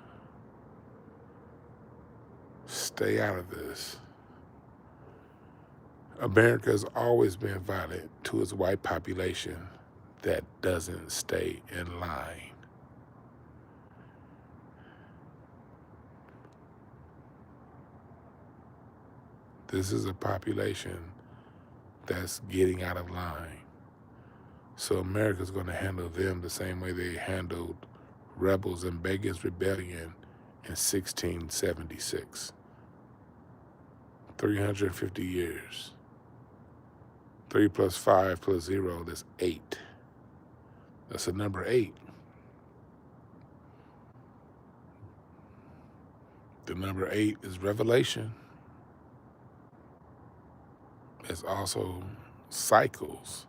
Stay out of this. America has always been violent to its white population that doesn't stay in line. This is a population that's getting out of line. So America's going to handle them the same way they handled rebels in Bacon's Rebellion in 1676. 350 years. 3 plus 5 plus 0, that's 8. That's the number 8. The number 8 is revelation. It's also cycles.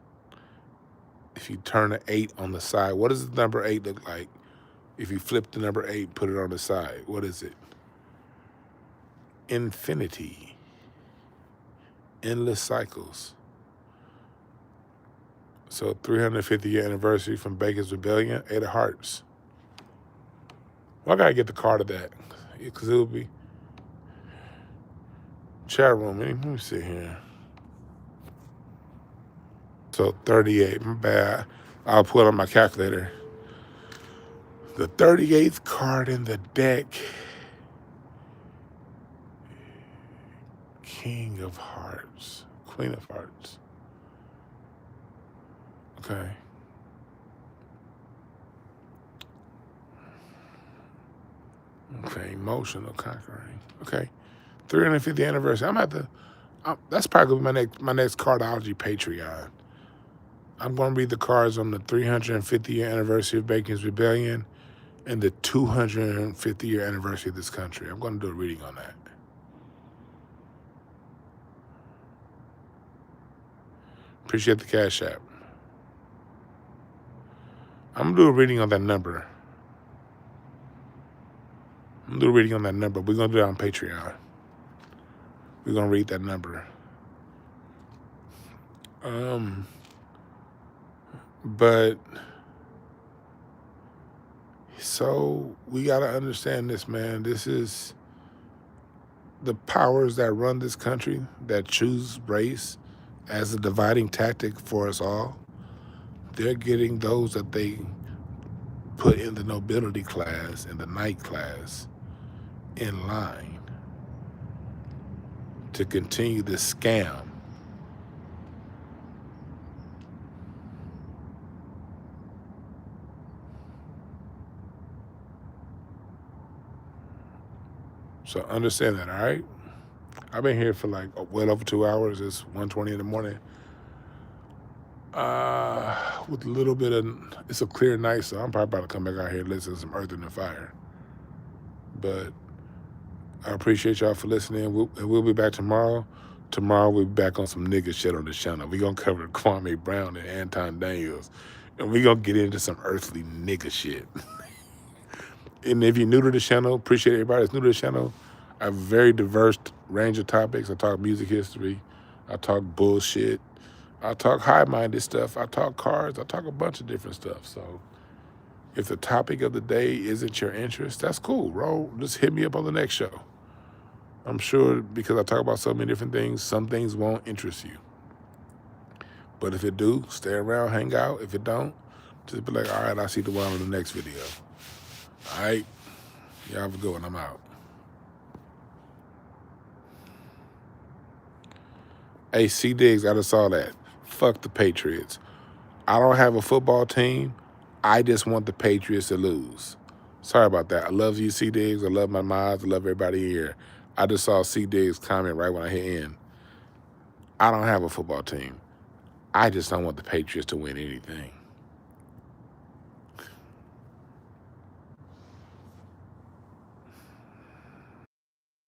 If you turn an 8 on the side, what does the number 8 look like? If you flip the number 8, put it on the side, what is it? Infinity. Endless cycles. So 350th anniversary from Bacon's Rebellion, 8 of Hearts. Well, I gotta get the card of that, because it will be chat room. Let me see here. So 38, my bad. I'll pull it on my calculator. The 38th card in the deck, King of Hearts, Queen of Hearts. Okay. Okay, emotional conquering. Okay, 350th anniversary. That's probably my next cardology Patreon. I'm going to read the cards on the 350th anniversary of Bacon's Rebellion and the 250th year anniversary of this country. I'm going to do a reading on that. Appreciate the Cash App. I'm going to do a reading on that number. We're going to do it on Patreon. We're going to read that number. But so we got to understand this, man. This is the powers that run this country that choose race as a dividing tactic for us all. They're getting those that they put in the nobility class and the knight class in line to continue this scam. So understand that, all right? I've been here for like well over 2 hours. It's 1:20 in the morning. With a little bit of, it's a clear night, so I'm probably about to come back out here and listen to some Earth and Fire. But I appreciate y'all for listening. We'll be back tomorrow Tomorrow we'll be back on some nigga shit on the channel. We gonna cover Kwame Brown and Anton Daniels. And we gonna get into some earthly nigga shit. And if you're new to the channel, appreciate everybody that's new to the channel. I have a very diverse range of topics. I talk music history. I talk bullshit. I talk high-minded stuff. I talk cars. I talk a bunch of different stuff. So if the topic of the day isn't your interest, that's cool, bro. Just hit me up on the next show. I'm sure because I talk about so many different things, some things won't interest you. But if it do, stay around, hang out. If it don't, just be like, all right, I'll see Dwann on the next video. All right? Y'all have a good one. I'm out. Hey, C. Diggs, I just saw that. Fuck the Patriots. I don't have a football team. I just want the Patriots to lose. Sorry about that. I love you, C. Diggs. I love my mods. I love everybody here. I just saw C. Diggs comment right when I hit end. I don't have a football team. I just don't want the Patriots to win anything.